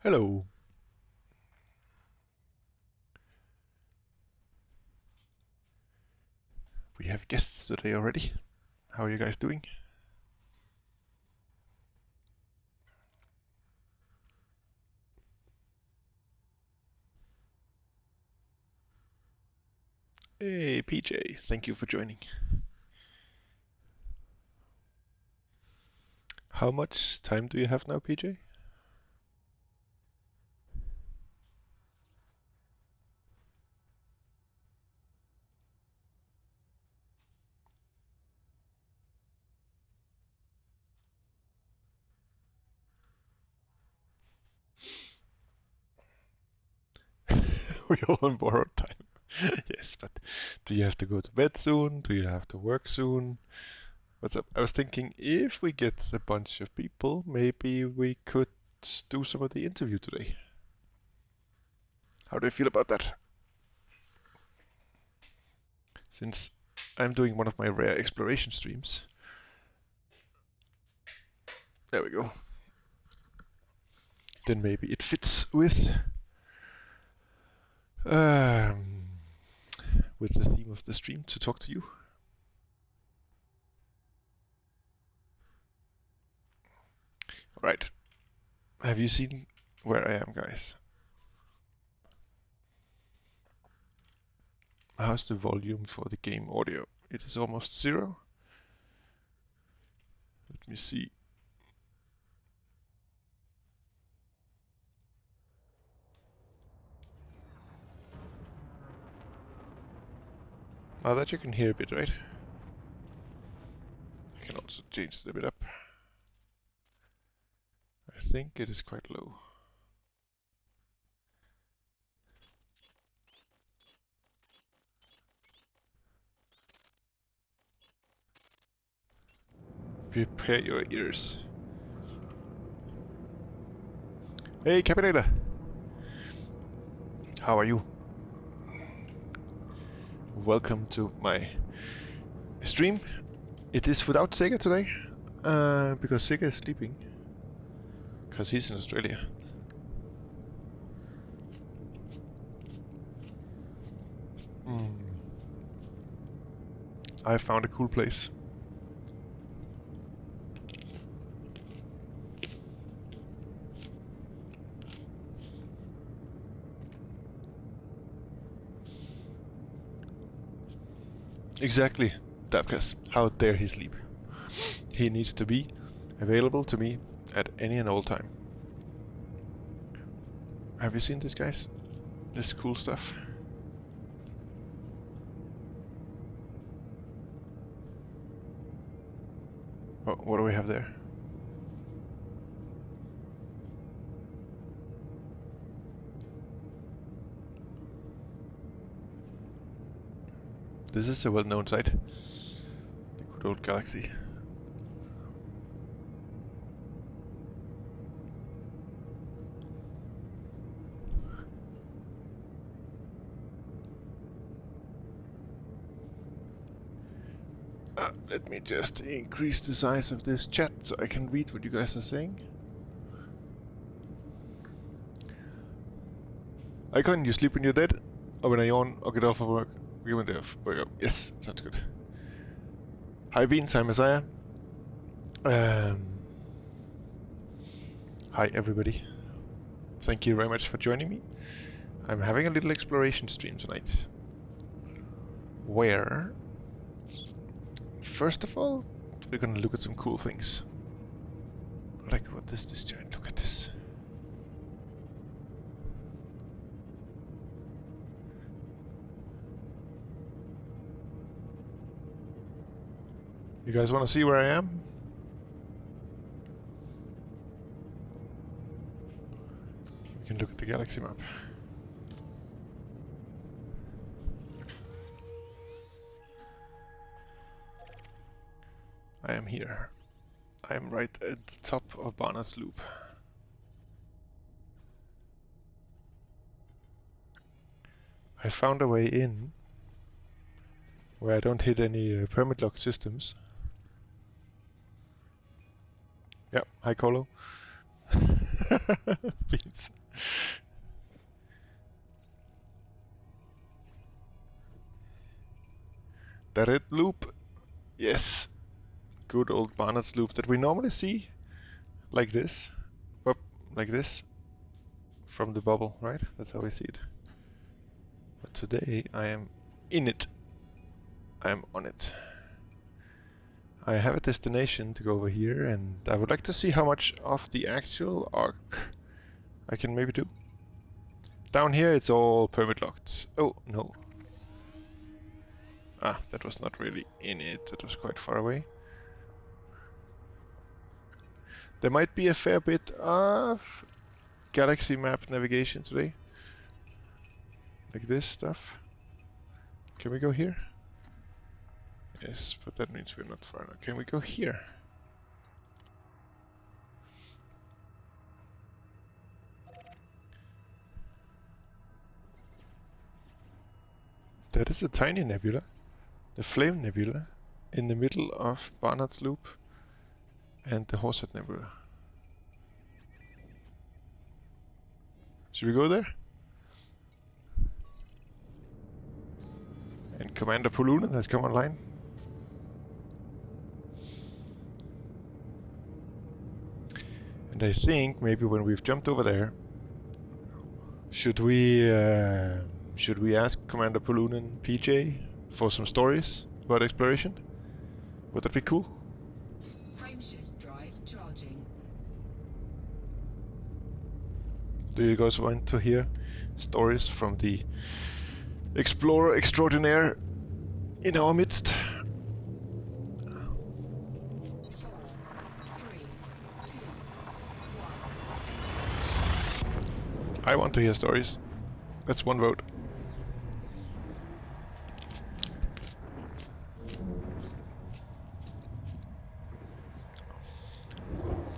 Hello. We have guests today already. How are you guys doing? Hey, PJ. Thank you for joining. How much time do you have now, PJ? We all on borrowed time. Yes, but do you have to go to bed soon? Do you have to work soon? What's up? I was thinking if we get a bunch of people, maybe we could do some of the interview today. How do you feel about that? Since I'm doing one of my rare exploration streams. There we go. Then maybe it fits um, with the theme of the stream to talk to you. Right. Have you seen where I am, guys? How's the volume for the game audio? It is almost 0. Let me see. Now that you can hear a bit, right? I can also change it a bit up. I think it is quite low. Prepare your ears. Hey, Capinator! How are you? Welcome to my stream. It is without Sega today, because Sega is sleeping. Because he's in Australia. I found a cool place. Exactly, Dabkas. How dare he sleep? He needs to be available to me at any and all time. Have you seen this, guys? This cool stuff? Oh, what do we have there? This is a well-known site. The good old galaxy. Let me just increase the size of this chat so I can read what you guys are saying. Icon, you sleep when you're dead? Or when I yawn or get off of work? We went there. Wake up. Yes, sounds good. Hi Beans, hi Messiah. Hi everybody. Thank you very much for joining me. I'm having a little exploration stream tonight. Where, first of all, we're gonna look at some cool things. Like, what is this giant? Look at this. You guys wanna see where I am? We can look at the galaxy map. I am here. I am right at the top of Barnards Loop. I found a way in where I don't hit any permit lock systems. Yeah, hi Colo. Beans. The red loop. Yes. Good old Barnards loop that we normally see like this. Up, like this. From the bubble, right? That's how we see it. But today I am in it. I am on it. I have a destination to go over here, and I would like to see how much of the actual arc I can maybe do. Down here it's all permit locked. Oh, no. Ah, that was not really in it. That was quite far away. There might be a fair bit of galaxy map navigation today. Like this stuff. Can we go here? Yes, but that means we're not far enough. Can we go here? That is a tiny nebula. The Flame Nebula in the middle of Barnard's Loop and the Horsehead Nebula. Should we go there? And Cmdr Pulunen has come online. And I think maybe when we've jumped over there, should we ask Cmdr Pulunen PJ for some stories about exploration? Would that be cool? Frameshift drive charging. Do you guys want to hear stories from the explorer extraordinaire in our midst? 4, 3, 2, 1. I want to hear stories. That's one vote.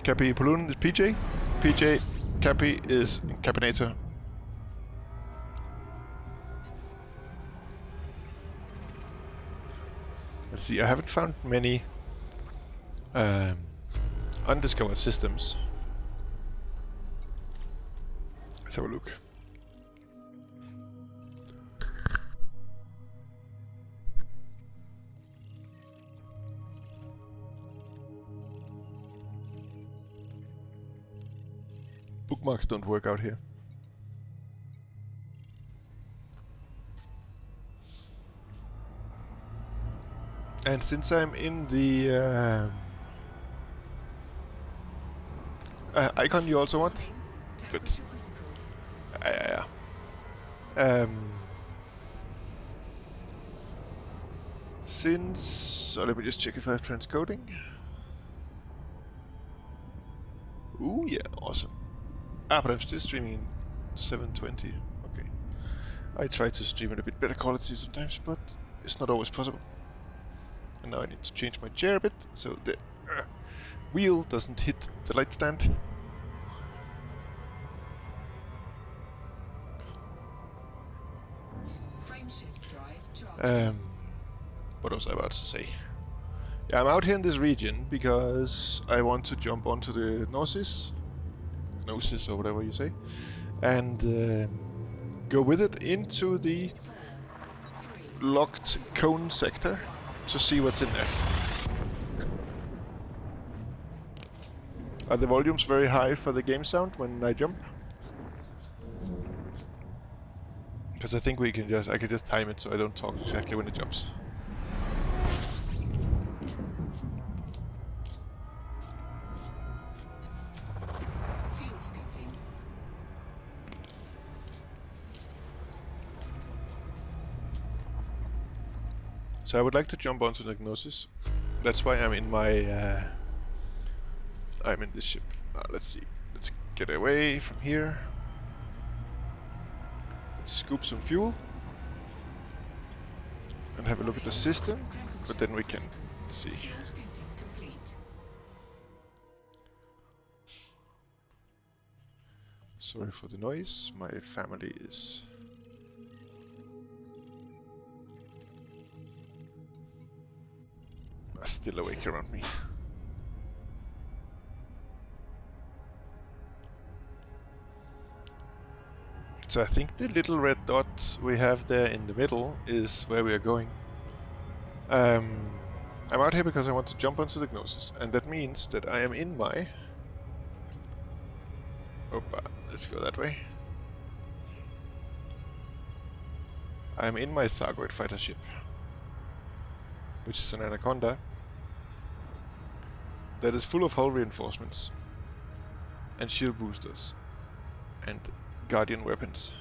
Cappy Pulunen is PJ. PJ Cappy is Capinator. Let's see, I haven't found many undiscovered systems. Let's have a look. Bookmarks don't work out here. And since I'm in the icon you also want? Good. Yeah. So let me just check if I have transcoding. Ooh, yeah, awesome. Ah, but I'm still streaming in 720. Okay. I try to stream in a bit better quality sometimes, but it's not always possible. And now I need to change my chair a bit so the wheel doesn't hit the light stand. What was I about to say? Yeah, I'm out here in this region because I want to jump onto the Gnosis or whatever you say, and go with it into the locked cone sector to see what's in there. Are the volumes very high for the game sound when I jump? Because I think I can just time it so I don't talk exactly when it jumps. So I would like to jump onto the Gnosis. That's why I'm in my I'm in this ship. Let's see. Let's get away from here. Let's scoop some fuel and have a look at the system, but then we can see. Sorry for the noise. My family is still awake around me. So I think the little red dot we have there in the middle is where we are going. I'm out here because I want to jump onto the Gnosis, and that means that I am in my... Opa, let's go that way. I am in my Thargoid fighter ship, which is an Anaconda that is full of hull reinforcements and shield boosters and Guardian weapons.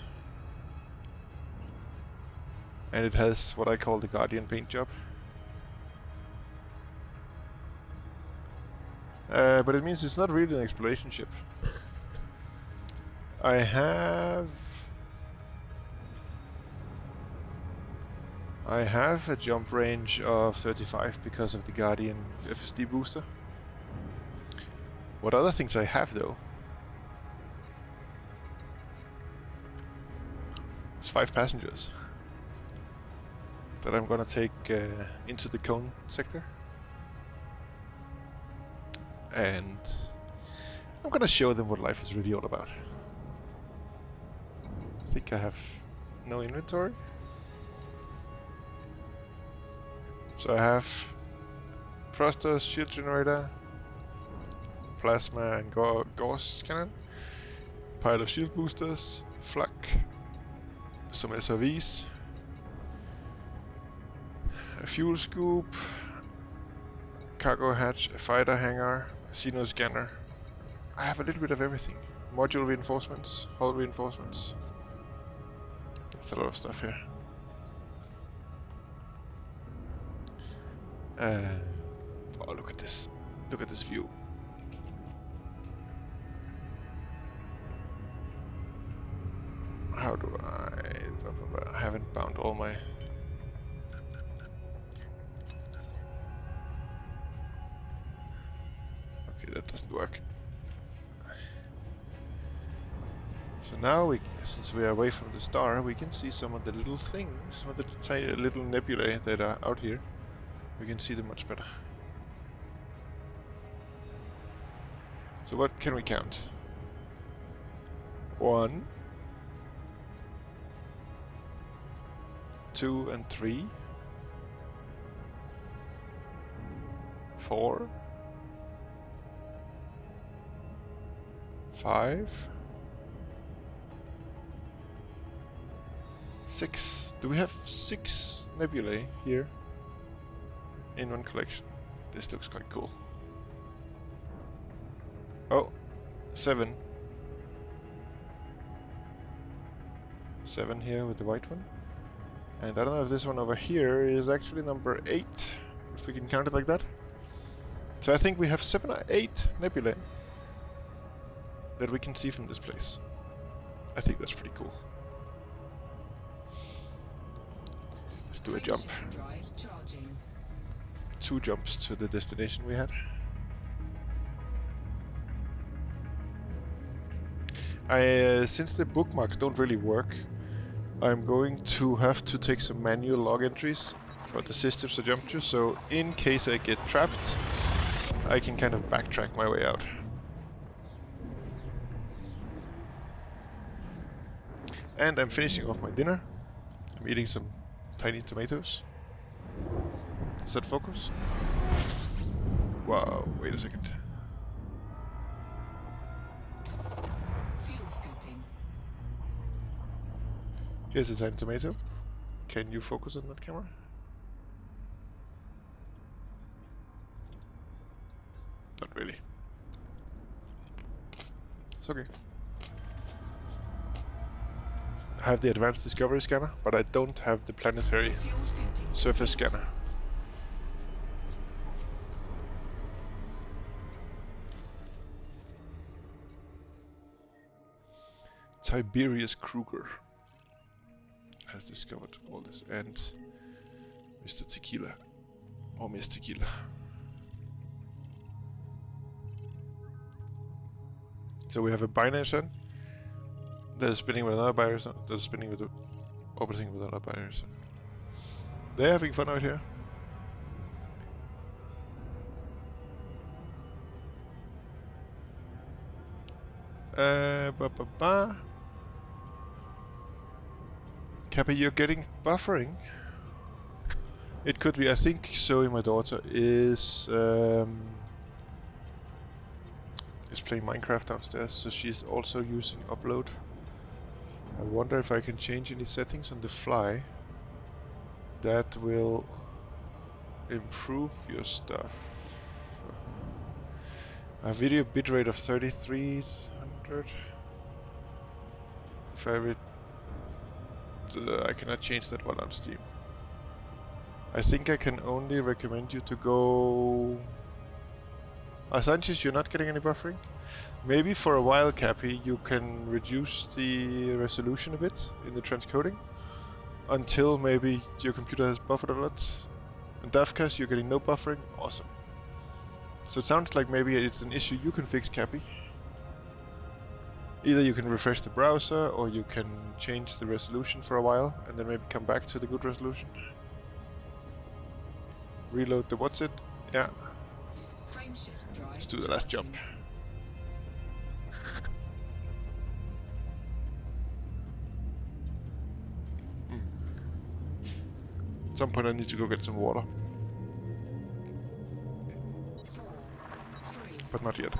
And it has what I call the Guardian paint job. But it means it's not really an exploration ship. I have a jump range of 35 because of the Guardian FSD booster. What other things I have though? It's 5 passengers that I'm gonna take into the cone sector. And I'm gonna show them what life is really all about. I think I have no inventory. So I have thrusters, shield generator, plasma and gauss cannon, pile of shield boosters, flak, some SRVs, a fuel scoop, cargo hatch, a fighter hangar, a Xeno scanner. I have a little bit of everything. Module reinforcements, hull reinforcements. That's a lot of stuff here. Oh, look at this. Look at this view. How do I haven't bound all my... Okay, that doesn't work. So now, since we are away from the star, we can see some of the little things, some of the tiny little nebulae that are out here. We can see them much better. So what can we count? 1, 2 and 3, 4, 5, 6. Do we have 6 nebulae here in one collection? This looks quite cool. Oh, 7. 7 here with the white one. And I don't know if this one over here is actually number 8, if we can count it like that. So I think we have 7 or 8 nebulae that we can see from this place. I think that's pretty cool. Let's do a jump. Drive charging. 2 jumps to the destination we had. Since the bookmarks don't really work, I'm going to have to take some manual log entries for the systems to jump to, so in case I get trapped, I can kind of backtrack my way out. And I'm finishing off my dinner. I'm eating some tiny tomatoes. Does that focus? Wow, wait a second. Fuel scooping. Here's a tiny tomato. Can you focus on that camera? Not really. It's okay. I have the advanced discovery scanner, but I don't have the planetary Fuel scooping. surface scanner. Tiberius Kruger has discovered all this, and Mr. Tequila, or Miss Tequila. So we have a binary sun that is spinning with another binary sun that is spinning with orbiting with another binary sun. They're having fun out here. Ba ba ba. Cappy, you're getting buffering. It could be. I think Zoe, my daughter, is playing Minecraft downstairs, so she's also using upload. I wonder if I can change any settings on the fly that will improve your stuff. A video bitrate of 3300. If I cannot change that while on Steam. I think I can only recommend you to go... Sanchez, you're not getting any buffering? Maybe for a while, Cappy, you can reduce the resolution a bit in the transcoding until maybe your computer has buffered a lot. And Dafkas, you're getting no buffering? Awesome. So it sounds like maybe it's an issue you can fix, Cappy. Either you can refresh the browser, or you can change the resolution for a while, and then maybe come back to the good resolution. Reload the what's it? Yeah. Let's do the last jump. At some point I need to go get some water. But not yet.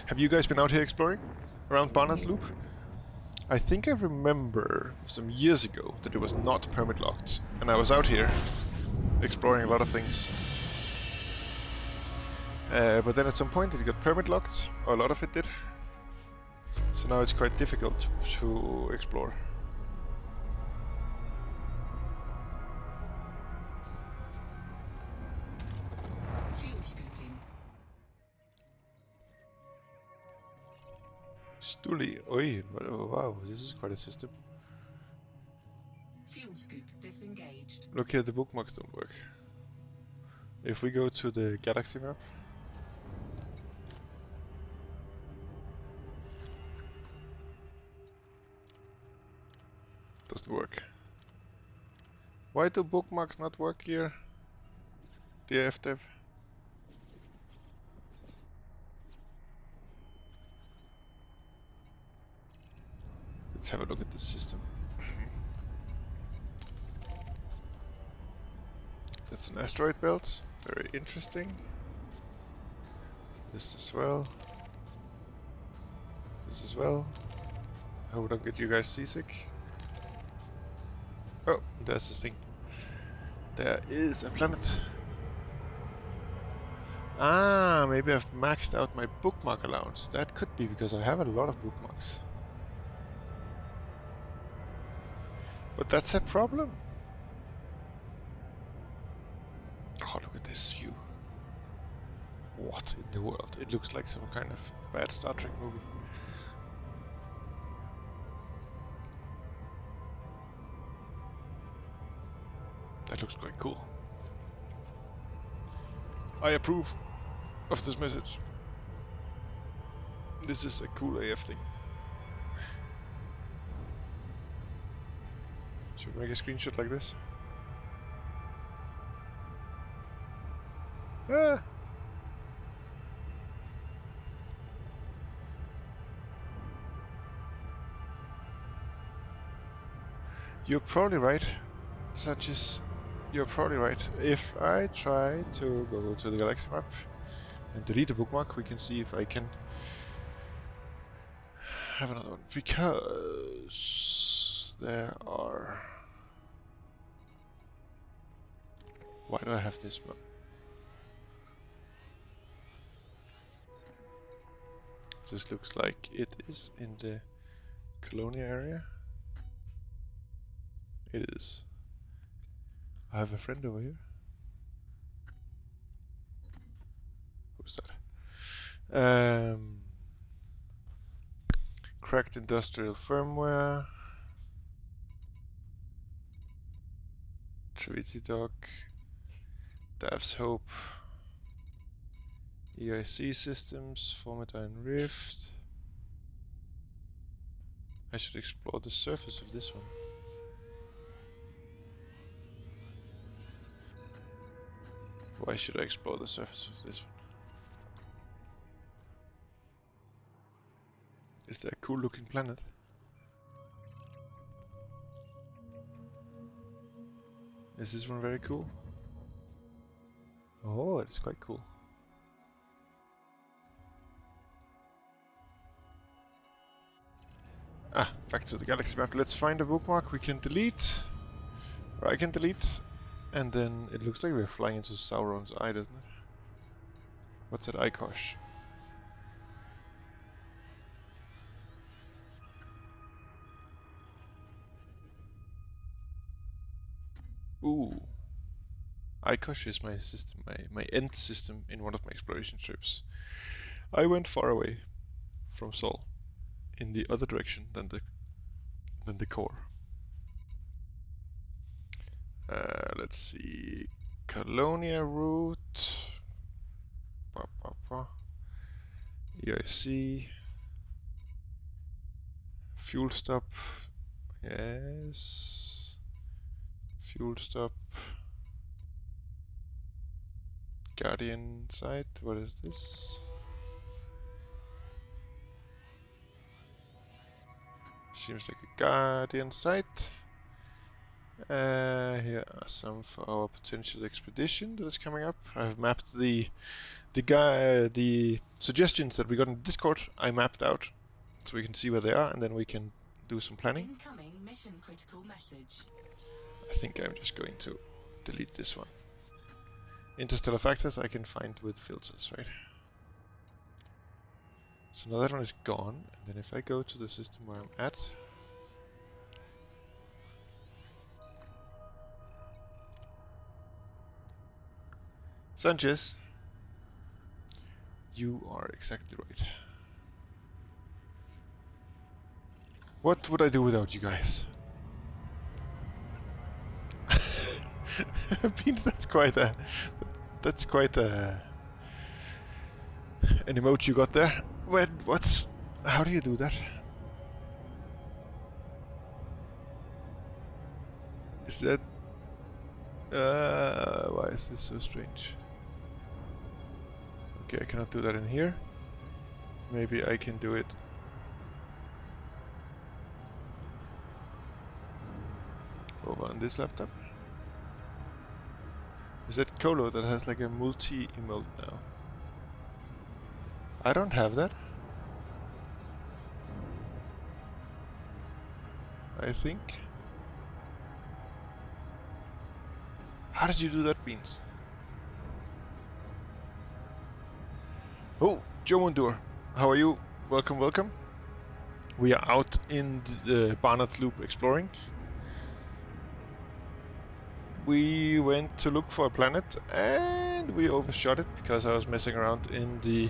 Have you guys been out here exploring? Around Barnards Loop? I think I remember some years ago that it was not permit locked, and I was out here exploring a lot of things. But then at some point it got permit locked, or a lot of it did. So now it's quite difficult to explore. Stuli, oi, oh, wow, this is quite a system. Fuel scoop disengaged. Look here, the bookmarks don't work. If we go to the galaxy map, doesn't work. Why do bookmarks not work here, dear FDev? Let's have a look at the system. That's an asteroid belt, very interesting. This as well. This as well. I hope I don't get you guys seasick. Oh, there's this thing. There is a planet. Ah, maybe I've maxed out my bookmark allowance. That could be because I have a lot of bookmarks. But that's a problem. Oh, look at this view. What in the world? It looks like some kind of bad Star Trek movie. That looks quite cool. I approve of this message. This is a cool AF thing. Should we make a screenshot like this? Ah! You're probably right, Sanchez. You're probably right. If I try to go to the galaxy map and delete the bookmark, we can see if I can have another one. Because there are... Why do I have this map? This looks like it is in the Colonia area. It is. I have a friend over here. Who's that? Cracked industrial firmware. Trinity Dock. Dav's Hope. EIC systems. Formidine Rift. I should explore the surface of this one. Why should I explore the surface of this one? Is there a cool looking planet? Is this one very cool? Oh, it's quite cool. Ah, back to the galaxy map. Let's find a bookmark we can delete. Or I can delete. And then it looks like we're flying into Sauron's eye, doesn't it? What's that Ikosh? Ooh. Ikosh is my system, my end system in one of my exploration trips. I went far away from Sol, in the other direction than the core. Let's see, Colonia route, EIC, fuel stop, yes, fuel stop, Guardian site, what is this? Seems like a Guardian site. Here are some for our potential expedition that is coming up. I've mapped the suggestions that we got in Discord. I mapped out so we can see where they are, and then we can do some planning. Incoming mission critical message. I think I'm just going to delete this one. Interstellar factors I can find with filters, right? So now that one is gone, and then if I go to the system where I'm at, Sanchez, you are exactly right. What would I do without you guys? Beans, that's quite a an emote you got there. How do you do that? Is that why is this so strange? Okay, I cannot do that in here. Maybe I can do it over on this laptop. Is that Colo that has like a multi-emote now? I don't have that. I think. How did you do that, Beans? Oh, Joe Mundur, how are you? Welcome, welcome. We are out in the Barnards loop exploring. We went to look for a planet and we overshot it because I was messing around in the...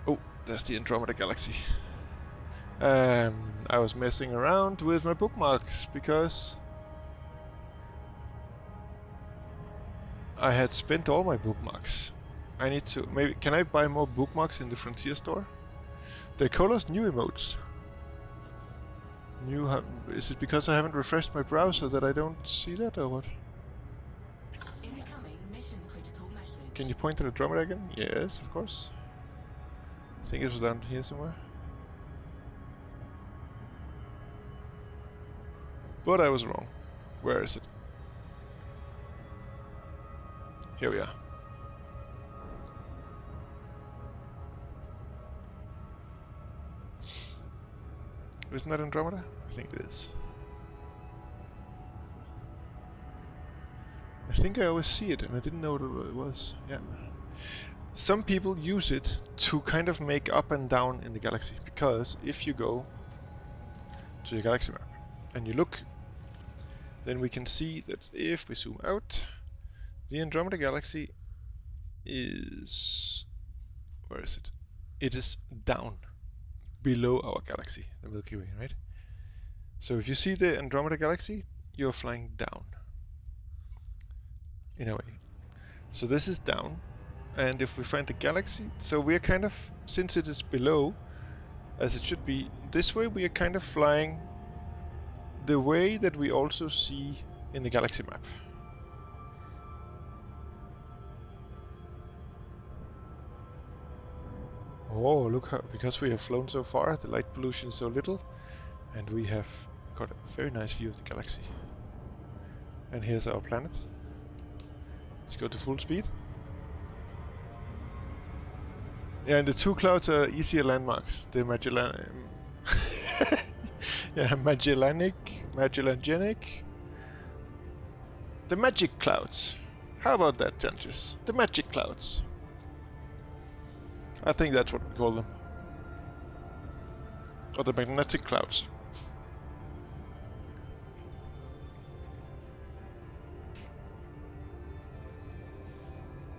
Oh, there's the Andromeda Galaxy. I was messing around with my bookmarks because I had spent all my bookmarks. I need to... Maybe... Can I buy more bookmarks in the Frontier store? They call us new emotes. Is it because I haven't refreshed my browser that I don't see that, or what? Incoming mission critical message. Can you point to the Andromeda again? Yes, of course. I think it was down here somewhere. But I was wrong. Where is it? Here we are. Isn't that Andromeda? I think it is. I think I always see it, and I didn't know what it was. Yeah. Some people use it to kind of make up and down in the galaxy, because if you go to your galaxy map and you look, then we can see that if we zoom out, the Andromeda Galaxy is... Where is it? It is down, below our galaxy, the Milky Way, right? So if you see the Andromeda Galaxy, you're flying down, in a way. So this is down, and if we find the galaxy, so we're kind of, since it is below, as it should be, this way we are kind of flying the way that we also see in the galaxy map. Oh, look how, because we have flown so far, the light pollution is so little, and we have got a very nice view of the galaxy. And here's our planet. Let's go to full speed. Yeah, and the two clouds are easier landmarks. The yeah, Magellanic. The magic clouds. How about that, judges? The magic clouds. I think that's what we call them. Or the magnetic clouds.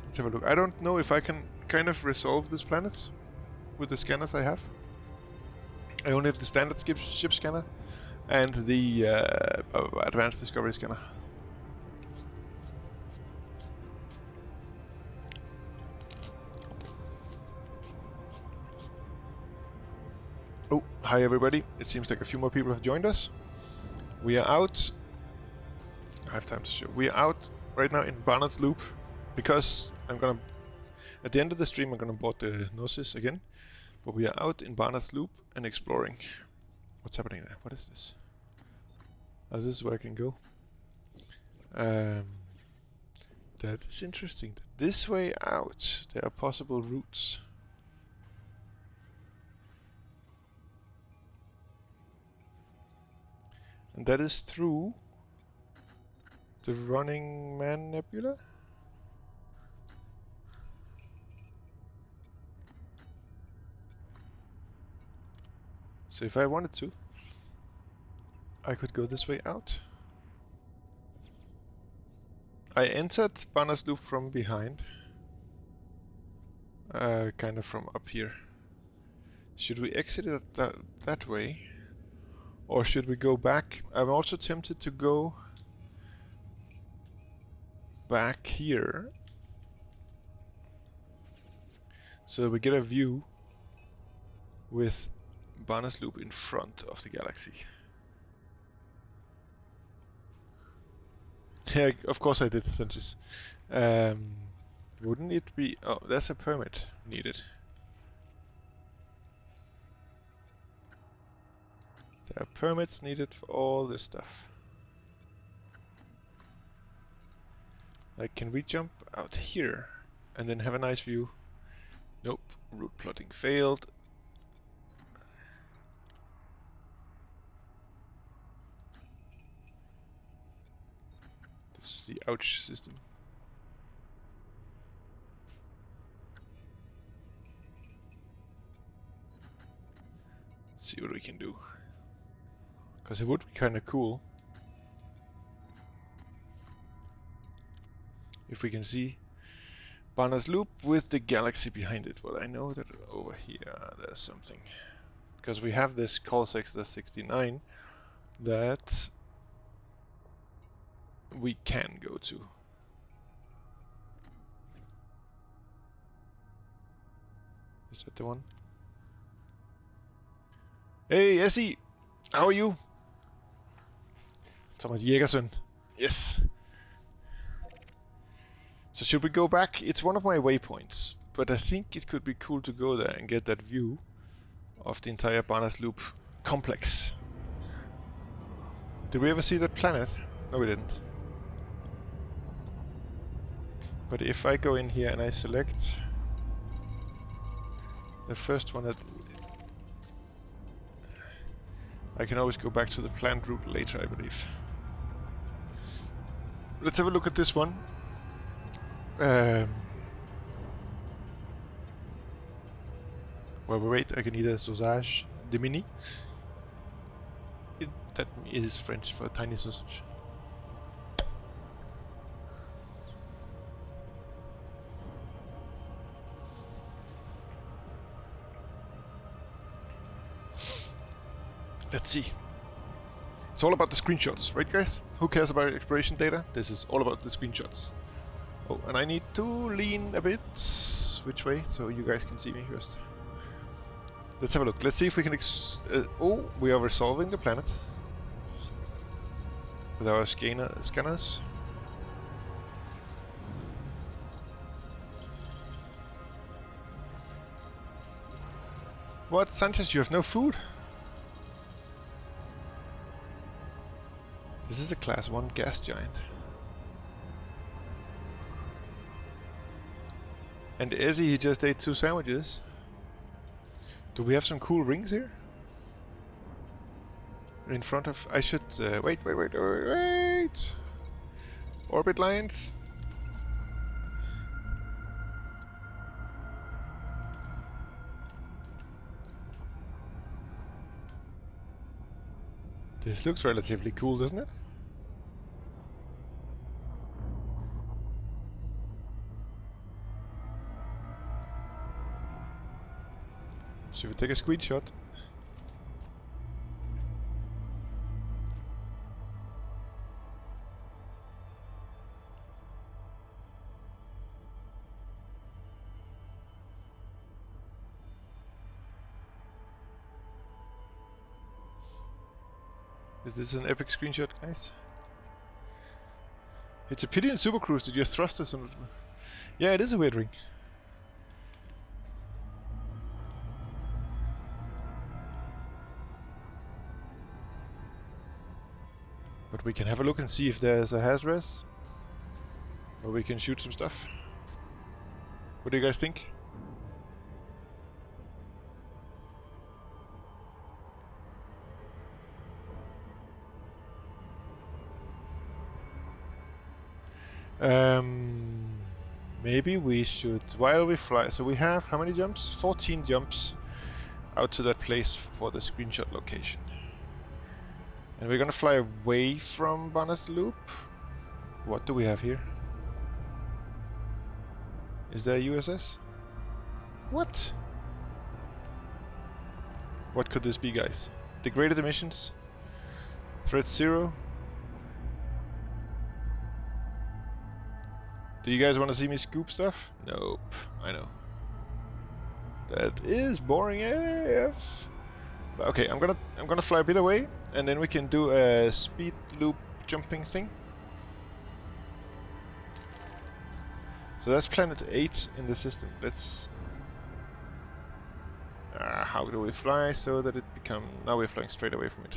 Let's have a look. I don't know if I can kind of resolve this planet with the scanners I have. I only have the standard ship scanner and the advanced discovery scanner. Oh, hi everybody. It seems like a few more people have joined us. We are out. I have time to show. We are out right now in Barnards Loop because I'm gonna, at the end of the stream, I'm gonna board the Gnosis again. But we are out in Barnards Loop and exploring. What's happening there? What is this? Oh, this is where I can go. That is interesting. This way out, there are possible routes. And that is through the Running Man Nebula? So if I wanted to, I could go this way out. I entered Barnards Loop from behind. Kind of from up here. Should we exit it that way? Or should we go back? I'm also tempted to go back here. So we get a view with Barnards Loop in front of the galaxy. Yeah, of course I did, Sanchez. Wouldn't it be... Oh, there's a permit needed. There are permits needed for all this stuff. Like, can we jump out here and then have a nice view? Nope, route plotting failed. This is the ouch system. Let's see what we can do. Because it would be kind of cool if we can see Barnards Loop with the galaxy behind it. Well, I know that over here there's something. Because we have this call sector 69 that we can go to. Is that the one? Hey, Essie! How are you? Thomas Jägersson. Yes. So should we go back? It's one of my waypoints, but I think it could be cool to go there and get that view of the entire Barnards Loop complex. Did we ever see that planet? No, we didn't. But if I go in here and I select the first one, I can always go back to the planned route later, I believe. Let's have a look at this one. Well, wait, I can eat a sausage de mini. That is French for tiny sausage. Let's see. It's all about the screenshots, right guys? Who cares about exploration data? This is all about the screenshots. Oh, and I need to lean a bit. Which way? So you guys can see me first. Let's have a look. Let's see if we can oh, we are resolving the planet with our scanners. What, Sanchez? You have no food? This is a class 1 gas giant. And Ezzy, he just ate 2 sandwiches. Do we have some cool rings here? In front of... I should... wait. Orbit lines. This looks relatively cool, doesn't it? Should we take a screenshot? Is this an epic screenshot, guys? It's a pity in Super Cruise that you thrust us on. Yeah, it is a weird ring. But we can have a look and see if there's a Hazres. Or we can shoot some stuff. What do you guys think? Maybe we should, while we fly, so we have how many jumps? 14 jumps out to that place for the screenshot location. And we're gonna fly away from Barnards Loop. What do we have here? Is there a USS? What? What could this be, guys? Degraded emissions? Threat 0? Do you guys want to see me scoop stuff? Nope, I know. That is boring AF. Okay, I'm gonna fly a bit away, and then we can do a speed loop jumping thing. So that's planet 8 in the system. Let's... how do we fly so that it become... Now we're flying straight away from it.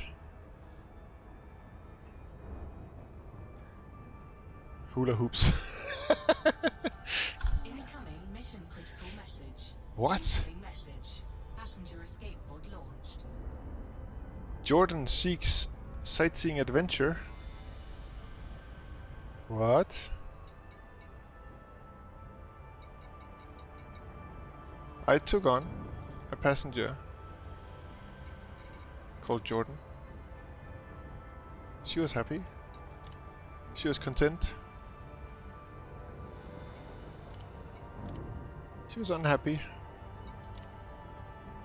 Hula hoops. Incoming mission critical message. What? Incoming message. Passenger escape pod launched. Jordan seeks sightseeing adventure. What? I took on a passenger called Jordan. She was happy. She was content. She was unhappy.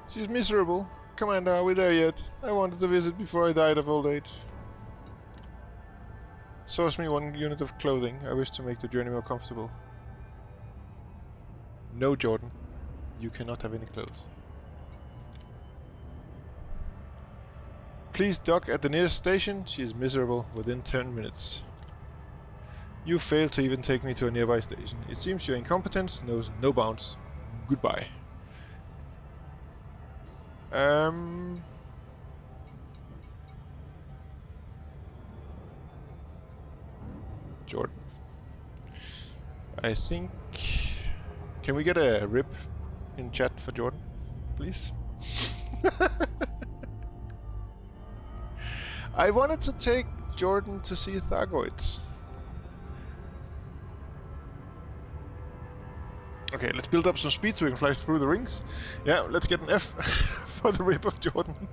She's miserable. Commander, are we there yet? I wanted to visit before I died of old age. Source me 1 unit of clothing. I wish to make the journey more comfortable. No, Jordan. You cannot have any clothes. Please dock at the nearest station. She is miserable within 10 minutes. You failed to even take me to a nearby station. It seems your incompetence knows no bounds. Goodbye. Jordan. I think... Can we get a rip in chat for Jordan, please? I wanted to take Jordan to see Thargoids. Okay, let's build up some speed so we can fly through the rings. Yeah, let's get an F for the rip of Jordan.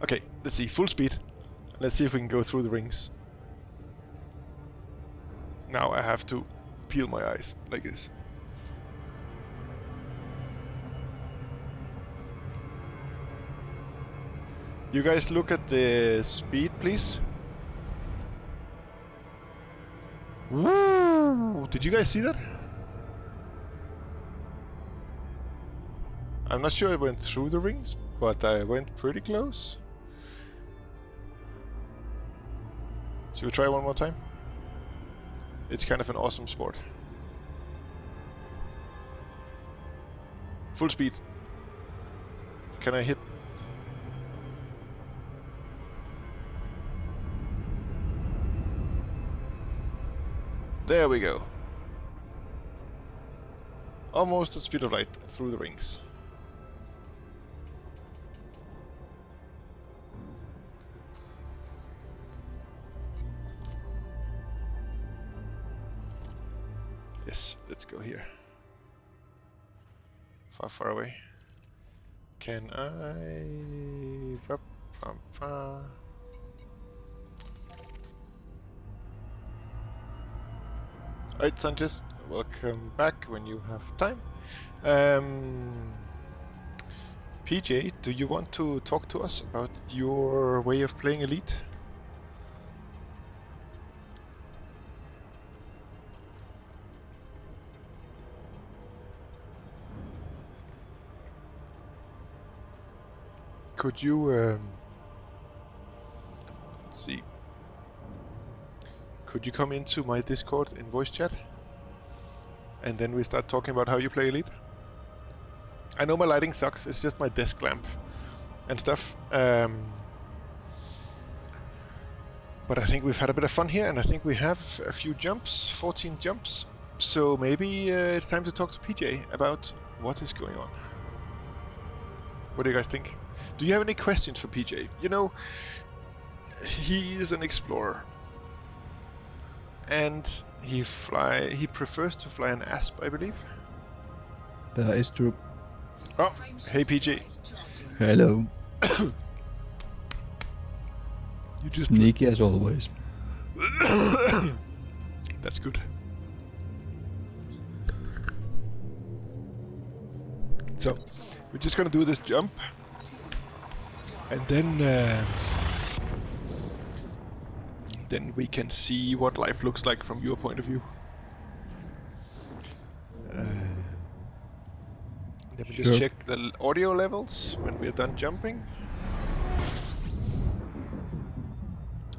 Okay, let's see, full speed. Let's see if we can go through the rings. Now I have to peel my eyes like this. You guys look at the speed, please. Woo! Did you guys see that? I'm not sure I went through the rings, but I went pretty close. Should we try one more time? It's kind of an awesome sport. Full speed. Can I hit? There we go. Almost the speed of light through the rings. Yes, let's go here. Far, far away. Can I... Alright, Sanchez, welcome back when you have time. PJ, do you want to talk to us about your way of playing Elite? Could you, let's see, could you come into my Discord in voice chat? And then we start talking about how you play Elite? I know my lighting sucks, it's just my desk lamp and stuff. But I think we've had a bit of fun here, and I think we have a few jumps, 14 jumps. So maybe it's time to talk to PJ about what is going on. What do you guys think? Do you have any questions for PJ? You know, he is an explorer. And he prefers to fly an Asp, I believe. That is true. Oh, hey PJ. Hello. You just Sneaky as always. That's good. So, we're just gonna do this jump, and then we can see what life looks like from your point of view. Let me just Sure. check the audio levels when we're done jumping.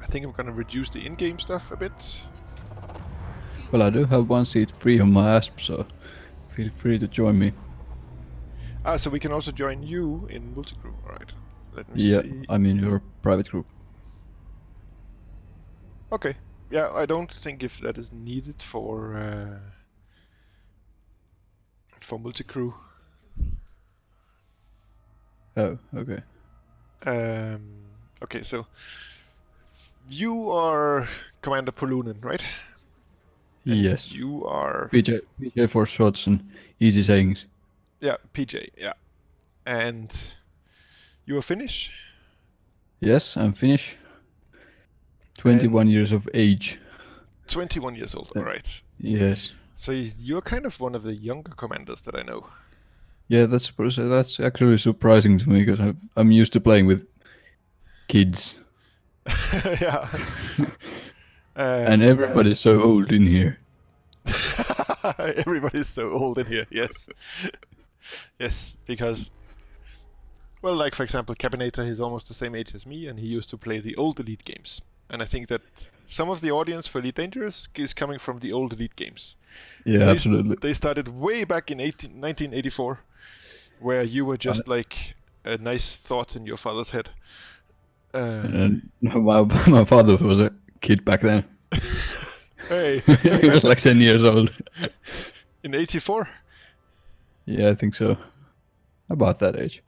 I think I'm gonna reduce the in-game stuff a bit. Well, I do have one seat free on my ASP, so feel free to join me. Ah, so we can also join you in multi-crew. Alright, let me Yeah, see. I'm in your private group. Okay, yeah, I don't think if that is needed for multi-crew. Oh, okay. Okay, so you are Commander Pulunen, right? And Yes. you are... PJ for shots and easy sayings. Yeah, PJ, yeah. And you are Finnish? Yes, I'm Finnish. 21 years of age. 21 years old, alright. Yes. So you're kind of one of the younger commanders that I know. Yeah, that's actually surprising to me because I'm used to playing with kids. Yeah. And everybody's so old in here. Everybody's so old in here, yes. Yes, because, well, like for example, Cabinator is almost the same age as me, and he used to play the old Elite games. And I think that some of the audience for Elite Dangerous is coming from the old Elite games. Yeah, absolutely. They started way back in 1984, where you were just like a nice thought in your father's head. And my father was a kid back then. Hey. He was like 10 years old. In 84? Yeah, I think so. About that age.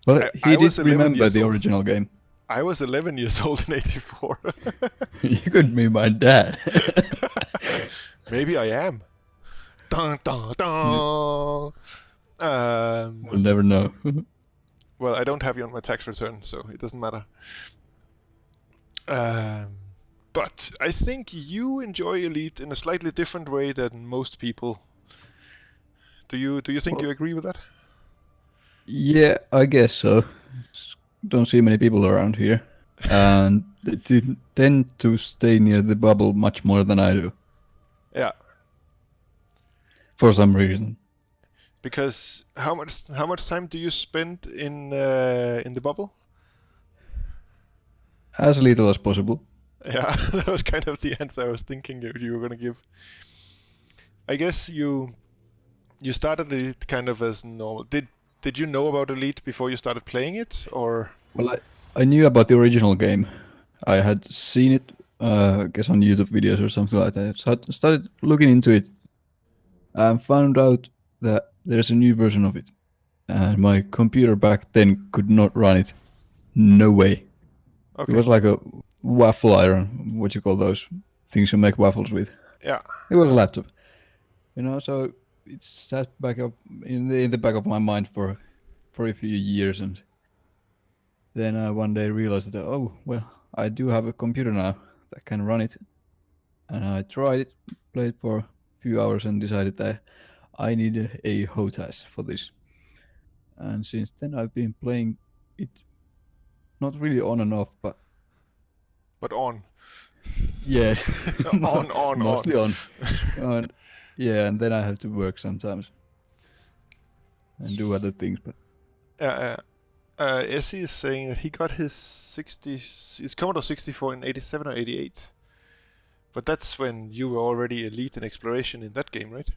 Well, I he was did 11 remember years the old. original game. I was 11 years old in 84. You could be my dad. Maybe I am. Dun, dun, dun. We'll never know. Well, I don't have you on my tax return, so it doesn't matter. But I think you enjoy Elite in a slightly different way than most people. Do you think you agree with that? Yeah, I guess so. Don't see many people around here. And they tend to stay near the bubble much more than I do. Yeah. For some reason. Because how much time do you spend in the bubble? As little as possible. Yeah, that was kind of the answer I was thinking you were going to give. I guess you You started Elite kind of as normal. Did you know about Elite before you started playing it, or? Well, I knew about the original game. I had seen it, I guess, on YouTube videos or something like that. So I started looking into it and found out that there's a new version of it. And my computer back then could not run it. No way. It Okay. was like a waffle iron, what you call those things you make waffles with. Yeah. It was a laptop, So it sat back up in the back of my mind for a few years, and then I one day realized that I do have a computer now that can run it, and I tried it, played for a few hours, and decided that I needed a HOTAS for this. And since then, I've been playing it, not really on and off, but But on. yes, on. mostly on. And yeah, and then I have to work sometimes and do other things. But Essie is saying that he got his Commodore 64 in 87 or 88. But that's when you were already elite in exploration in that game, right?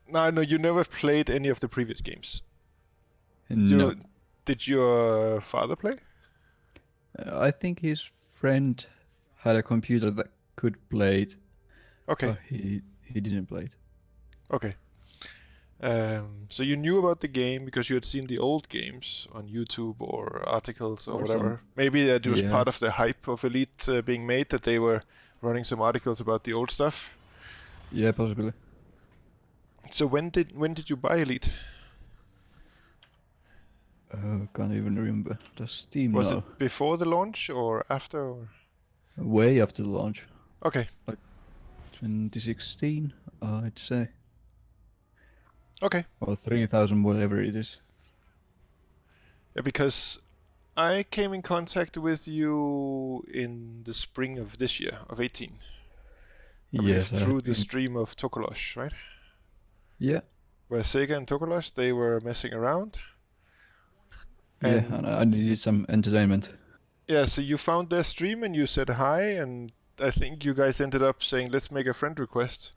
No, you never played any of the previous games. no, Did your father play? I think his friend had a computer that could play it, Okay, but he didn't play it. okay. So you knew about the game because you had seen the old games on YouTube or articles or Or whatever. some, Maybe it was yeah, part of the hype of Elite being made that they were running some articles about the old stuff. yeah, possibly. So when did you buy Elite? Can't even remember. Does Steam Was know? it before the launch or after? Or? Way after the launch, Okay, like 2016, I'd say, okay. or 3000, whatever it is. Yeah, because I came in contact with you in the spring of this year, of 18. I believe Yes, I through have the been. stream of Tokolosh, right? Yeah, Where Sega and Tokolosh, they were messing around. yeah, And and I needed some entertainment. yeah, so you found their stream and you said hi, and I think you guys ended up saying, let's make a friend request.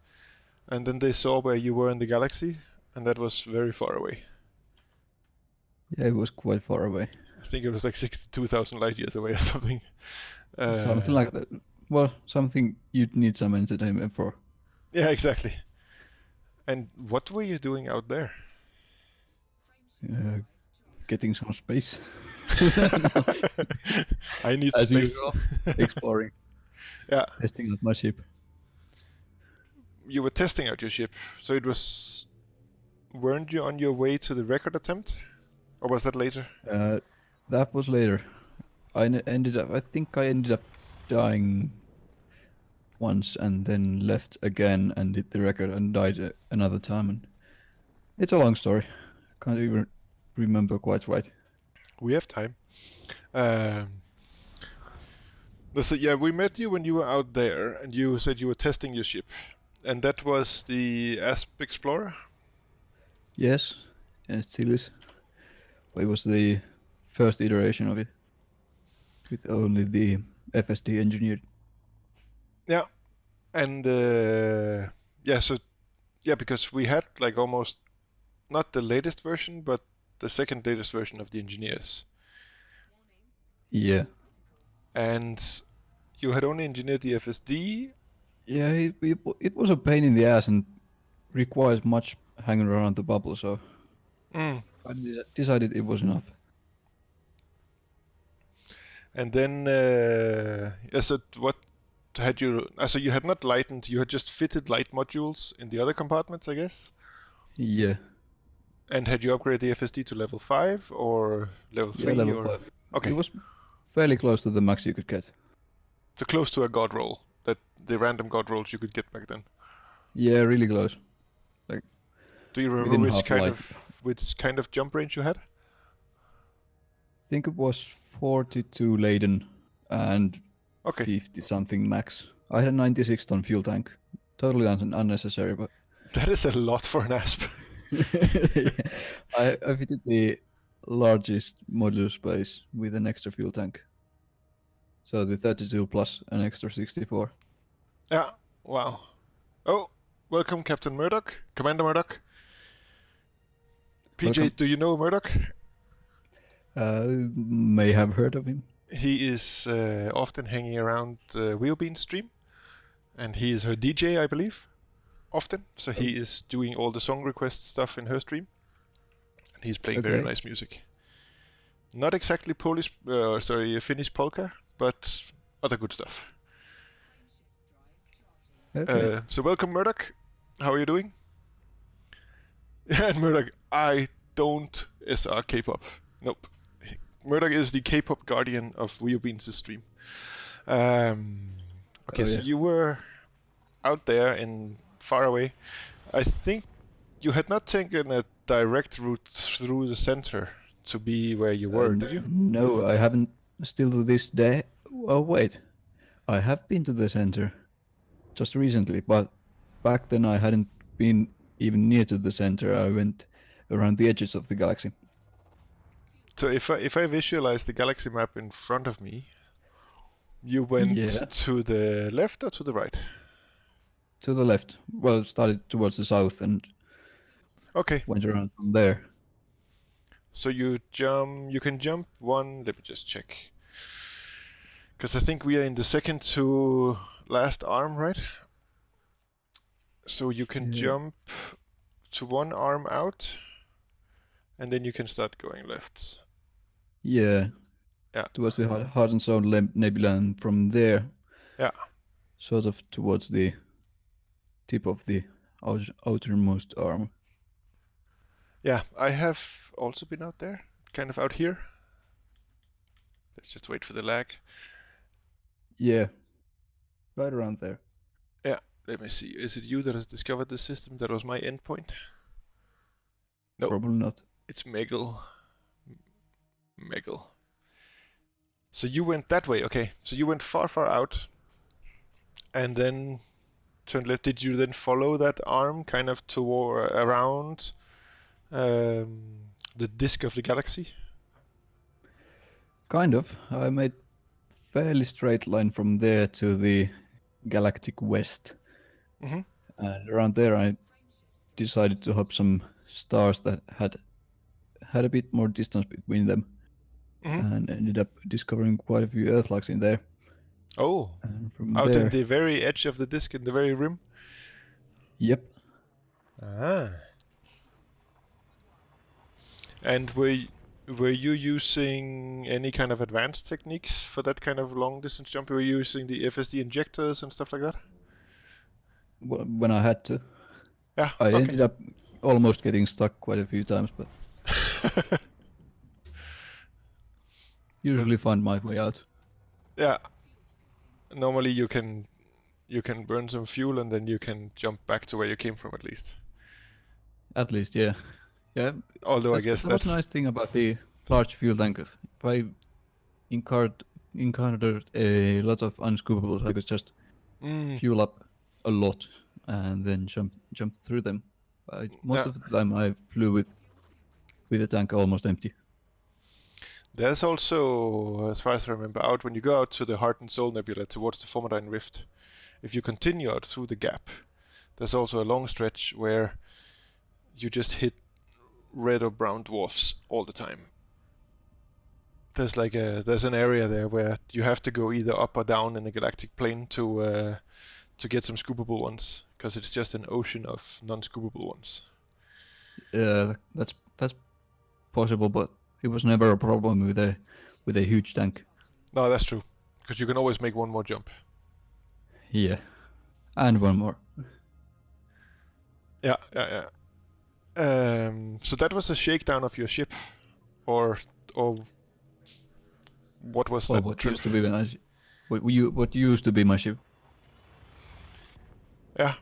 And then they saw where you were in the galaxy, and that was very far away. Yeah, it was quite far away. I think it was like 62,000 light years away or something. Something like that. Well, something you'd need some entertainment for. Yeah, exactly. And what were you doing out there? Uh, Getting some space. I need As space. usual, exploring, Yeah, testing out my ship. you were testing out your ship, so it was. Weren't you on your way to the record attempt, or was that later? That was later. I think I ended up dying once and then left again and did the record and died another time. And it's a long story. Can't even remember quite right. We have time. So yeah, we met you when you were out there, and you said you were testing your ship, and that was the Asp Explorer. Yes, and it still is. But it was the first iteration of it, with only the FSD engineered. Yeah, and because we had like almost not the latest version, but the second latest version of the engineers, Yeah. and you had only engineered the FSD. Yeah, it was a pain in the ass and requires much hanging around the bubble, so Mm. I decided it was enough. And then, so what had you? So you had not lightened. You had just fitted light modules in the other compartments, I guess. Yeah, And had you upgraded the FSD to level 5 or level yeah, 3 level or? 5. It Okay, was fairly close to the max you could get. so close to a god roll, that the random god rolls you could get back then. Yeah, really close. Like Do you remember within half a light. which kind of jump range you had? I think it was 42 laden and Okay, 50 something max. I had a 96 ton fuel tank. Totally unnecessary, but that is a lot for an asp. yeah, I fitted the largest modular space with an extra fuel tank. So the 32 plus an extra 64. Yeah. Wow. Oh, welcome Captain Murdoch, Commander Murdoch. PJ, Welcome. do you know Murdoch? May have heard of him. He is often hanging around Wheelbean's stream, and he is her DJ, I believe, often. So he is doing all the song request stuff in her stream, and he's playing very Okay. nice music. Not exactly Finnish polka, but other good stuff. Okay. So welcome, Murdoch. How are you doing? And Murdoch, I don't SR K-pop. Nope. Murdoch is the K-pop guardian of Wheelbean's stream. Okay, so yeah. you were out there in far away. I think you had not taken a direct route through the center to be where you were, did you? No, I haven't still to this day. Oh wait, I have been to the center just recently, but back then I hadn't been even near to the center. I went around the edges of the galaxy. So if I visualize the galaxy map in front of me, you went Yeah, to the left or to the right? to the left. Well, started towards the south and Okay, went around from there. so you can jump one, let me just check. Because I think we are in the second to last arm, right? So you can Yeah. jump to one arm out, and then you can start going left. Yeah. Yeah. Towards the Heart and Soul Nebula, and from there, Yeah. sort of towards the tip of the outermost arm. Yeah, I have also been out there, kind of out here. Let's just wait for the lag. Yeah, right around there. Yeah, let me see. Is it you that has discovered the system? That was my endpoint? No, Probably not. it's Megel. Megel. So you went that way, okay. So you went far, far out, and then turned left. Did you then follow that arm kind of toward around the disk of the galaxy? Kind of. I made fairly straight line from there to the galactic west. Mm-hmm. And around there I decided to hop some stars that had a bit more distance between them. Mm-hmm. And ended up discovering quite a few Earthlights in there. Oh, And from out in there, the very edge of the disk, in the very rim? yep. Ah. And were you using any kind of advanced techniques for that kind of long distance jump? Were you using the FSD injectors and stuff like that? When I had to. Yeah, I okay. ended up almost getting stuck quite a few times, but usually find my way out. Yeah. Normally you can burn some fuel and then you can jump back to where you came from at least. At least, yeah. Yeah, Although I guess that was that's a nice thing about the large fuel tank. If I encountered a lot of unscoopables, I could just fuel up a lot and then jump through them. Most of the time I flew with the tank almost empty. There's also, as far as I remember, out when you go out to the Heart and Soul Nebula towards the Formidine Rift, if you continue out through the gap, there's also a long stretch where you just hit red or brown dwarfs all the time. There's an area there where you have to go either up or down in the galactic plane to get some scoopable ones, because it's just an ocean of non-scoopable ones. That's possible, but it was never a problem with a huge tank. No, that's true, because you can always make one more jump. Yeah, and one more. Yeah. So that was a shakedown of your ship, or what was Well, that what trip? used to be what used to be my ship. Yeah.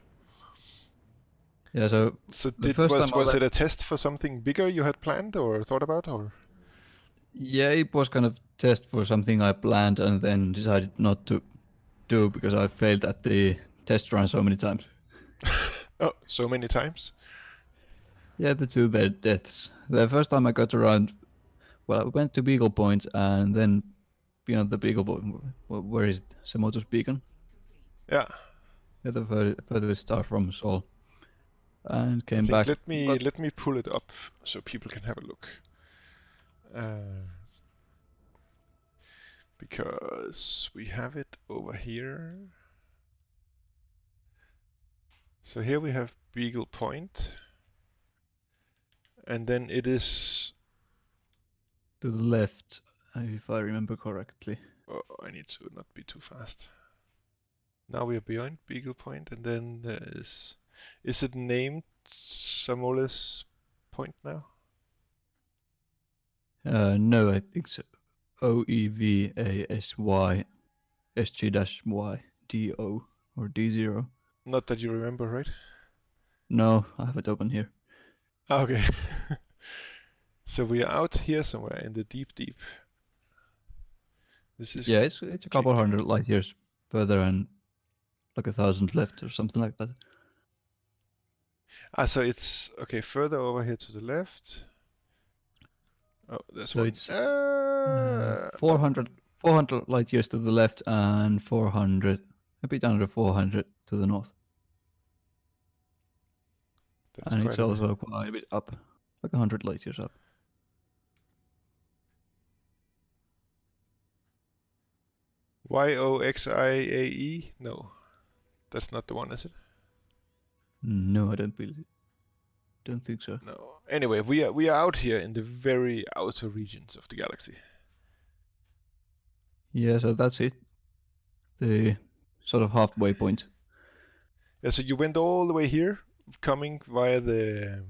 Yeah, so the first time was it a test for something bigger you had planned or thought about, or? Yeah, it was kind of test for something I planned and then decided not to do because I failed at the test run so many times. Oh, so many times? Yeah, the two deaths. The first time I got around, well, I went to Beagle Point and then beyond the Beagle Point, where is it? Semotus Beacon? Yeah. Yeah, the furthest star from Sol. and I came think back. But let me pull it up so people can have a look. Because we have it over here. So here we have Beagle Point, and then it is. to the left, if I remember correctly. Oh, I need to not be too fast. Now we are beyond Beagle Point, and then there is. Is it named Samoles Point now? No, I think so. OEVASY SG-Y DO or D0. Not that you remember, right? No, I have it open here. Okay. So we are out here somewhere in the deep, deep. This is Yeah, it's a couple hundred light years further and like 1,000 left or something like that. so it's okay further over here to the left. Oh, there's So one. it's No, 400 light years to the left and 400, a bit under 400 to the north. that's And quite it's also quite a bit up, like 100 light years up. YOXIAE? No, that's not the one, is it? No, I don't think so. No. Anyway, we are out here in the very outer regions of the galaxy. Yeah, so that's it. The sort of halfway point. Yeah, so you went all the way here, coming via the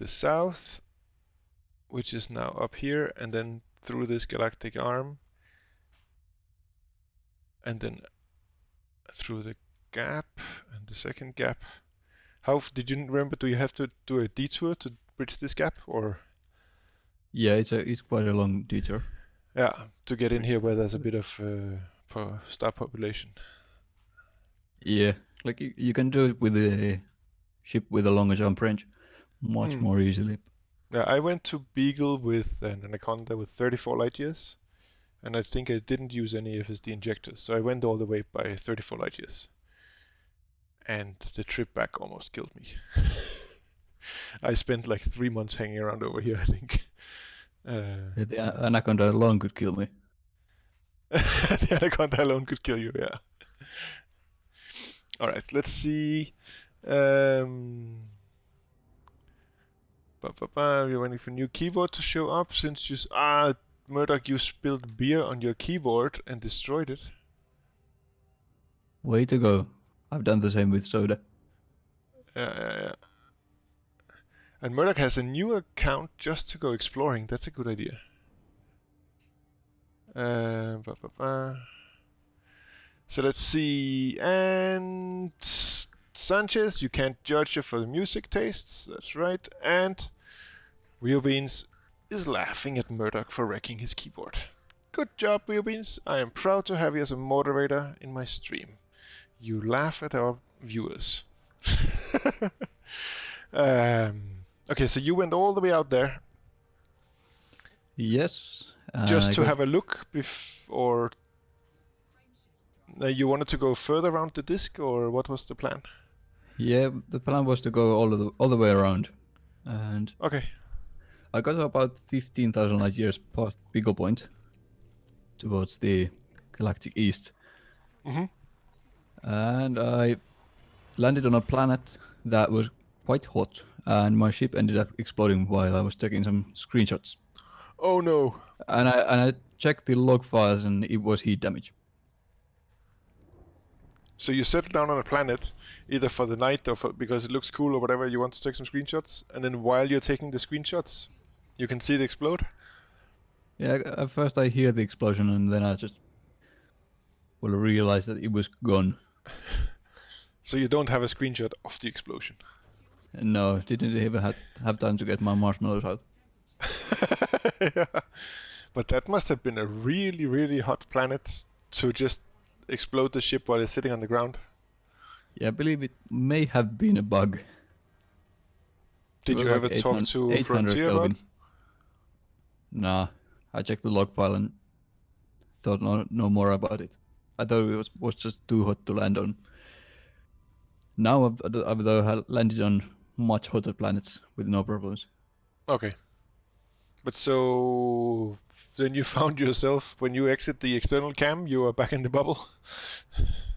south, which is now up here, and then through this galactic arm, and then through the gap and the second gap. How did you remember? Do you have to do a detour to bridge this gap, or Yeah, it's quite a long detour. yeah, to get in here where there's a bit of star population? Yeah, like you can do it with a ship with a longer jump range much more easily. Yeah, I went to Beagle with an Anaconda with 34 light years, and I think I didn't use any FSD injectors, so I went all the way by 34 light years. And the trip back almost killed me. I spent like 3 months hanging around over here, I think. The Anaconda alone could kill me. The Anaconda alone could kill you, yeah. Alright, let's see. We're waiting for new keyboard to show up since you. Murdoch, you spilled beer on your keyboard and destroyed it. Way to go. I've done the same with soda. Yeah. And Murdoch has a new account just to go exploring. That's a good idea. So let's see. And Sanchez, you can't judge her for the music tastes. That's right. And Wheelbeans is laughing at Murdoch for wrecking his keyboard. Good job, Wheelbeans. I am proud to have you as a moderator in my stream. You laugh at our viewers. Okay, so you went all the way out there. Yes. Just to have a look before. You wanted to go further around the disk, or what was the plan? Yeah, the plan was to go all the way around, and okay, I got about 15,000 light years past Beagle Point, towards the galactic east, and I landed on a planet that was quite hot, and my ship ended up exploding while I was taking some screenshots. Oh no! And I checked the log files, and it was heat damage. So you settle down on a planet, either for the night or because it looks cool or whatever, you want to take some screenshots, and then while you're taking the screenshots, you can see it explode? Yeah, at first I hear the explosion, and then I just realize that it was gone. So you don't have a screenshot of the explosion? No, didn't even have time to get my marshmallows out. Yeah. But that must have been a really, really hot planet to just explode the ship while it's sitting on the ground. Yeah, I believe it may have been a bug. Did you ever talk to Frontier about it? Nah, I checked the log file and thought no more about it. I thought it was just too hot to land on. Now I've though landed on much hotter planets with no problems. Okay. But so then you found yourself when you exit the external cam, you are back in the bubble.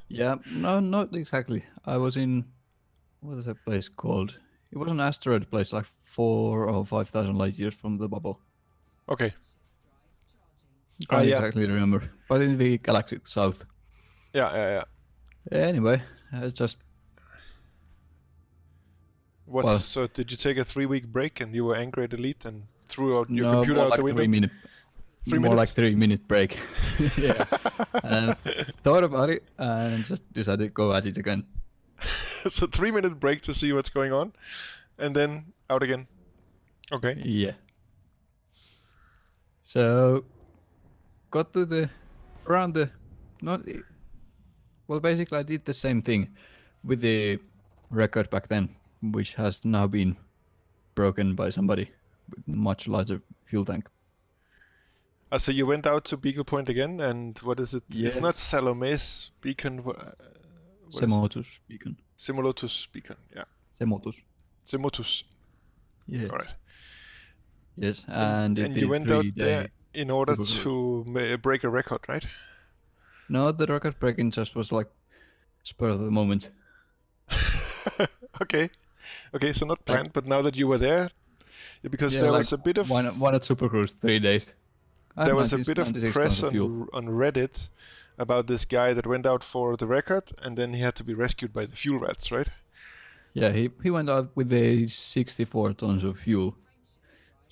Yeah, no, not exactly. I was in, what is that place called? It was an asteroid place, like 4 or 5,000 light years from the bubble. Okay. Can't Yeah. exactly remember, but in the galactic south. Yeah. Anyway, it's just well, So did you take a 3-week break and you were angry at Elite and threw out your no, computer more out the like window? 3 minute, 3 more like minutes? 3 minute break. Yeah, and thought about it and just decided to go at it again. So 3-minute break to see what's going on, and then out again. Okay. Yeah. So got to the around the not well, basically I did the same thing with the record back then, which has now been broken by somebody with much larger fuel tank. So you went out to Beagle Point again, and what is it? It's Yeah, not Salome's beacon. What is it? Semotus beacon. Simulatus beacon. Yeah. Semotus. Simotus. Yes. All right. Yes, and it You did went out 3 day there in order super cruise. to break a record, right? No, the record breaking just was like spur of the moment. Okay. Okay, so not Like, planned, but now that you were there, because yeah, there like was a bit of why not super cruise 3 days? I have there was a bit of 96 tons press of fuel. on Reddit about this guy that went out for the record and then he had to be rescued by the fuel rats, right? Yeah, he went out with a 64 tons of fuel.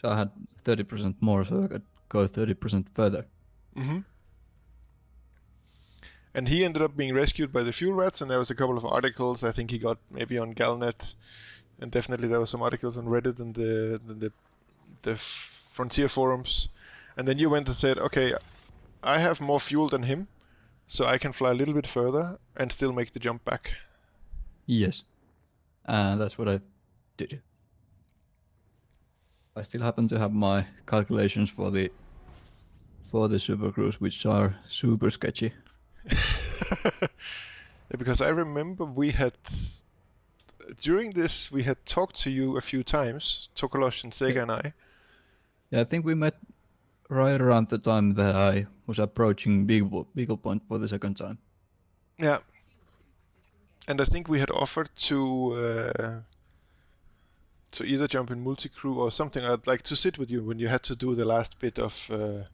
So I had 30% more, so I could go 30% further. Mm-hmm. And he ended up being rescued by the fuel rats, and there was a couple of articles. I think he got maybe on Galnet, and definitely there were some articles on Reddit and the Frontier forums. And then you went and said, okay, I have more fuel than him, so I can fly a little bit further and still make the jump back. Yes. And that's what I did. I still happen to have my calculations for the super cruise, which are super sketchy. Because I remember we had during this we had talked to you a few times, Tokolos and Sega and I. Yeah, I think we met right around the time that I was approaching Beagle Point for the second time. Yeah. And I think we had offered to either jump in multi-crew or something. I'd like to sit with you when you had to do the last bit of the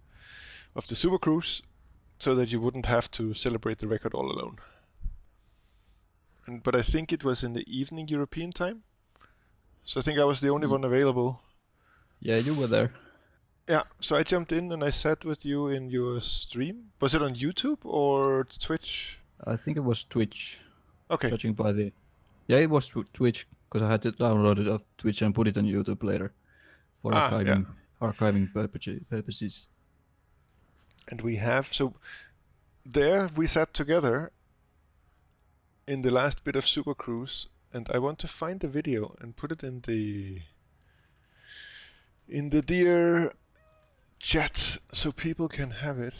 super cruise, so that you wouldn't have to celebrate the record all alone. But I think it was in the evening European time, so I think I was the only one available. Yeah, you were there. Yeah, so I jumped in and I sat with you in your stream. Was it on YouTube or Twitch? I think it was Twitch. Okay. Judging by the... Yeah, it was Twitch, because I had to download it off Twitch and put it on YouTube later for archiving purposes. And we have, so there we sat together in the last bit of Super Cruise, and I want to find the video and put it in the dear chat so people can have it.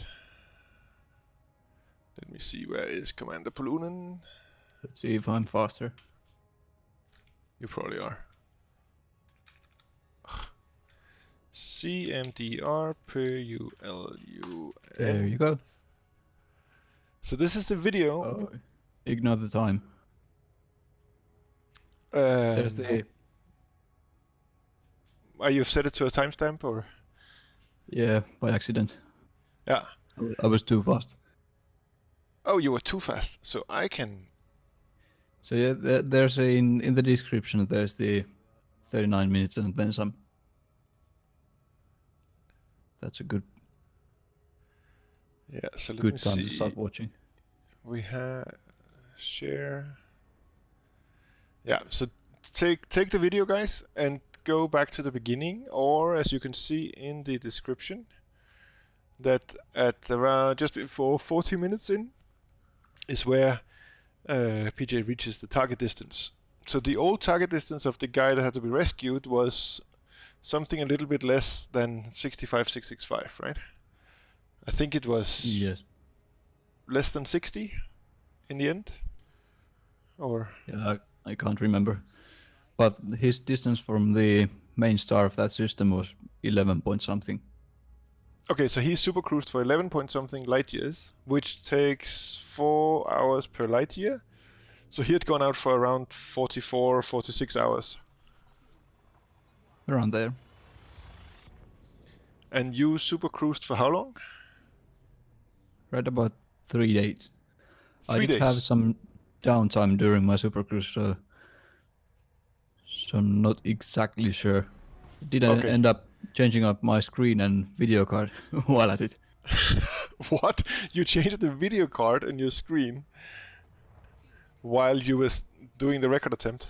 Let me see, where is Cmdr Pulunen? Let's see if I'm faster. You probably are. Cmdr Pulunen. There you go. So this is the video. Oh, ignore the time. There's the... You've set it to a timestamp, or? Yeah, by accident. Yeah. I was too fast. Oh, you were too fast. So I can... So yeah, there's in the description, there's the 39 minutes and then some. That's a good so let me time see. to start watching. We have share. Yeah, so take the video, guys, and go back to the beginning, or as you can see in the description, that at around just before 40 minutes in is where PJ reaches the target distance. So the old target distance of the guy that had to be rescued was something a little bit less than 65,665, right? I think it was less than 60 in the end, or yeah, I can't remember. But his distance from the main star of that system was 11 point something. Okay, so he's super cruised for 11 point something light years, which takes 4 hours per light year. So he had gone out for around 44, 46 hours. Around there. And you super cruised for how long? Right about 3 days. 3 I did days. have some downtime during my super cruise, so I'm not exactly sure. Did I Okay. end up changing up my screen and video card while at it? What? You changed the video card on your screen while you was doing the record attempt?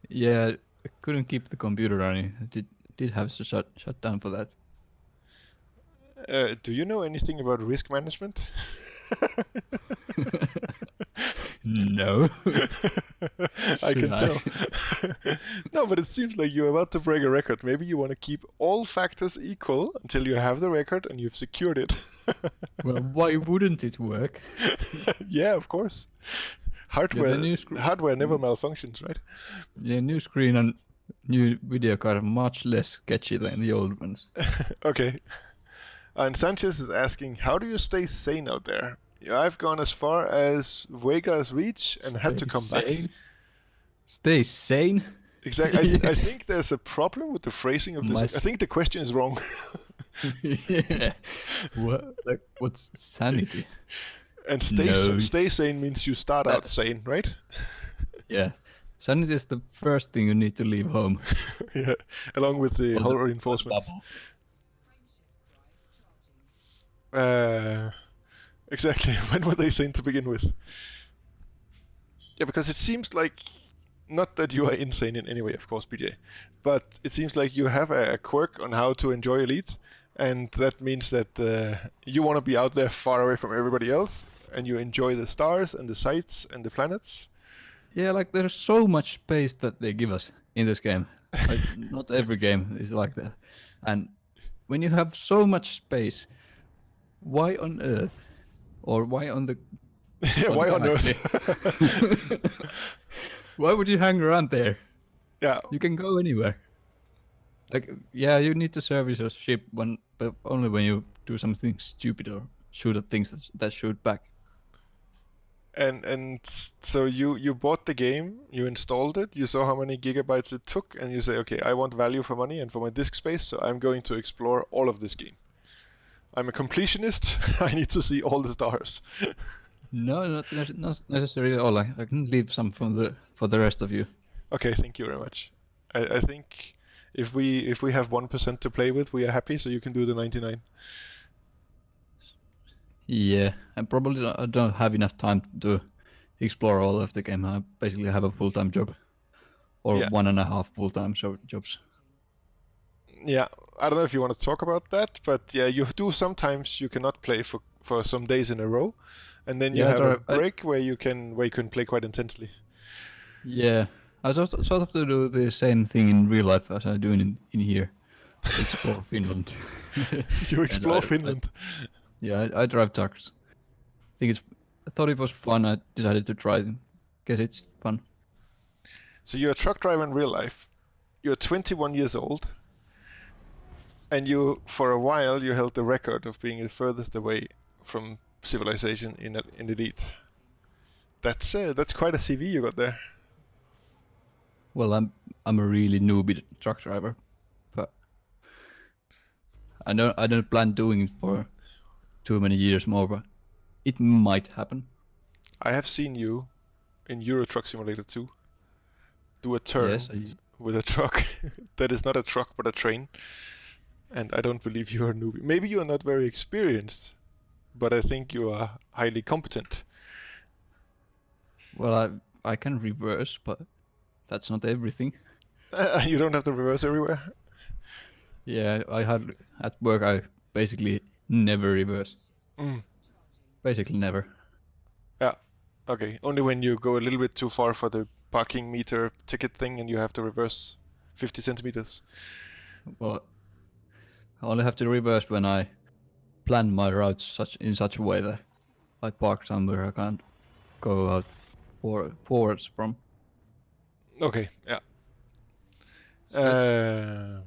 Yeah, I couldn't keep the computer running. I did have to shut down for that. Do you know anything about risk management? No. I Should can tell. No, but it seems like you're about to break a record. Maybe you want to keep all factors equal until you have the record and you've secured it. Well, why wouldn't it work? Yeah, of course. Hardware, new hardware never malfunctions, right? Yeah, new screen and new video card are much less sketchy than the old ones. Okay. And Sanchez is asking, how do you stay sane out there? I've gone as far as Vega's reach and had to come back. Stay sane? Exactly. I think there's a problem with the phrasing of this. My I think the question is wrong. Yeah. What? Like, what's sanity? And No. stay sane means you start out That- sane, right? Yeah. Sanity is the first thing you need to leave home. Yeah, along with the Or hull the reinforcements. bubble. Exactly. When were they sane to begin with? Yeah, because it seems like, not that you are insane in any way, of course, BJ, but it seems like you have a quirk on how to enjoy Elite, and that means that you want to be out there far away from everybody else, and you enjoy the stars and the sights and the planets. Yeah, like there's so much space that they give us in this game. Like not every game is like that. And when you have so much space, why on earth, or why on the Yeah, why on galaxy? earth? Why would you hang around there? Yeah, You can go anywhere. Like, yeah, you need to service your ship but only when you do something stupid or shoot at things that shoot back. and so you bought the game, you installed it, you saw how many gigabytes it took, and you say, okay, I want value for money and for my disk space, so I'm going to explore all of this game. I'm a completionist. I need to see all the stars. No, not necessarily at all. I can leave some for the rest of you. Okay, thank you very much. I think if we have 1% to play with, we are happy. So you can do the 99. Yeah, I probably don't have enough time to explore all of the game. I basically have a full-time job, or Yeah. 1.5 full-time jobs. Yeah, I don't know if you want to talk about that, but yeah, you do sometimes you cannot play for some days in a row, and then you Yeah, have a I- break where you can play quite intensely. Yeah, I sort of to do the same thing in real life as I do in here. Explore Finland. You explore I- Finland. Yeah, I drive trucks. I thought it was fun. I decided to try it. Guess it's fun. So you're a truck driver in real life. You're 21 years old, and you, for a while, you held the record of being the furthest away from civilization in Elite. That's quite a CV you got there. Well, I'm a really newbie truck driver, but I don't plan doing it for too many years more. But it might happen. I have seen you in Euro Truck Simulator 2 do a turn Yes, with a truck that is not a truck but a train, and I don't believe you are a newbie. Maybe you are not very experienced, but I think you are highly competent. well, I can reverse, but that's not everything. You don't have to reverse everywhere. Yeah, I had at work. I basically never reverse. Mm. Basically never. Yeah. Okay. Only when you go a little bit too far for the parking meter ticket thing and you have to reverse 50 centimeters. Well, I only have to reverse when I plan my routes in such a way that I park somewhere I can't go out forwards from. Okay, yeah. So that's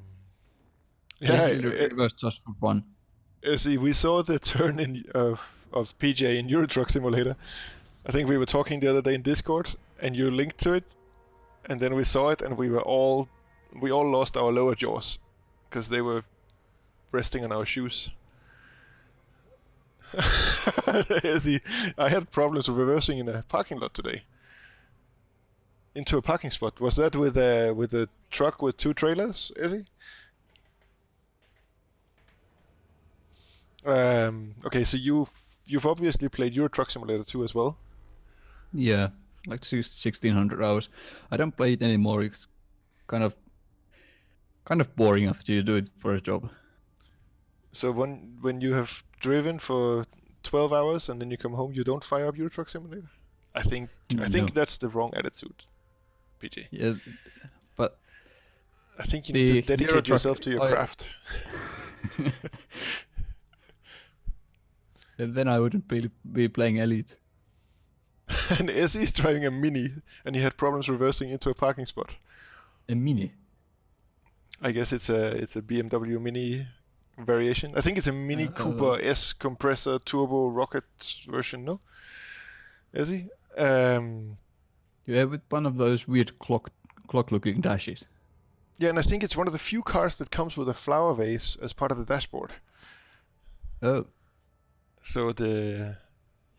Yeah, basically the reverse just for fun. see, we saw the turn of PJ in Euro Truck Simulator. I think we were talking the other day in Discord, and you linked to it, and then we saw it, and we all lost our lower jaws because they were resting on our shoes. See, I had problems with reversing in a parking lot today into a parking spot. Was that with a truck with 2 trailers, Izzy? Okay, so you've obviously played Euro Truck Simulator 2 as well. Yeah, like 1600 hours. I don't play it anymore. It's kind of boring after you do it for a job. So when you have driven for 12 hours and then you come home, you don't fire up Euro Truck Simulator? I think No. that's the wrong attitude, PJ. Yeah, but I think you need to the Euro dedicate Truck, yourself to your craft. and then I wouldn't be playing Elite. And Izzy's driving a Mini, and he had problems reversing into a parking spot. A Mini. I guess it's a BMW Mini variation. I think it's a Mini Cooper S compressor turbo rocket version, no? Izzy? Yeah, with one of those weird clock-looking dashes. Yeah, and I think it's one of the few cars that comes with a flower vase as part of the dashboard. Oh, So you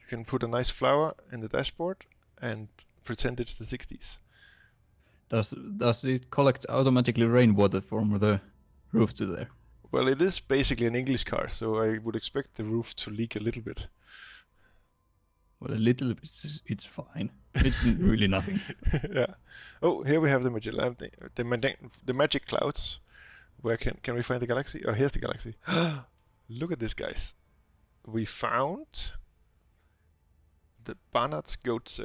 can put a nice flower in the dashboard and pretend it's the 60s. does it collect automatically rainwater from the roof to there? Well, it is basically an English car, so I would expect the roof to leak a little bit. Well, a little bit. It's fine. It's really nothing. Yeah. Oh, here we have the magic clouds. Where can we find the galaxy? Oh, here's the galaxy. Look at this, guys. We found the Barnards goats.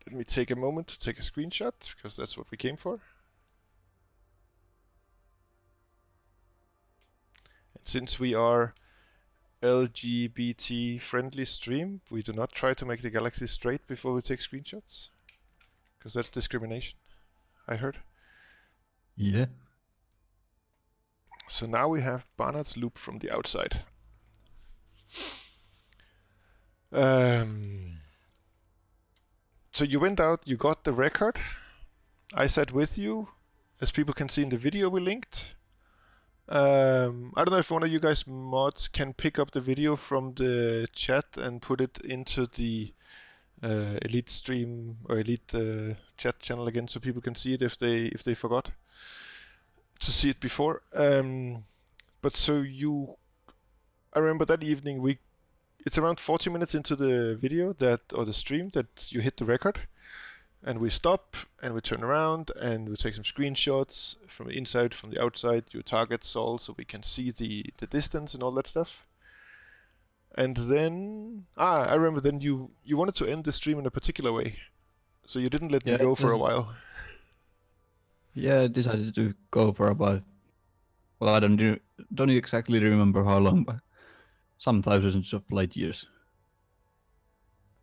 Let me take a moment to take a screenshot, because that's what we came for. And since we are LGBT friendly stream, we do not try to make the galaxy straight before we take screenshots, because that's discrimination, I heard. Yeah. So now we have Barnard's loop from the outside. So you went out, you got the record. I sat with you, as people can see in the video we linked. I don't know if one of you guys mods can pick up the video from the chat and put it into the Elite stream or Elite chat channel again, so people can see it if they forgot to see it before. But so I remember that evening it's around 40 minutes into the video or the stream that you hit the record. And we stop and we turn around and we take some screenshots from the inside, from the outside, your targets all, so we can see the distance and all that stuff. And then, I remember then you wanted to end the stream in a particular way, so you didn't let me go for a while. Yeah, I decided to go for about, well, I don't exactly remember how long, but some thousands of light years.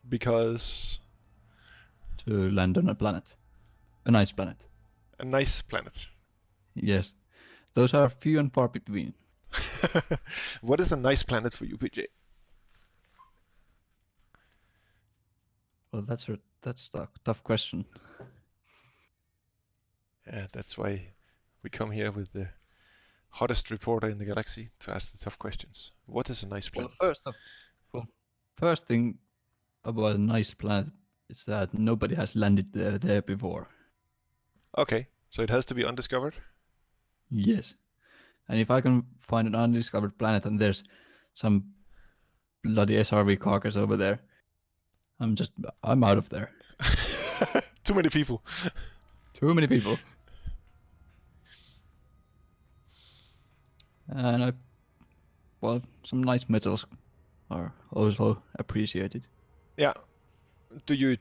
Because? To land on a planet. A nice planet. A nice planet. Yes. Those are few and far between. What is a nice planet for you, PJ? Well, that's a tough question. Yeah, that's why we come here with the hottest reporter in the galaxy to ask the tough questions. What is a nice planet? Well, first thing about a nice planet is that nobody has landed there before. Okay, so it has to be undiscovered? Yes. And if I can find an undiscovered planet and there's some bloody SRV carcass over there, I'm out of there. Too many people. Too many people. And some nice metals are also appreciated. Yeah. Do you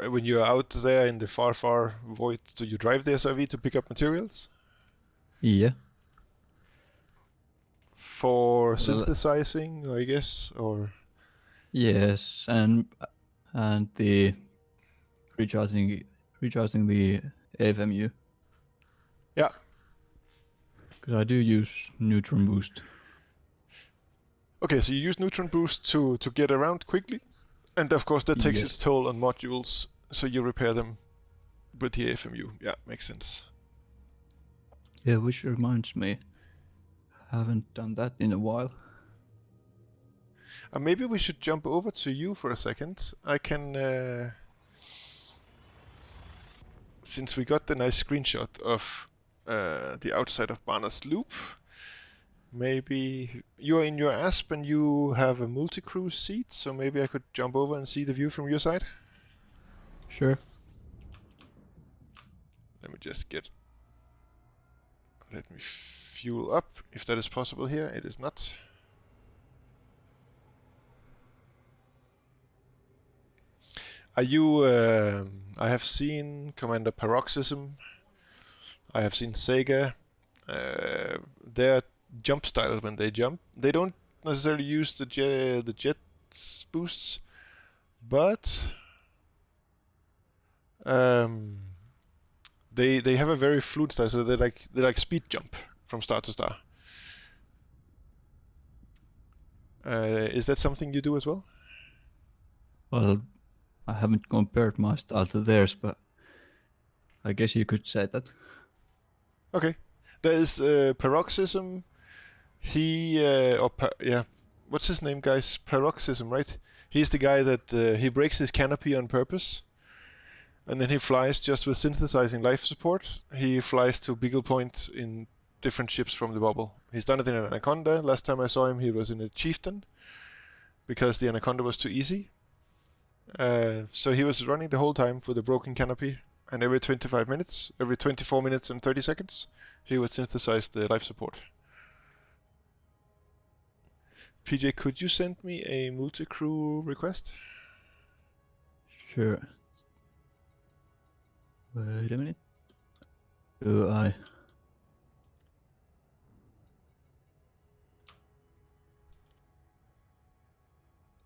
when you're out there in the far, far void, do you drive the SRV to pick up materials? Yeah. For Well, synthesizing, I guess, or yes, and the recharging the AFMU, yeah. because I do use neutron boost. Okay, so you use neutron boost to get around quickly, and of course that takes Yes. its toll on modules. So you repair them with the AFMU. Yeah, makes sense. Yeah, which reminds me, I haven't done that in a while. Maybe we should jump over to you for a second. I can, since we got the nice screenshot of the outside of Barnards Loop, maybe you're in your Asp and you have a multi-crew seat, so maybe I could jump over and see the view from your side. Sure. Let me just let me fuel up, if that is possible here. It is not. Are you, I have seen Commander Paroxysm, I have seen Sega, their jump style when they jump, they don't necessarily use the jet boosts, but they have a very fluid style, so they like speed jump from star to star. Is that something you do as well? Well, I haven't compared my style to theirs, but I guess you could say that. Okay. There is Paroxysm. He yeah, what's his name, guys? Paroxysm, right? He's the guy that he breaks his canopy on purpose, and then he flies just with synthesizing life support. He flies to Beagle Point in different ships from the bubble. He's done it in an Anaconda. Last time I saw him, he was in a Chieftain because the Anaconda was too easy. So he was running the whole time with a broken canopy, and every 25 minutes, every 24 minutes and 30 seconds, he would synthesize the life support. PJ, could you send me a multi-crew request? Sure. Wait a minute. Do I?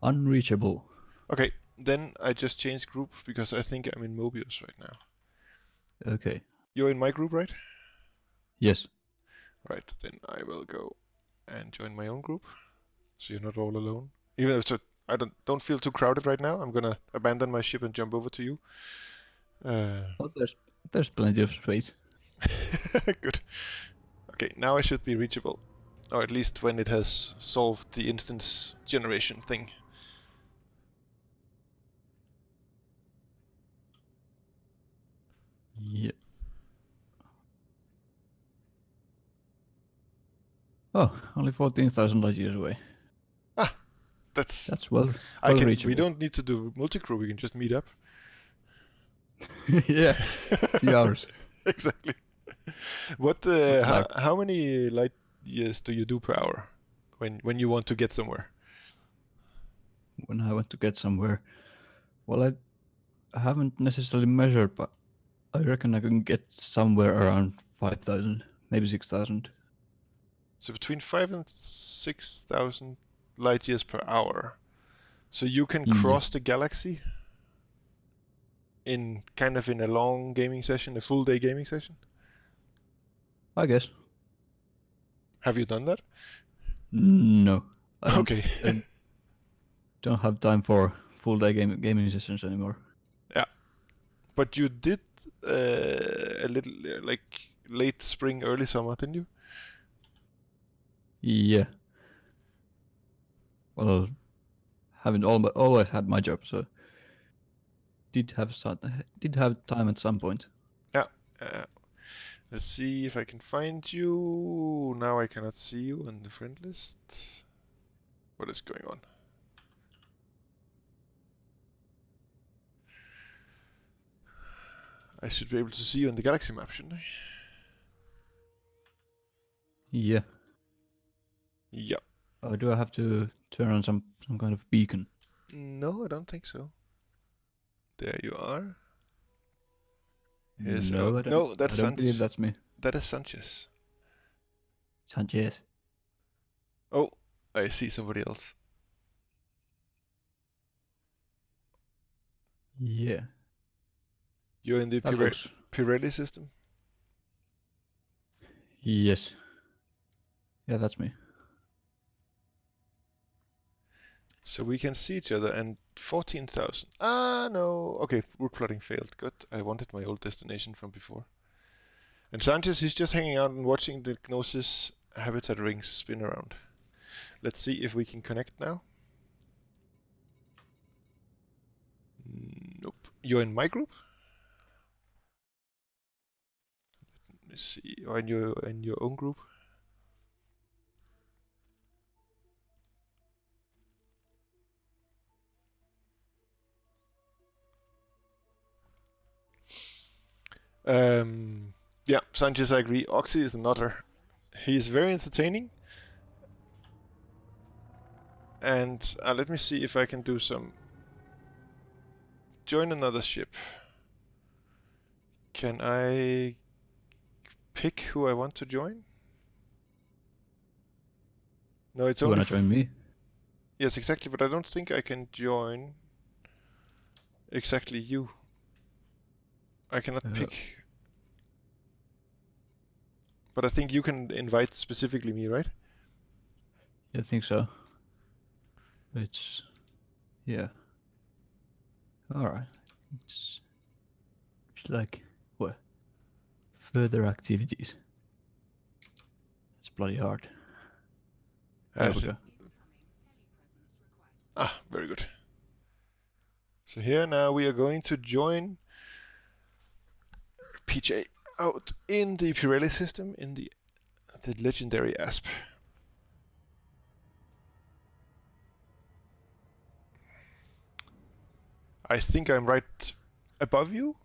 Unreachable. Okay, then I just changed group because I think I'm in Mobius right now. Okay. You're in my group, right? Yes. Right, then I will go and join my own group, so you're not all alone. Even if I don't feel too crowded right now, I'm gonna abandon my ship and jump over to you. Oh, there's plenty of space. Good. Okay, now I should be reachable. Or at least when it has solved the instance generation thing. Yeah. Oh, only 14,000 light years away. Ah, that's That's well we reachable. don't need to do multi-crew, we can just meet up. Yeah, few hours. Exactly. What Like how many light years do you do per hour when you want to get somewhere? when I want to get somewhere. Well, I haven't necessarily measured, but I reckon I can get somewhere around 5,000, maybe 6,000. So between 5 and 6,000 light years per hour. So you can Yeah, cross the galaxy in kind of in a long gaming session, a full day gaming session? I guess. Have you done that? No, I don't. Okay. I don't have time for full day gaming sessions anymore. Yeah. But you did a little like late spring, early summer, didn't you? Yeah. Well, haven't always had my job, so did have time at some point. Yeah. Let's see if I can find you. Now I cannot see you on the friend list. What is going on? I should be able to see you in the galaxy map, shouldn't I? Yeah. Yeah. Oh, do I have to turn on some kind of beacon? No, I don't think so. There you are. No, I don't. No, that's I don't believe Sanchez. that's me. That is Sanchez. Sanchez. Oh, I see somebody else. Yeah, You're in the that looks. Pirelli system? Yes. Yeah, that's me. So we can see each other and 14,000. Ah, no. Okay, route plotting failed. Good. I wanted my old destination from before. And Sanchez, he's just hanging out and watching the Gnosis habitat rings spin around. Let's see if we can connect now. Nope. You're in my group? Let me see. Or in your own group? Yeah, Sanchez, I agree. Oxy is another. He is very entertaining. And let me see if I can do some. Join another ship. Can I pick who I want to join? No, it's You only. wanna join me? Yes, exactly, but I don't think I can join exactly you. I cannot pick. But I think you can invite specifically me, right? Yeah, I think so. It's yeah. All right. It's like what? Further activities. It's bloody hard. There we So, go. very good. So here now we are going to join PJ out in the Pirelli system in the legendary Asp. I think I'm right above you,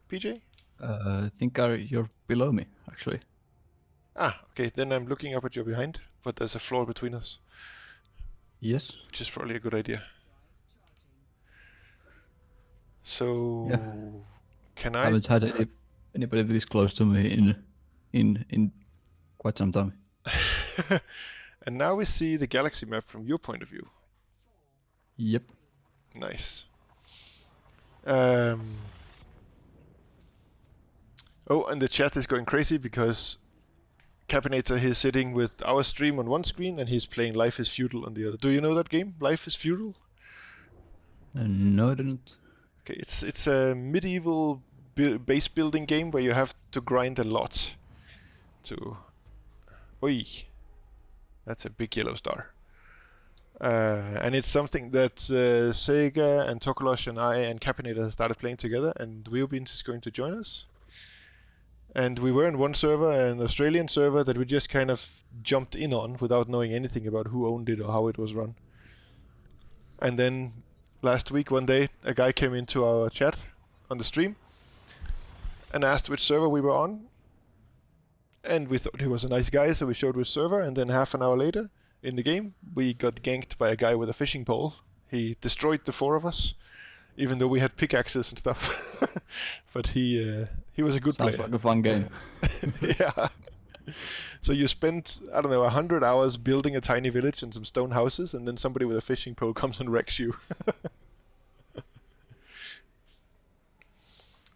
PJ? I think you're below me actually. Okay, then I'm looking up at your behind, but there's a floor between us, Yes. which is probably a good idea. Yeah. So, can I I? haven't had anybody this close to me in quite some time. And now we see the galaxy map from your point of view. Yep. Nice. Um, oh, and the chat is going crazy because Capinator is sitting with our stream on one screen and he's playing Life is Feudal on the other. Do you know that game, Life is Feudal? No, I didn't. Okay, it's a medieval base building game where you have to grind a lot to. Oi, that's a big yellow star. And it's something that Sega and Tokolos and I and Capinator started playing together, and Weobins is going to join us. And we were in one server, an Australian server, that we just kind of jumped in on without knowing anything about who owned it or how it was run. And then last week, one day, a guy came into our chat on the stream and asked which server we were on. And we thought he was a nice guy, so we showed which server. And then half an hour later, in the game, we got ganked by a guy with a fishing pole. He destroyed the four of us, even though we had pickaxes and stuff. But he was a good Sounds player. like a fun game. Yeah. So you spend, I don't know, 100 hours building a tiny village and some stone houses, and then somebody with a fishing pole comes and wrecks you.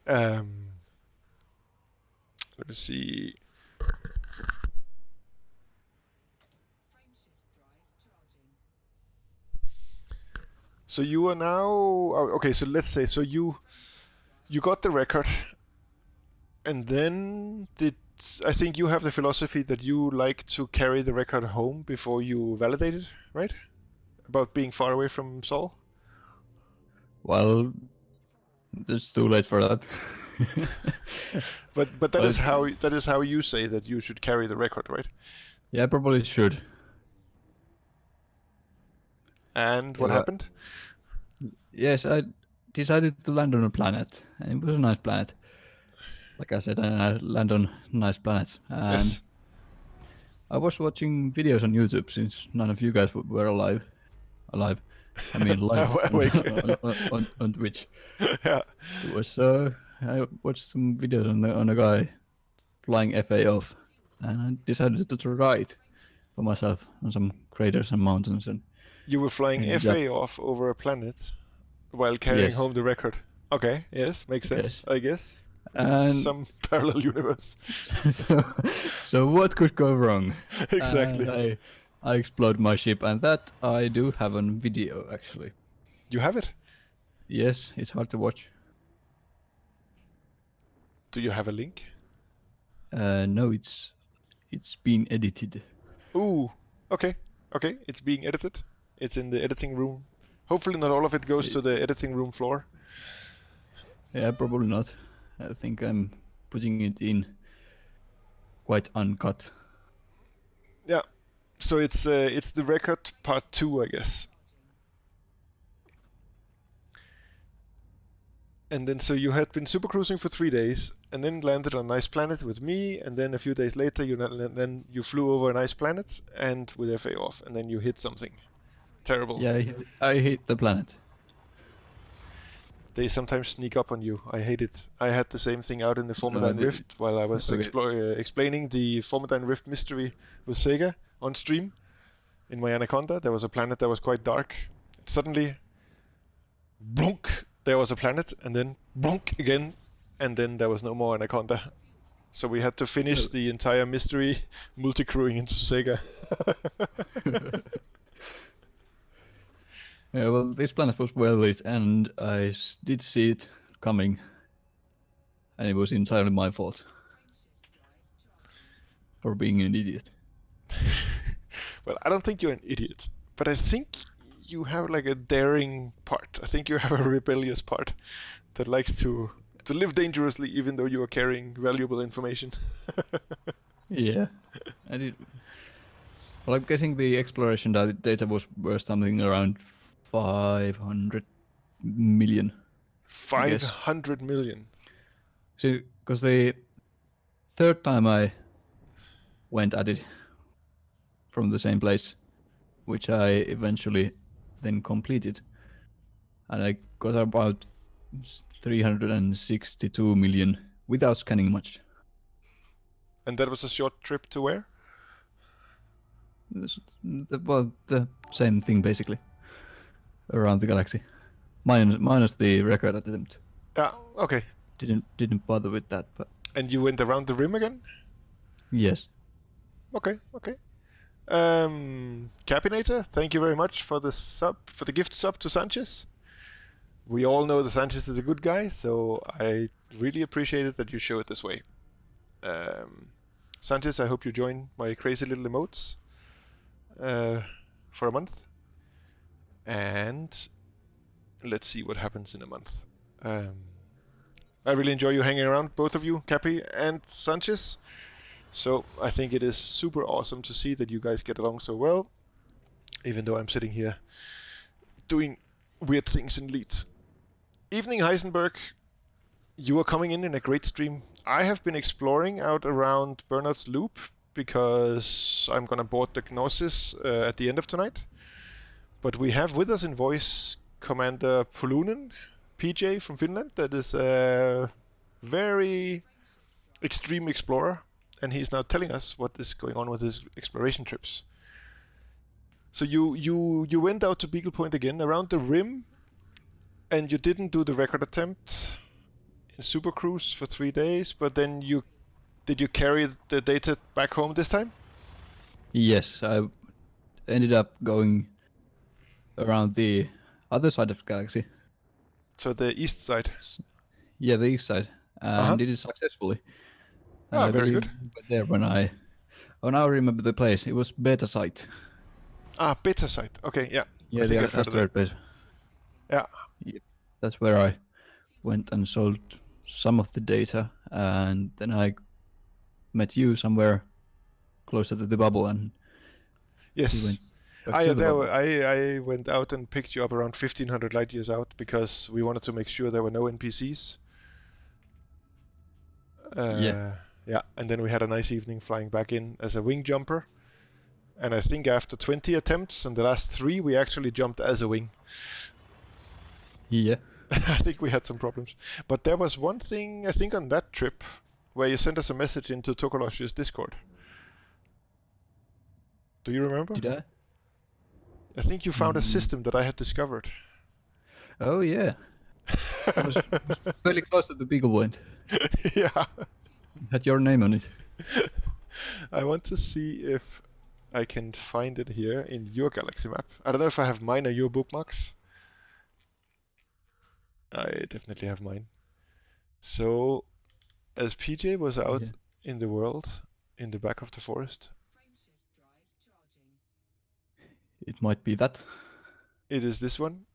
um, let me see. So you are now okay. So let's say you got the record, and then I think you have the philosophy that you like to carry the record home before you validate it, right? About being far away from Saul. Well, it's too late for that. But But it's, that is how you say that you should carry the record, right? yeah, I probably should. And what Yeah, happened? yes, I decided to land on a planet, and it was a nice planet. Like I said, I land on nice planets, and Yes. I was watching videos on YouTube since none of you guys were alive. Alive, I mean live Awake. on Twitch. Yeah. It was I watched some videos on a guy flying FA off, and I decided to try it for myself on some craters and mountains, and You were flying ended up. FA off over a planet while carrying Yes, home the record. Okay, yes, makes sense, yes. I guess. In And some parallel universe. so, so what could go wrong? And Exactly. I explode my ship, and that I do have on video actually. You have it? Yes, it's hard to watch. Do you have a link? No, it's been edited. Ooh, okay, okay, it's being edited. It's in the editing room. Hopefully not all of it goes to the editing room floor. Yeah, probably not. I think I'm putting it in quite uncut. Yeah, so it's the record part 2, I guess. And then so you had been super cruising for 3 days, and then landed on a nice planet with me, and then a few days later then you flew over a nice planet and with FA off, and then you hit something terrible. Yeah, I hate the planet. They sometimes sneak up on you. I hate it. I had the same thing out in the No, Formidine Rift while I was okay. explaining the Formidine Rift mystery with Sega on stream. In my Anaconda, there was a planet that was quite dark. Suddenly, blunk, there was a planet, and then blunk again, and then there was no more Anaconda. So we had to finish the entire mystery multi-crewing into Sega. Yeah, well, this planet was well lit, and I did see it coming, and it was entirely my fault for being an idiot. Well, I don't think you're an idiot, but I think you have like a daring part. I think you have a rebellious part that likes to live dangerously even though you are carrying valuable information. Yeah, I did. Well, I'm guessing the exploration data was worth something around 500 million. I guess. 500 million. See, because the third time I went at it from the same place, which I eventually then completed, and I got about 362 million without scanning much. And that was a short trip to where? Well, the same thing basically around the galaxy, minus the record attempt. Yeah, okay. Didn't bother with that, but And you went around the rim again? yes. Okay, okay. Capinator, thank you very much for the gift sub to Sanchez. We all know that Sanchez is a good guy, so I really appreciate it that you show it this way. Sanchez, I hope you join my crazy little emotes for a month. And let's see what happens in a month. I really enjoy you hanging around, both of you, Cappy and Sanchez. So I think it is super awesome to see that you guys get along so well, even though I'm sitting here doing weird things in Leeds. Evening Heisenberg, you are coming in a great stream. I have been exploring out around Barnards Loop because I'm gonna board the Gnosis at the end of tonight. But we have with us in voice Cmdr Pulunen, PJ from Finland, that is a very extreme explorer, and he's now telling us what is going on with his exploration trips. So you went out to Beagle Point again around the rim, and you didn't do the record attempt in Super Cruise for 3 days, but then did you carry the data back home this time? Yes, I ended up going around the other side of the galaxy. So the east side. Yeah, the east side, and did it successfully. And I Very believe good. we were there when I. Oh, now I remember the place. It was Beta Site. Beta site. Okay, yeah. Yeah, I think the I've heard of asteroid that. base. Yeah. Yeah, that's where I went and sold some of the data, and then I met you somewhere closer to the bubble, and we Yes. went back to the bubble. I went out and picked you up around 1500 light years out because we wanted to make sure there were no NPCs. Yeah. Yeah, and then we had a nice evening flying back in as a wing jumper. And I think after 20 attempts and the last 3, we actually jumped as a wing. Yeah. I think we had some problems. But there was one thing, I think, on that trip where you sent us a message into Tokolosh's Discord. Do you remember? Did I? I think you found a Mm. system that I had discovered. Oh yeah, was fairly close to the Beagle point. Yeah. Had your name on it. I want to see if I can find it here in your galaxy map. I don't know if I have mine or your bookmarks. I definitely have mine. So, as PJ was out Yeah. in the world, in the back of the forest, Frameshift drive charging. It might be that. it is this one.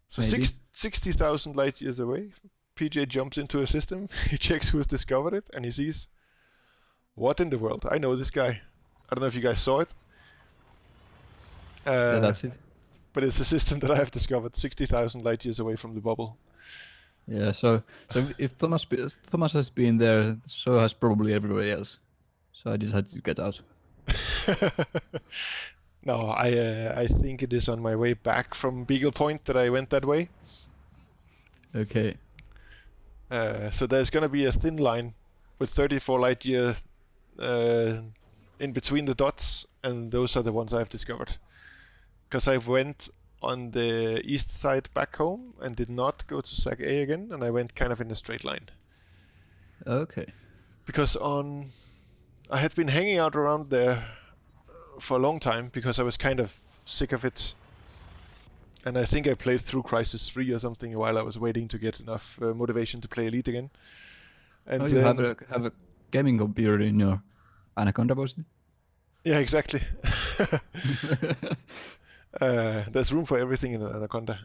So Maybe. 60,000 light years away, PJ jumps into a system, he checks who's discovered it, and he sees, what in the world? I know this guy. I don't know if you guys saw it. Yeah, that's it. But it's a system that I have discovered 60,000 light years away from the bubble. Yeah. So if Thomas has been there, so has probably everybody else. So I decided to get out. No, I think it is on my way back from Beagle Point that I went that way. Okay. So there's gonna be a thin line with 34 light years in between the dots, and those are the ones I've discovered. Because I went on the east side back home and did not go to Sag A again, and I went kind of in a straight line. Okay. Because I had been hanging out around there for a long time because I was kind of sick of it. And I think I played through Crisis 3 or something while I was waiting to get enough motivation to play Elite again. And Oh, you then, have a gaming computer in your Anaconda, was it? yeah, exactly. There's room for everything in an Anaconda.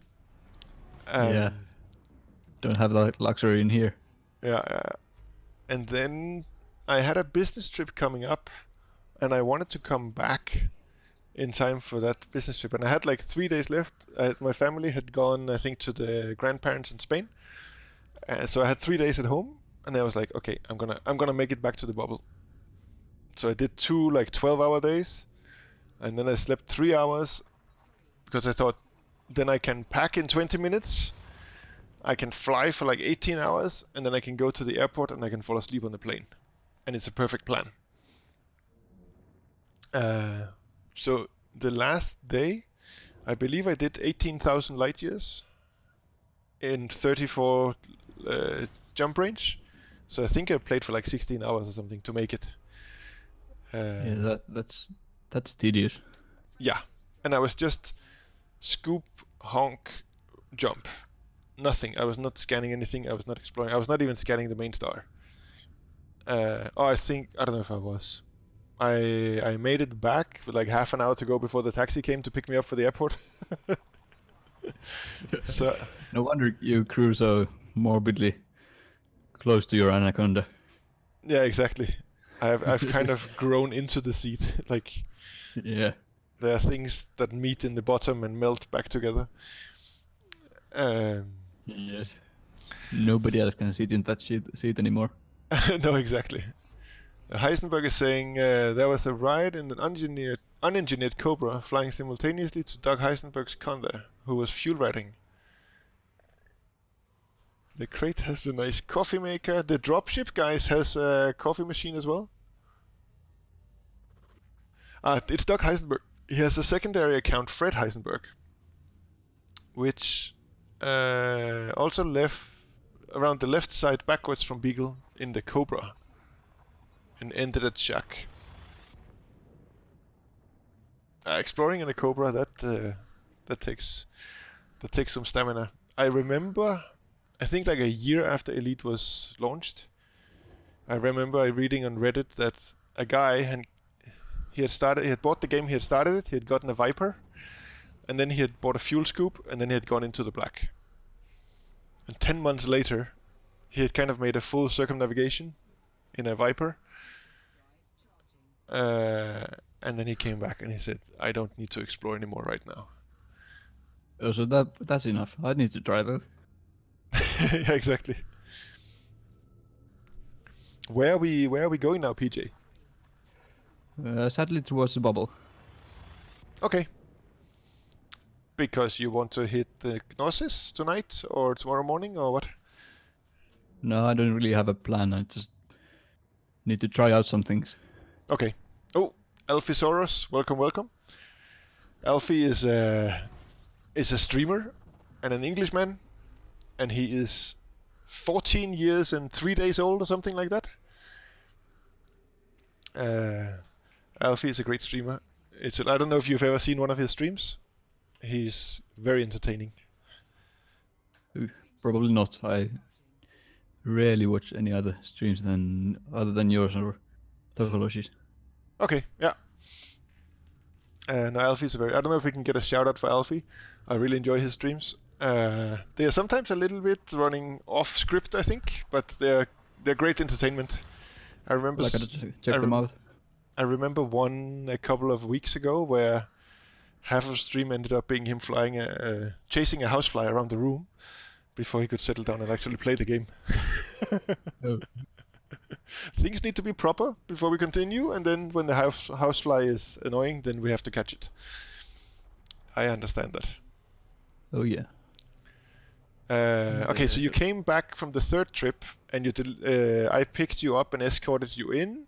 Yeah. Don't have that luxury in here. Yeah. And then I had a business trip coming up, and I wanted to come back in time for that business trip. And I had like 3 days left. My family had gone, I think, to the grandparents in Spain. So I had 3 days at home, and I was like, okay, I'm gonna make it back to the bubble. So I did two like 12-hour days, and then I slept 3 hours because I thought then I can pack in 20 minutes. I can fly for like 18 hours, and then I can go to the airport and I can fall asleep on the plane. And it's a perfect plan. So the last day, I believe I did 18,000 light years in 34 jump range. So I think I played for like 16 hours or something to make it. Yeah, that's tedious. Yeah, and I was just scoop, honk, jump. Nothing. I was not scanning anything. I was not exploring. I was not even scanning the main star. I don't know if I was. I made it back with like half an hour to go before the taxi came to pick me up for the airport. So No wonder you grew so morbidly close to your Anaconda. yeah, exactly. I've kind of grown into the seat. Like Yeah. there are things that meet in the bottom and melt back together. Um, Yes. Nobody else can sit in that seat anymore. no, exactly. Heisenberg is saying there was a ride in an unengineered Cobra flying simultaneously to Doug Heisenberg's Conda, who was fuel riding. The crate has a nice coffee maker. The dropship guys has a coffee machine as well. It's Doug Heisenberg. He has a secondary account, Fred Heisenberg, which also left around the left side backwards from Beagle in the Cobra and ended at Shack. Exploring in a Cobra that takes some stamina. I remember, I think like a year after Elite was launched, I remember reading on Reddit that a guy and he had bought the game, he had started it, he had gotten a Viper, and then he had bought a fuel scoop, and then he had gone into the black. And 10 months later, he had kind of made a full circumnavigation in a Viper. And then he came back and he said, I don't need to explore anymore right now. Oh, so that's enough. I need to try that. Yeah, exactly. Where are we going now, PJ? Sadly towards the bubble. Okay. Because you want to hit the Gnosis tonight or tomorrow morning or what? No, I don't really have a plan. I just need to try out some things. Okay. Oh, Alphisaurus, welcome. Alfie is a streamer and an Englishman, and he is 14 years and 3 days old or something like that. Alfie is a great streamer. I don't know if you've ever seen one of his streams. He's very entertaining. Probably not. I rarely watch any other streams other than yours or Tokoloshi's. Okay, yeah. No, Alfie's I don't know if we can get a shout out for Alfie. I really enjoy his streams. They are sometimes a little bit running off script, I think, but they're great entertainment. I remember. Like, check them out. I remember one a couple of weeks ago where half of the stream ended up being him chasing a housefly around the room before he could settle down and actually play the game. Oh. Things need to be proper before we continue, and then when the housefly is annoying, then we have to catch it. I understand that. Oh yeah. Okay, so you came back from the third trip, and I picked you up and escorted you in.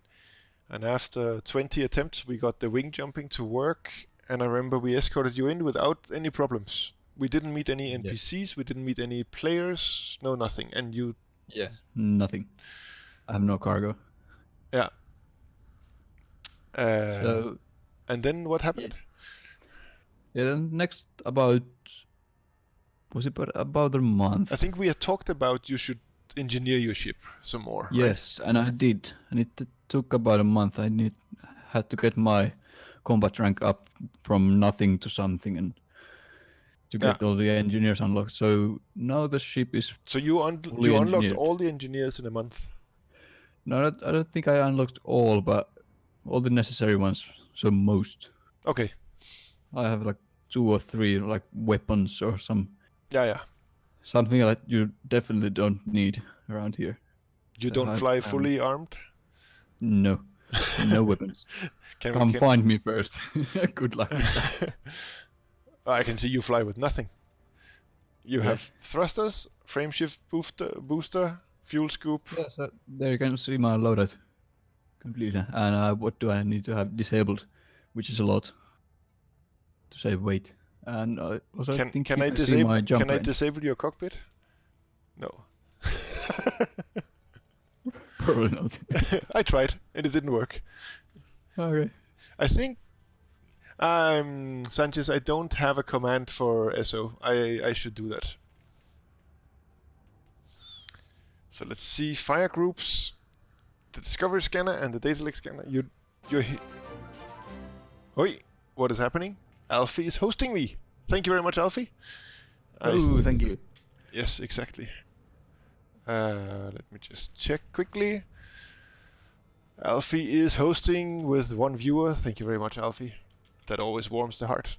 And after 20 attempts, we got the wing jumping to work. And I remember we escorted you in without any problems. We didn't meet any NPCs, yes. We didn't meet any players, no nothing. And you... Yeah, nothing. I have no cargo. Yeah. And then what happened? Yeah, then next was it about a month? I think we had talked about you should engineer your ship some more. Yes, right? And I did. And it took about a month. I had to get my combat rank up from nothing to something and to get all the engineers unlocked. So now the ship is So you unlocked all the engineers in a month? No, I don't think I unlocked all, but all the necessary ones. So most. Okay. I have like 2 or 3 like weapons or some. Yeah. Something that you definitely don't need around here. You don't fly fully armed? No. No weapons. Come find me first. Good luck with that. I can see you fly with nothing. You have thrusters, frameshift booster, fuel scoop. Yeah, so there you can see my loadout completely. And what do I need to have disabled, which is a lot to save weight. And also can I disable your cockpit? No. Probably not. I tried and it didn't work. Okay. I think Sanchez, I don't have a command for SO. I should do that. So let's see, fire groups, the discovery scanner and the data link scanner. Oi, what is happening? Alfie is hosting me. Thank you very much, Alfie. Thank you. Yes, exactly. Let me just check quickly. Alfie is hosting with 1 viewer. Thank you very much, Alfie. That always warms the heart.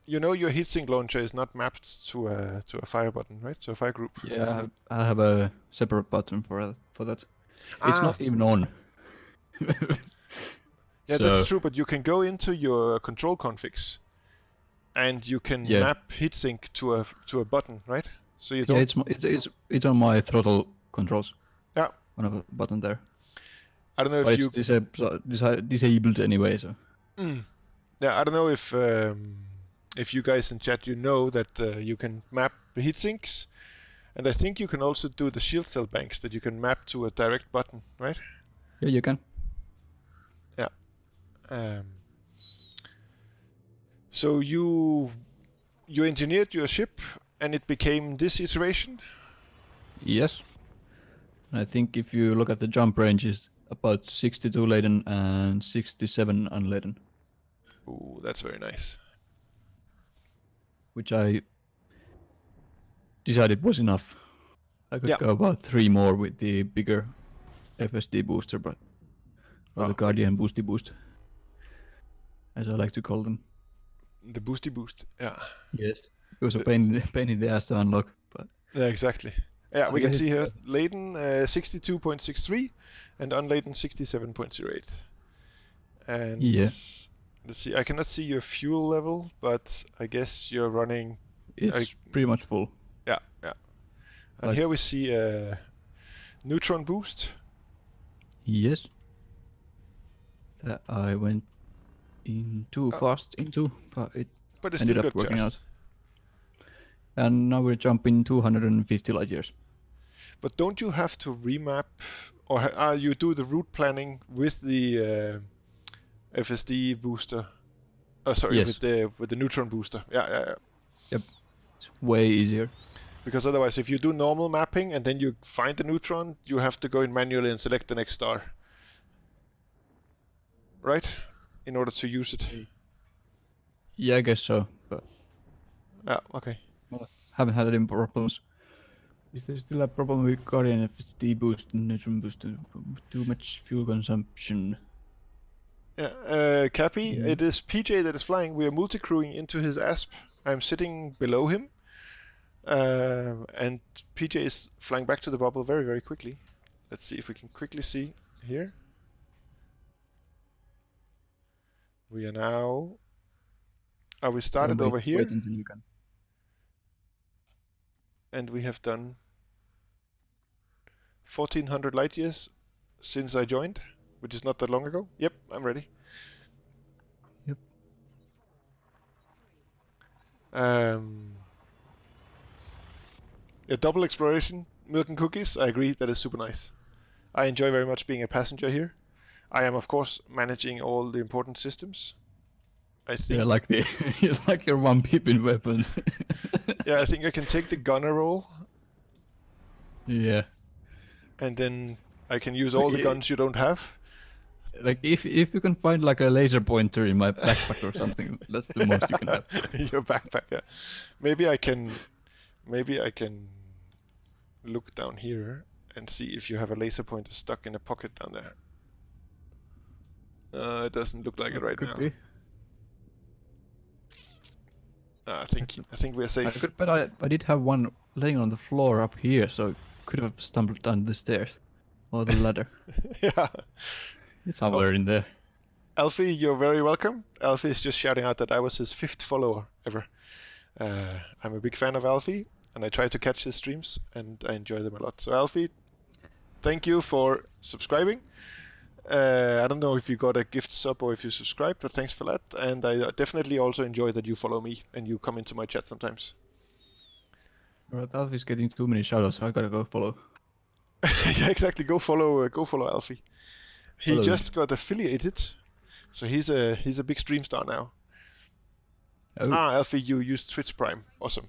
You know your heatsink launcher is not mapped to a fire button, right? To a fire group. Yeah, I have a separate button for that. It's not even on. Yeah, that's true. But you can go into your control configs, and you can map heatsink to a button, right? So you don't. Yeah, it's on my throttle controls. Yeah. On a button there. I don't know but if it's disabled anyway, so. Yeah, I don't know if you guys in chat know that you can map the heatsinks, and I think you can also do the shield cell banks that you can map to a direct button, right? Yeah, you can. Yeah. So you engineered your ship, and it became this iteration? Yes. I think if you look at the jump ranges, about 62 laden and 67 unladen. Ooh, that's very nice. Which I decided was enough. I could go about 3 more with the bigger FSD booster, but the Guardian Boosty Boost, as I like to call them. The Boosty Boost, yeah. Yes. It was a pain in the ass to unlock, but. Yeah, exactly. Yeah, we can see here laden 62.63 and unladen 67.08. And let's see, I cannot see your fuel level, but I guess you're running. It's pretty much full. Yeah. And here we see a neutron boost. Yes. I went too fast into, but it But it's ended still up good, working Josh. out. And now we're jumping 250 light years. But don't you have to remap, or you do the route planning with the FSD booster? Oh, sorry, Yes. with the neutron booster. Yeah. Yep. It's way easier. Because otherwise, if you do normal mapping and then you find the neutron, you have to go in manually and select the next star, right? In order to use it. Yeah, I guess so. But Yeah. Okay. well, haven't had any problems. Is there still a problem with Guardian FSD boost and neutron boost? Too much fuel consumption. Yeah. Cappy, Mm. it is PJ that is flying. We are multi-crewing into his ASP. I'm sitting below him. And PJ is flying back to the bubble very, very quickly. Let's see if we can quickly see here. We are now. We started over Wait here, until you can. and we have done 1400 light years since I joined, which is not that long ago. Yep, I'm ready. Yep. A double exploration, milk and cookies. I agree, that is super nice. I enjoy very much being a passenger here. I am, of course, managing all the important systems. I think. Yeah, like the you like your one peeping weapons. Yeah, I think I can take the gunner role, Yeah. and then I can use all the guns you don't have. Like if you can find like a laser pointer in my backpack or something, that's the most you can have. Your backpack, yeah. Maybe I can look down here and see if you have a laser pointer stuck in a pocket down there. It doesn't look like it right Could now. be. I think we're I safe. could, but I did have one laying on the floor up here, so could have stumbled down the stairs or the ladder. Yeah. It's somewhere in there. Alfie, you're very welcome. Alfie is just shouting out that I was his 5th follower ever. I'm a big fan of Alfie, and I try to catch his streams, and I enjoy them a lot. So Alfie, thank you for subscribing. I don't know if you got a gift sub or if you subscribed, but thanks for that. And I definitely also enjoy that you follow me and you come into my chat sometimes. Alright, Alfie's getting too many shoutouts, so I gotta go follow. Yeah, exactly. Go follow Alfie. He Follow just got affiliated, so he's a big stream star now. Oh. Alfie, you used Twitch Prime. Awesome.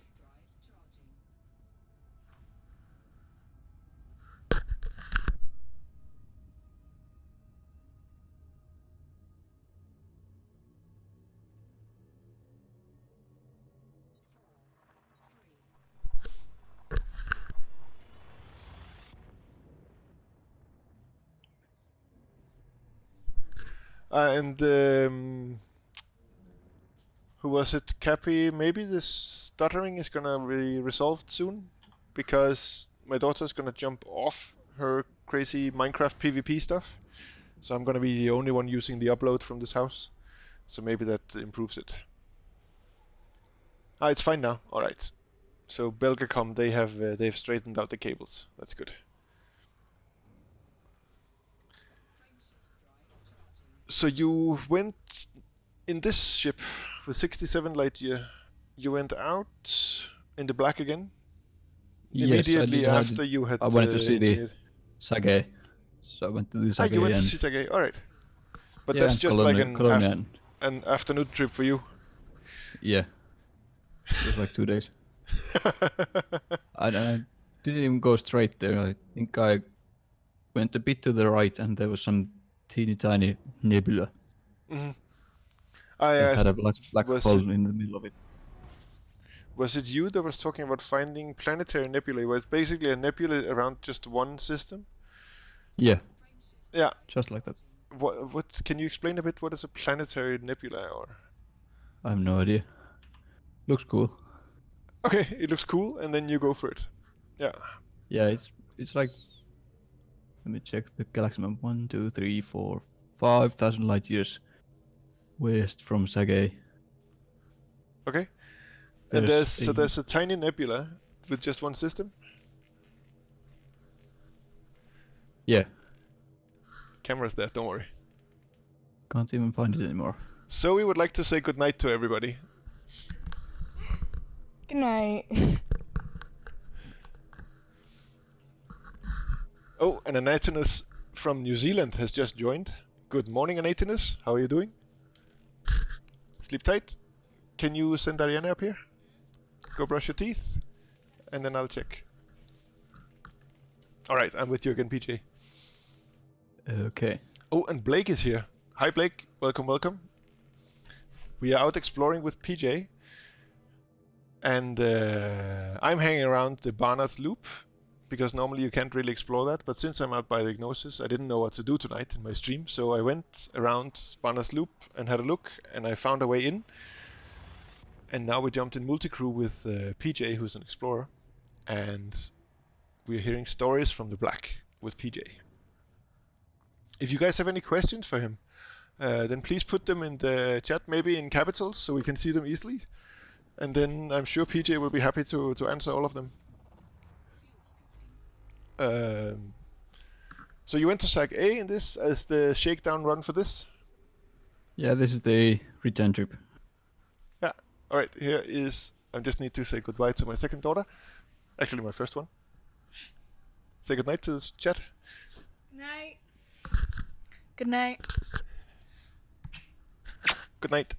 And who was it? Cappy, maybe this stuttering is gonna be resolved soon, because my daughter's gonna jump off her crazy Minecraft PvP stuff, so I'm gonna be the only one using the upload from this house. So maybe that improves it. It's fine now. All right. So Belgacom, they've straightened out the cables. That's good. So you went in this ship with 67 light year. You went out in the black again. Yes, Immediately I after you had I wanted to see the engineered. Sage. So I went to the Sage You went to and Citage. All right. But yeah, that's and just like Colonia. an afternoon trip for you. Yeah. It was like 2 days. I didn't even go straight there. I think I went a bit to the right and there was some teeny tiny nebula Mhm. that had a black was hole it in the middle of it. was it you that was talking about finding planetary nebulae? Where it's basically a nebula around just one system? Yeah, Yeah. just like that. What can you explain a bit? What is a planetary nebula? Or I have no idea. Looks cool. okay, it looks cool, and then you go for it. Yeah. Yeah, it's like, let me check the galaxy map. 1, 2, 3, 4, 5,000 light years west from Sage. Okay. And there's a a tiny nebula with just one system. yeah. Camera's there. Don't worry. Can't even find it anymore. So we would like to say goodnight to everybody. Good night. Oh, and Anatinus from New Zealand has just joined. Good morning, Anatinus. How are you doing? Sleep tight. Can you send Ariana up here? Go brush your teeth, and then I'll check. All right, I'm with you again, PJ. Okay. Oh, and Blake is here. Hi, Blake. Welcome, welcome. We are out exploring with PJ, and I'm hanging around the Barnards loop, because normally you can't really explore that, but since I'm out by the Gnosis, I didn't know what to do tonight in my stream, so I went around Barnards loop and had a look, and I found a way in. And now we jumped in multi-crew with PJ, who's an explorer, and we're hearing stories from the Black with PJ. If you guys have any questions for him, then please put them in the chat, maybe in capitals, so we can see them easily. And then I'm sure PJ will be happy to answer all of them. So you went to Sag A in this as the shakedown run for this? Yeah, this is the return trip. Yeah. All right. Here is. I just need to say goodbye to my second daughter. Actually, my first one. Say goodnight to the chat. Night. Good night. Good night.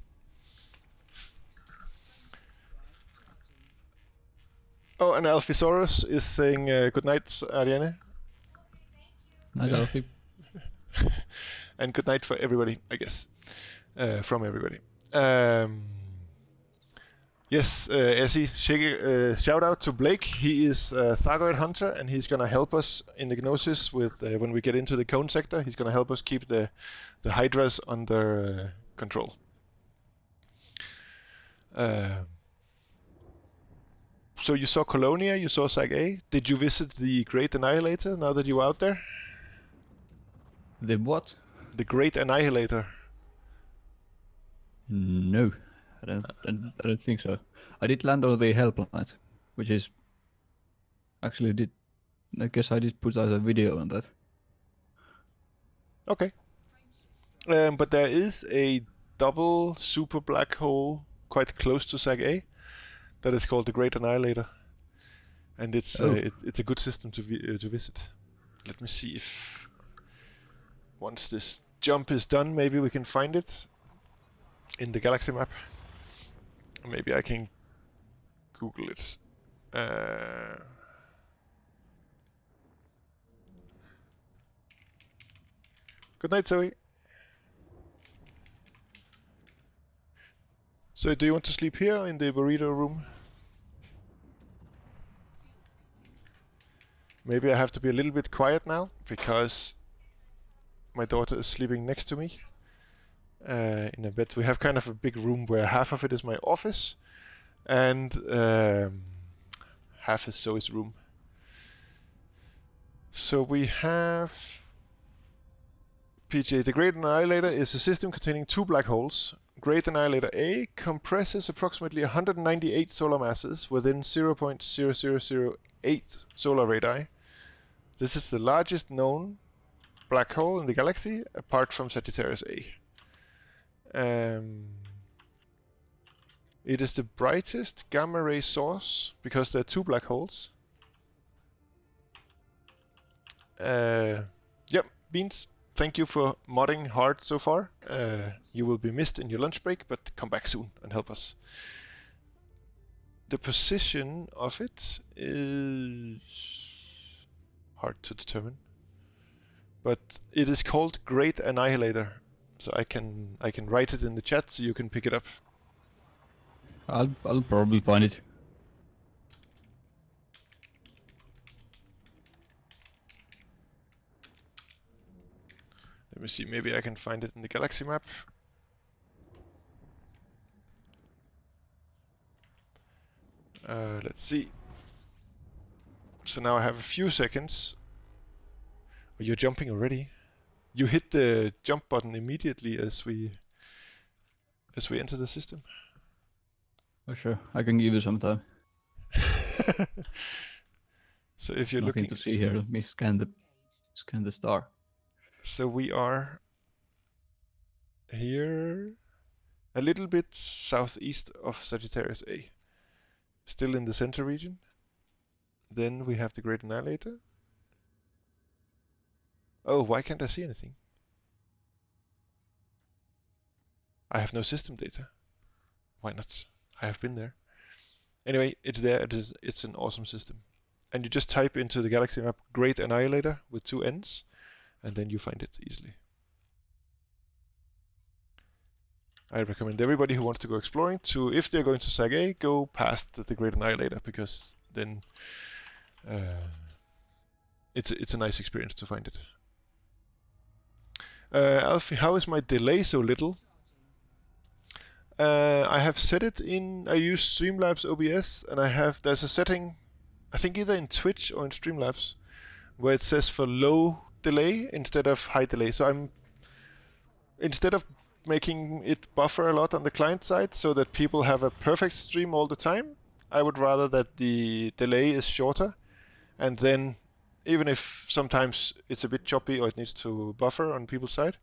Oh, and Alphisaurus is saying good night, Ariane. Nice, Alfie. And good night for everybody, I guess. From everybody. Yes, Essie, shout out to Blake. He is a Thargoid hunter, and he's gonna help us in the Gnosis with when we get into the cone sector. He's gonna help us keep the Hydras under control. So you saw Colonia, you saw Sag A. Did you visit the Great Annihilator now that you were out there? The what? The Great Annihilator. No, I don't think so. I did land on the Hell Planet, which is actually I guess I did put out a video on that. Okay. But there is a double super black hole quite close to Sag A that is called the Great Annihilator, and it's a good system to visit. Let me see if once this jump is done, maybe we can find it in the galaxy map. Maybe I can Google it. Good night, Zoe. So do you want to sleep here in the burrito room? Maybe I have to be a little bit quiet now because my daughter is sleeping next to me in a bed. We have kind of a big room where half of it is my office and half is Zoe's room. So we have PJ. The Great Annihilator is a system containing two black holes. Great Annihilator A compresses approximately 198 solar masses within 0.0008 solar radii. This is the largest known black hole in the galaxy, apart from Sagittarius A. It is the brightest gamma ray source because there are two black holes. Yep, Beans. Thank you for modding hard so far. You will be missed in your lunch break, but come back soon and help us. The position of it is hard to determine, but it is called Great Annihilator. So I can write it in the chat so you can pick it up. I'll probably find it. Let me see, maybe I can find it in the galaxy map. Let's see. So now I have a few seconds. Oh, you're jumping already. You hit the jump button immediately as we enter the system. Oh sure, I can give you some time. So if you're Nothing looking to see here, let me scan the star. So we are here. A little bit southeast of Sagittarius A. Still in the center region. Then we have the Great Annihilator. Oh, why can't I see anything? I have no system data. Why not? I have been there. Anyway, it's there. It's an awesome system. And you just type into the galaxy map Great Annihilator with 2 N's, and then you find it easily. I recommend everybody who wants to go exploring to, if they're going to Sag A, go past the Great Annihilator, because then it's a nice experience to find it. Alfie, how is my delay so little? I have set it in, I use Streamlabs OBS, and there's a setting, I think either in Twitch or in Streamlabs, where it says for low delay instead of high delay. So instead of making it buffer a lot on the client side so that people have a perfect stream all the time, I would rather that the delay is shorter, and then even if sometimes it's a bit choppy or it needs to buffer on people's side,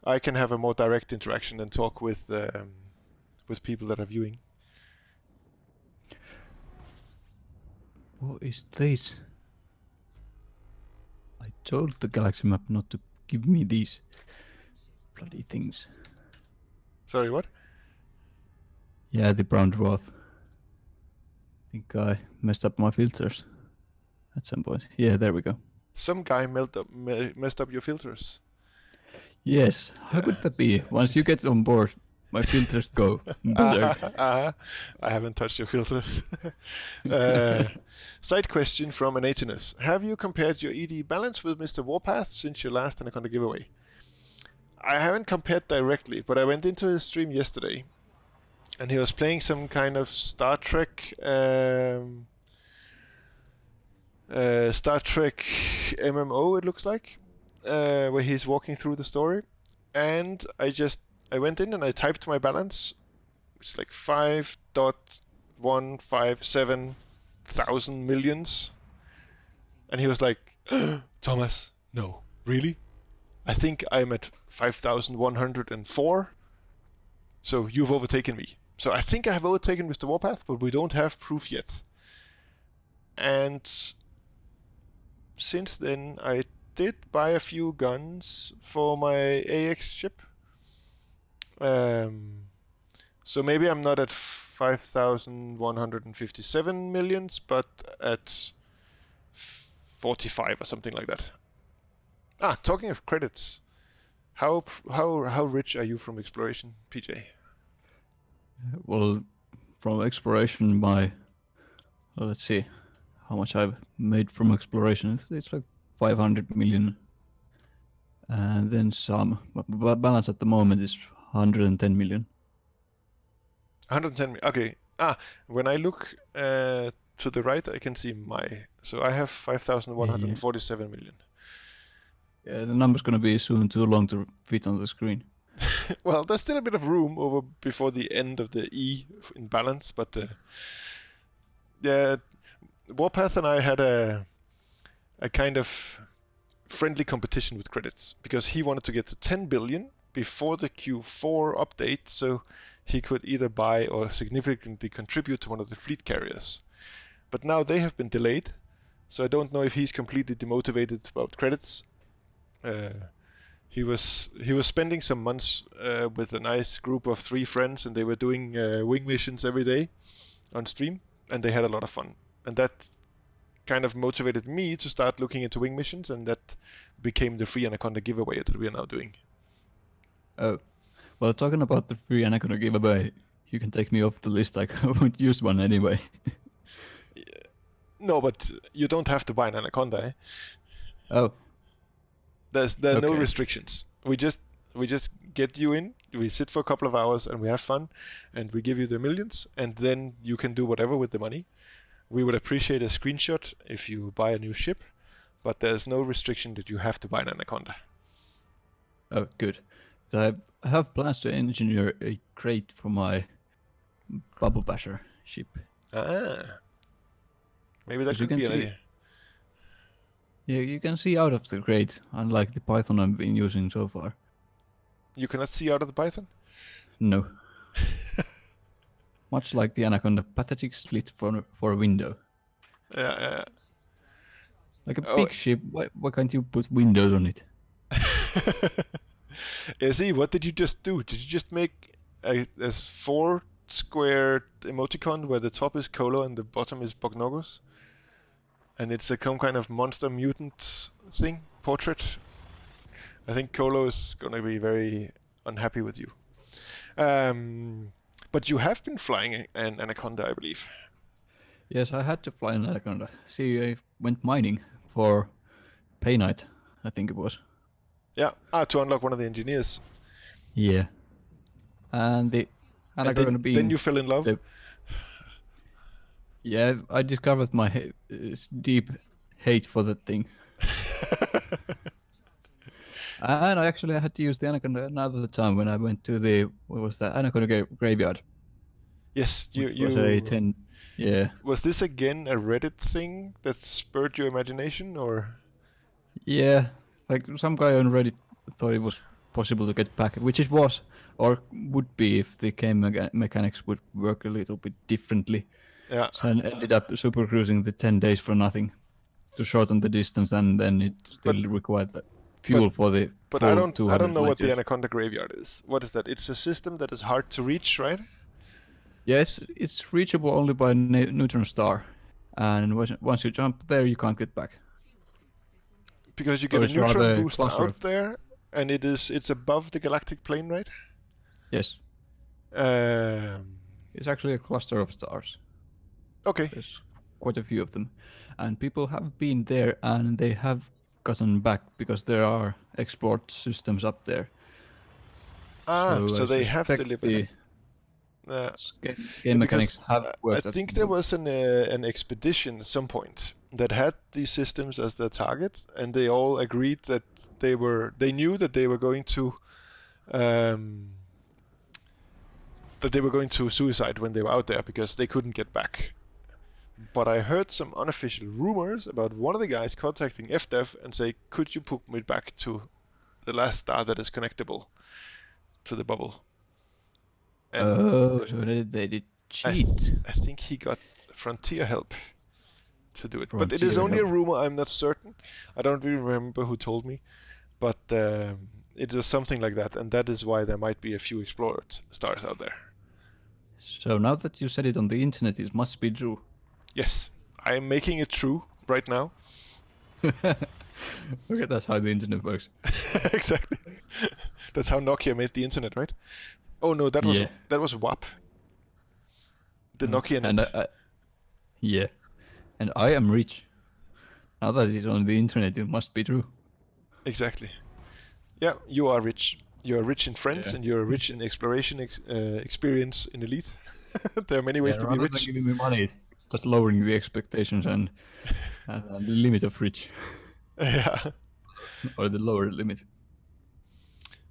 I can have a more direct interaction and talk with people that are viewing. What is this? I told the galaxy map not to give me these bloody things. Sorry, what? Yeah, the brown dwarf. I think I messed up my filters at some point. Yeah, there we go. Some guy messed up your filters. Yes, how could that be? Once you get on board, my filters go berserk. I haven't touched your filters. Side question from Anatinus. Have you compared your ED balance with Mr. Warpath since your last Anaconda giveaway? I haven't compared directly, but I went into his stream yesterday, and he was playing some kind of Star Trek MMO, it looks like, where he's walking through the story, and I went in and I typed my balance, which is like 5.157 thousand millions, and he was like, Thomas, no, really? I think I'm at 5,104, so you've overtaken me. So I think I have overtaken Mr. Warpath, but we don't have proof yet. And since then, I did buy a few guns for my AX ship. So maybe I'm not at 5,157 millions, but at 45 or something like that. Talking of credits, how rich are you from exploration, PJ? Well, from exploration, let's see how much I've made from exploration. It's like 500 million, and then some. But balance at the moment is 110 million. 110 million. Okay. When I look to the right, I can see so I have 5,147 million. Yeah, the number's gonna be soon too long to fit on the screen. Well, there's still a bit of room over before the end of the E in balance, but yeah, Warpath and I had a kind of friendly competition with credits, because he wanted to get to 10 billion before the Q4 update, so he could either buy or significantly contribute to one of the fleet carriers. But now they have been delayed, so I don't know if he's completely demotivated about credits. He was spending some months with a nice group of 3 friends, and they were doing wing missions every day on stream, and they had a lot of fun. And that kind of motivated me to start looking into wing missions, and that became the free Anaconda giveaway that we are now doing. Oh, well, talking about the free Anaconda giveaway, you can take me off the list. I won't use one anyway. No, but you don't have to buy an Anaconda. Eh? Oh. There are no restrictions. We just get you in, we sit for a couple of hours and we have fun, and we give you the millions, and then you can do whatever with the money. We would appreciate a screenshot if you buy a new ship, but there's no restriction that you have to buy an Anaconda. Oh, good. I have plans to engineer a crate for my Bubble Basher ship. Maybe that could be an idea. Yeah, you can see out of the crate, unlike the Python I've been using so far. You cannot see out of the Python? No. Much like the Anaconda, pathetic slit for a window. Yeah. Like a Oh. big ship, why can't you put windows on it? Yeah, see, what did you just do? Did you just make a 4 square emoticon where the top is Colo and the bottom is Bognogos? And it's some kind of monster mutant thing, portrait? I think Colo is gonna be very unhappy with you. But you have been flying an Anaconda, I believe. Yes, I had to fly an Anaconda. See, I went mining for pay night, I think it was. Yeah, to unlock one of the engineers. Yeah. And the And Anaconda being then you fell in love? Yeah, I discovered my deep hate for that thing. And I had to use the Anaconda another time when I went to the, what was that, Anaconda graveyard. Yes, Which was a 10, yeah. Was this again a Reddit thing that spurred your imagination, or? Yeah, like some guy on Reddit thought it was possible to get back, which it was, or would be if the game mechanics would work a little bit differently. Yeah. So I ended up super cruising the 10 days for nothing to shorten the distance, and then it still required the fuel for the But full I don't 200 know what the liters. Anaconda graveyard is. What is that? It's a system that is hard to reach, right? Yeah, it's reachable only by neutron star, and once you jump there, you can't get back. Because you get a neutron rather booster cluster out there, and it's above the galactic plane, right? Yes, Um, it's actually a cluster of stars. okay. There's quite a few of them, and people have been there and they have gotten back because there are export systems up there. So I they have suspect delivered. the Yeah, game mechanics have I worked. think there was an expedition at some point that had these systems as their target, and they all agreed that they knew that they were going to suicide when they were out there because they couldn't get back. But I heard some unofficial rumors about one of the guys contacting FDev and say, "Could you put me back to the last star that is connectable to the bubble?" And so they did cheat. I think he got Frontier help to do it. But it is Frontier only a help. rumor, I'm not certain. I don't really remember who told me. But it is something like that, and that is why there might be a few explored stars out there. So now that you said it on the internet, it must be true. Yes, I am making it true right now. Okay, that's how the internet works. Exactly. That's how Nokia made the internet, right? Oh no, that was WAP. The Nokia net. And yeah, and I am rich. Now that it's on the internet, it must be true. Exactly. Yeah, you are rich. You are rich in friends, and you are rich in exploration experience in Elite. There are many ways to be rather rich. than giving me money, it's just lowering the expectations and the limit of rich, Yeah. or the lower limit.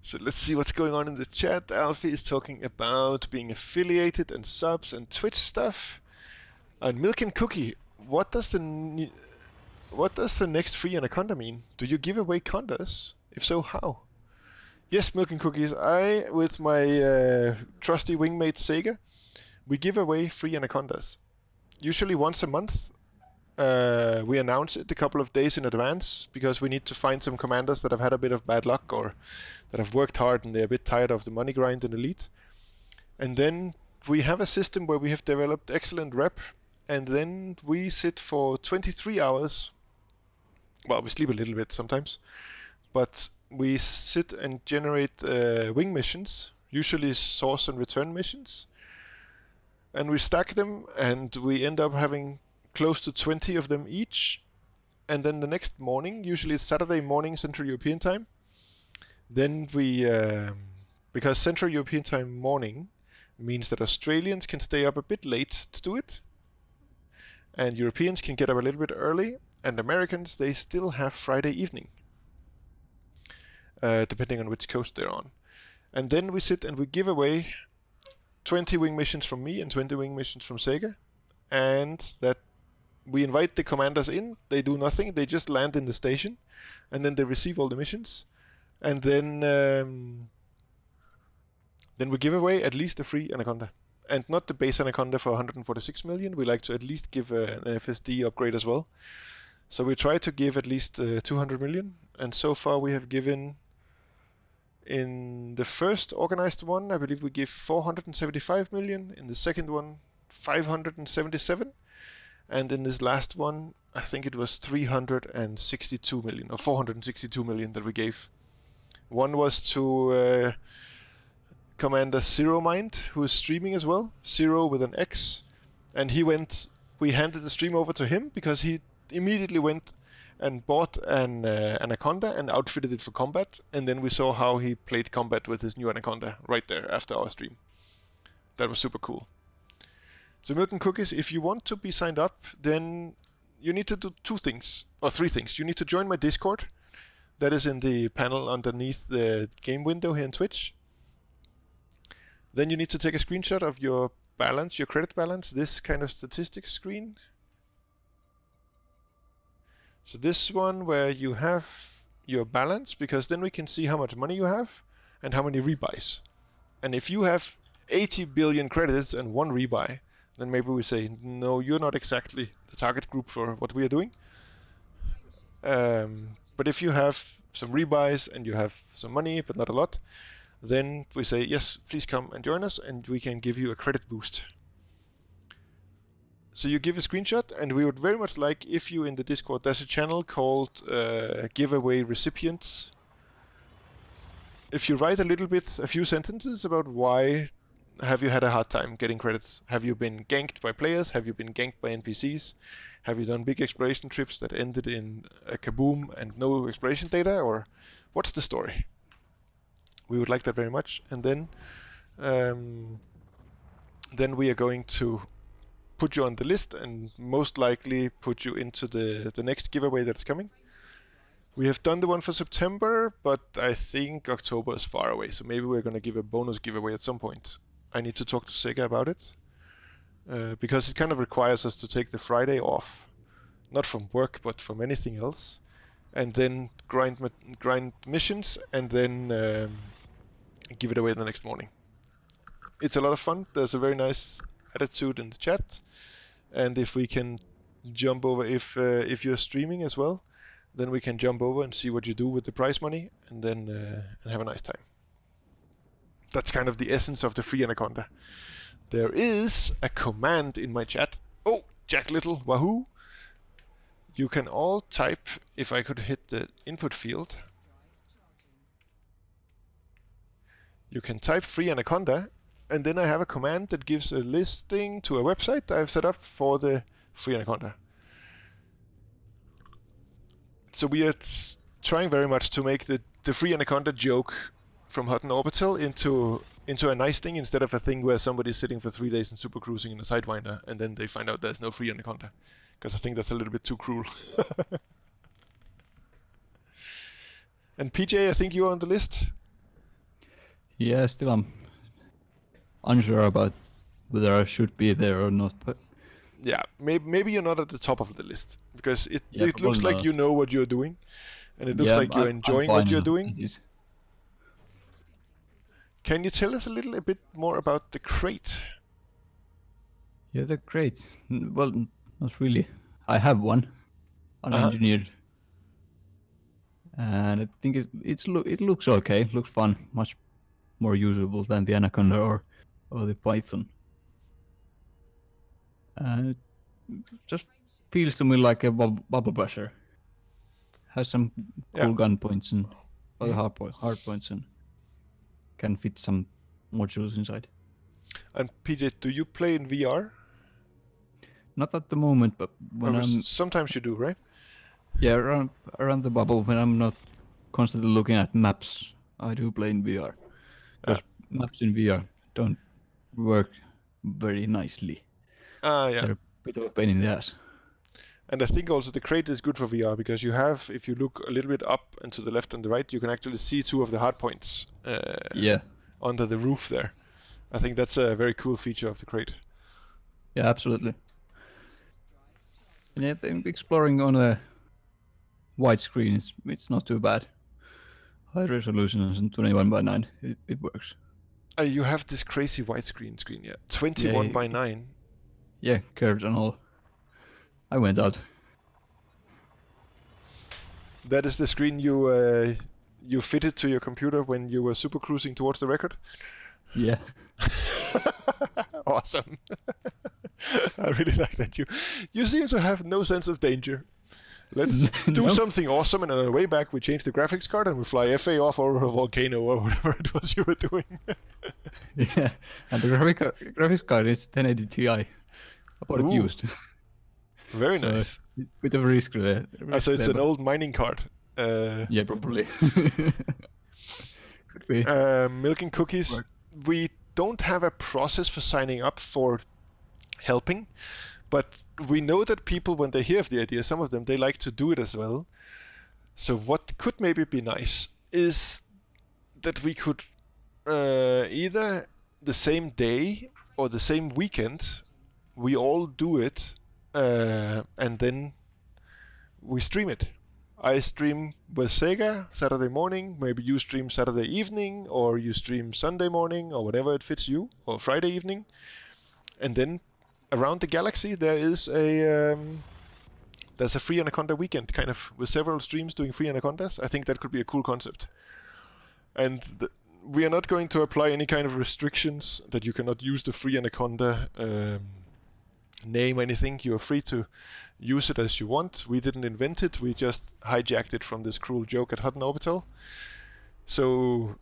So let's see what's going on in the chat. Alfie is talking about being affiliated and subs and Twitch stuff. And Milk and Cookie, what does the next free Anaconda mean? Do you give away condas? If so, how? Yes, Milk and Cookies, I, with my trusty wingmate Sega, we give away free Anacondas. Usually once a month. We announce it a couple of days in advance because we need to find some commanders that have had a bit of bad luck or that have worked hard and they're a bit tired of the money grind in Elite. And then we have a system where we have developed excellent rep, and then we sit for 23 hours. Well, we sleep a little bit sometimes, but we sit and generate wing missions, usually source and return missions, and we stack them, and we end up having close to 20 of them each. And then the next morning, usually it's Saturday morning Central European time, then we, because Central European time morning means that Australians can stay up a bit late to do it, and Europeans can get up a little bit early, and Americans, they still have Friday evening, depending on which coast they're on. And then we sit and we give away 20 wing missions from me and 20 wing missions from Sega, and that we invite the commanders in. They do nothing, they just land in the station, and then they receive all the missions, and then we give away at least a free Anaconda. and not the base Anaconda for 146 million. We like to at least give an FSD upgrade as well. So we try to give at least 200 million, and so far we have given, in the first organized one, I believe we give 475 million, in the second one 577, and in this last one I think it was 362 million or 462 million that we gave. One was to Commander Zero Mind, who is streaming as well, Zero with an X, and we handed the stream over to him because he immediately went and bought an Anaconda and outfitted it for combat, and then we saw how he played combat with his new Anaconda right there after our stream. That was super cool. So Milk and Cookies, if you want to be signed up, then you need to do three things. You need to join my Discord. That is in the panel underneath the game window here in Twitch. Then you need to take a screenshot of your balance, your credit balance, this kind of statistics screen. So this one where you have your balance, because then we can see how much money you have and how many rebuys. And if you have 80 billion credits and 1 rebuy, then maybe we say, no, you're not exactly the target group for what we are doing. But if you have some rebuys and you have some money, but not a lot, then we say, yes, please come and join us, and we can give you a credit boost. So you give a screenshot, and we would very much like if you in the Discord, there's a channel called Giveaway Recipients. If you write a few sentences about why have you had a hard time getting credits? Have you been ganked by players? Have you been ganked by NPCs? Have you done big exploration trips that ended in a kaboom and no exploration data? Or what's the story? We would like that very much. And then we are going to put you on the list and most likely put you into the next giveaway that's coming. We have done the one for September, but I think October is far away, so maybe we're going to give a bonus giveaway at some point. I need to talk to Sega about it, because it kind of requires us to take the Friday off, not from work, but from anything else, and then grind missions, and then give it away the next morning. It's a lot of fun. There's a very nice attitude in the chat, and if we can jump over, if you're streaming as well, then we can jump over and see what you do with the prize money, and then and have a nice time. That's kind of the essence of the free Anaconda. There is a command in my chat. Oh, Jack Little, wahoo! You can all type, if I could hit the input field, you can type free Anaconda, and then I have a command that gives a listing to a website I've set up for the free Anaconda. So we are trying very much to make the free Anaconda joke from Hutton Orbital into a nice thing, instead of a thing where somebody's sitting for 3 days and super cruising in a Sidewinder and then they find out there's no free Anaconda. Because I think that's a little bit too cruel. And PJ, I think you're on the list? Yeah, still I'm unsure about whether I should be there or not, but yeah, maybe you're not at the top of the list, because it looks probably like you know what you're doing, and it looks like you're enjoying I'm what you're fine. doing. Can you tell us a bit more about the crate? Yeah, the crate. Well, not really. I have one, unengineered, and I think it looks okay. It looks fun, much more usable than the Anaconda or the Python. And it just feels to me like a bubble basher. Has some cool gun points and other hard points, and can fit some modules inside. And PJ, do you play in VR? Not at the moment, but when sometimes you do, right? Yeah, around the bubble, when I'm not constantly looking at maps, I do play in VR. Because maps in VR don't work very nicely. Yeah. They're a bit of a pain in the ass. And I think also the crate is good for VR, because you have, if you look a little bit up and to the left and the right, you can actually see 2 of the hard points under the roof there. I think that's a very cool feature of the crate. Yeah, absolutely. And I think exploring on a wide screen, it's not too bad. High resolution and 21:9, it works. You have this crazy widescreen screen, yeah. 21 by 9. Yeah, curved and all. I went out. That is the screen you fitted to your computer when you were super cruising towards the record? Yeah. Awesome. I really like that. You seem to have no sense of danger. Let's do No. something awesome, and on the way back we change the graphics card and we fly FA off over a volcano or whatever it was you were doing. Yeah, and the graphics card is 1080 Ti. I bought it Ooh. used. Very So, nice. Bit of a risk there. So it's an old mining card. Yeah, probably. Could be. Milk and Cookies, we don't have a process for signing up for helping, but we know that people, when they hear of the idea, some of them, they like to do it as well. So what could maybe be nice is that we could either the same day or the same weekend, we all do it, and then we stream it. I stream with Sega Saturday morning, maybe you stream Saturday evening, or you stream Sunday morning, or whatever it fits you, or Friday evening. And then around the galaxy there is there's a free Anaconda weekend, kind of, with several streams doing free Anacondas. I think that could be a cool concept. And we are not going to apply any kind of restrictions that you cannot use the free Anaconda name or anything. You are free to use it as you want. We didn't invent it, we just hijacked it from this cruel joke at Hutton Orbital. So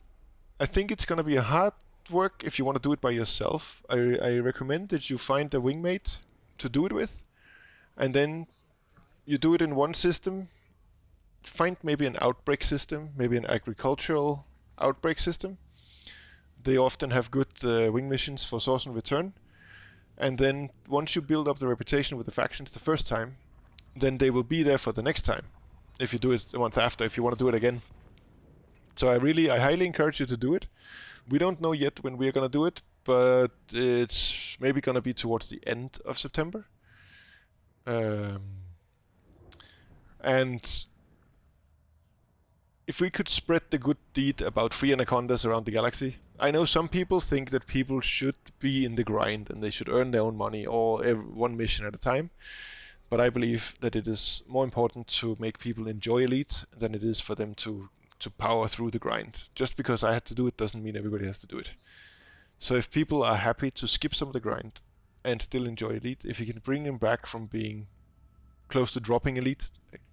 I think it's going to be a hard work if you want to do it by yourself. I recommend that you find a wingmate to do it with, and then you do it in one system. Find maybe an outbreak system, maybe an agricultural outbreak system. They often have good wing missions for source and return. And then once you build up the reputation with the factions the first time, then they will be there for the next time, if you do it a month after, if you want to do it again. So I highly encourage you to do it. We don't know yet when we're going to do it, but it's maybe going to be towards the end of September. And if we could spread the good deed about free Anacondas around the galaxy. I know some people think that people should be in the grind and they should earn their own money, or one mission at a time. But I believe that it is more important to make people enjoy Elite than it is for them to power through the grind. Just because I had to do it doesn't mean everybody has to do it. So if people are happy to skip some of the grind and still enjoy Elite, if you can bring them back from being close to dropping Elite,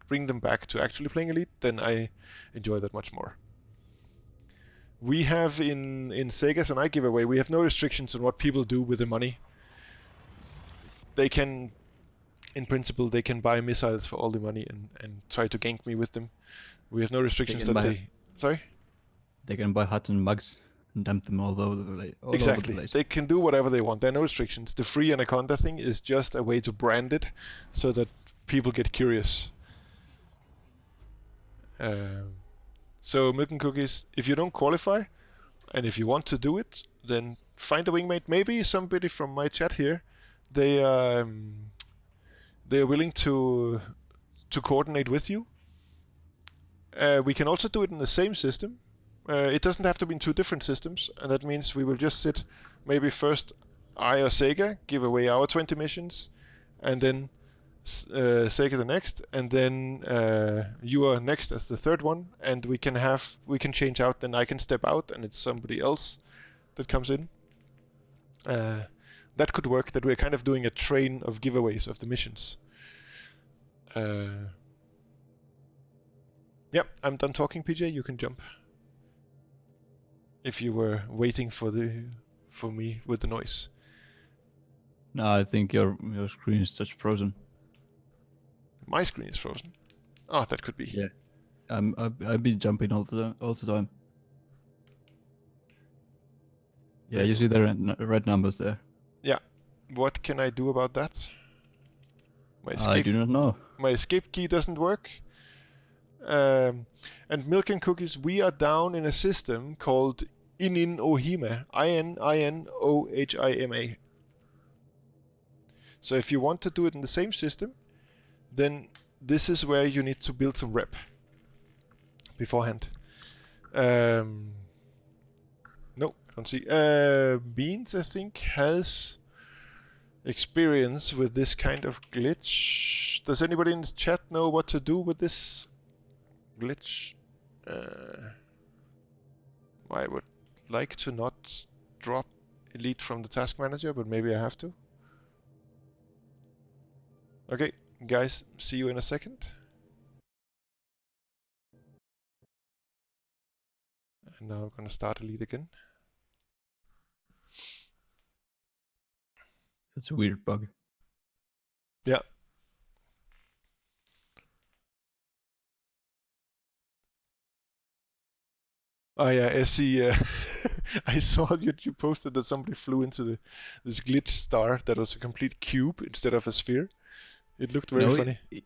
bring them back to actually playing Elite, then I enjoy that much more. We have in Sega's and I giveaway, we have no restrictions on what people do with the money. They can, in principle, they can buy missiles for all the money and try to gank me with them. We have no restrictions that they... Sorry? They can buy huts and mugs and dump them all over the place. Exactly. They can do whatever they want. There are no restrictions. The free Anaconda thing is just a way to brand it so that people get curious. So Milk and Cookies, if you don't qualify, and if you want to do it, then find a wingmate. Maybe somebody from my chat here, they are willing to coordinate with you. We can also do it in the same system. It doesn't have to be in two different systems, and that means we will just sit, maybe first I or Sega give away our 20 missions, and then Sega the next, and then you are next as the third one, and we can change out. Then I can step out, and it's somebody else that comes in. That could work. That we're kind of doing a train of giveaways of the missions. Yep, I'm done talking, PJ. You can jump. If you were waiting for me with the noise. No, I think your screen is just frozen. My screen is frozen. Oh, that could be. Yeah. I've been jumping all the time. Yeah, you see the red numbers there. Yeah. What can I do about that? I do not know. My escape key doesn't work. And Milk and Cookies, we are down in a system called Inohima. Inohima. So if you want to do it in the same system, then this is where you need to build some rep beforehand. No, I don't see. Beans, I think, has experience with this kind of glitch. Does anybody in the chat know what to do with this glitch? I would like to not drop Elite from the task manager, but maybe I have to. Okay, guys, see you in a second. And now I'm gonna start Elite again. That's a weird bug. Yeah. Oh yeah, I see. I saw you posted that somebody flew into this glitch star that was a complete cube instead of a sphere. It looked very No, funny. it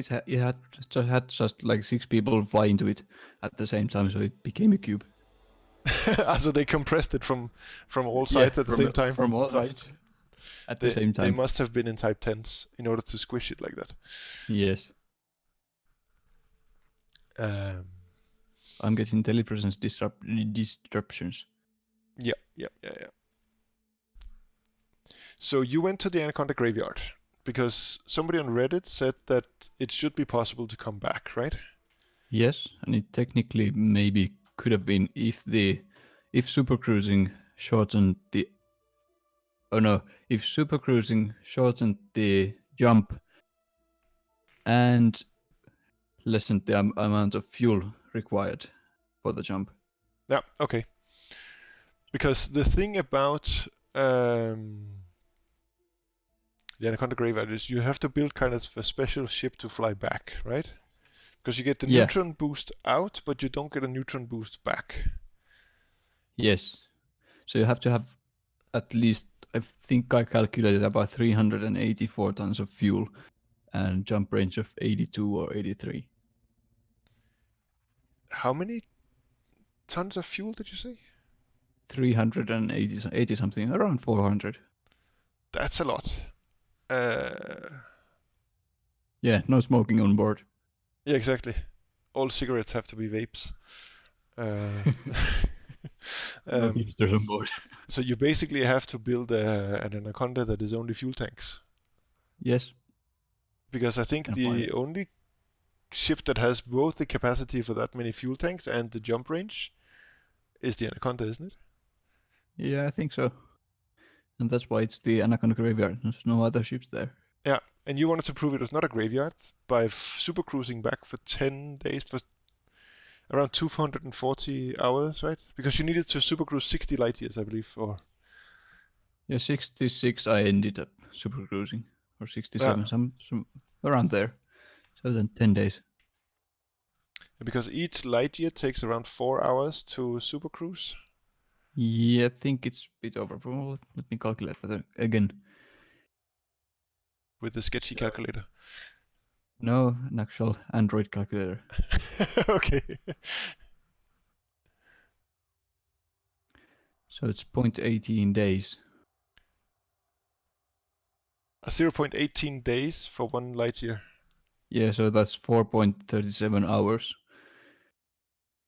had just like 6 people fly into it at the same time, so it became a cube. So they compressed it from all Yeah, sides at the same time. from all sides at the same They time. must have been in type 10s in order to squish it like that. Yes, Um, I'm getting telepresence disruptions. yeah. So you went to the Anaconda graveyard because somebody on Reddit said that it should be possible to come back, right? Yes, and it technically maybe could have been if supercruising shortened the if supercruising shortened the jump and lessened the amount of fuel required for the jump. Yeah, okay. Because the thing about the Anaconda graveyard is you have to build kind of a special ship to fly back, right? Because you get the Yeah. neutron boost out, but you don't get a neutron boost back. Yes. So you have to have at least, I think I calculated about 384 tons of fuel and jump range of 82 or 83. How many tons of fuel did you say? 380 something, around 400. That's a lot. Yeah, no smoking on board. Yeah, exactly. All cigarettes have to be vapes. No hipsters on board. So you basically have to build an Anaconda that is only fuel tanks. Yes. Because I think And the only ship that has both the capacity for that many fuel tanks and the jump range is the Anaconda, isn't it? Yeah, I think so. And that's why it's the Anaconda graveyard. There's no other ships there. Yeah, and you wanted to prove it was not a graveyard by super cruising back for 10 days, for around 240 hours, right? Because you needed to super cruise 60 light years, I believe, or... Yeah, 66 I ended up super cruising, or 67, some around there. So then 10 days. Because each light year takes around 4 hours to super cruise. Yeah, I think it's a bit over. Well, let me calculate that again. With the sketchy calculator. No, an actual Android calculator. Okay. So it's 0.18 days. 0.18 days for 1 light year. Yeah, so that's 4.37 hours,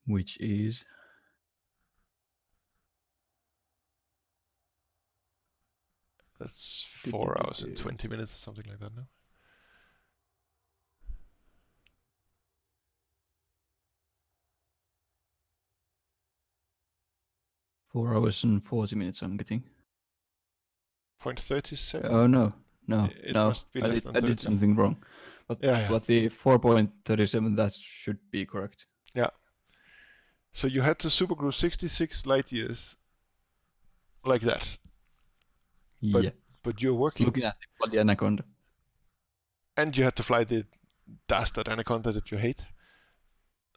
which is... That's 4 hours and 20 minutes or something like that, no? Four hours and 40 minutes I'm getting. 0.37? Oh, no. It must be less than I 30. did something wrong. But, Yeah. but the 4.37, that should be correct. Yeah. So you had to super cruise 66 light years like that. Yeah. But you're working. Looking at the bloody Anaconda. And you had to fly the dastard Anaconda that you hate.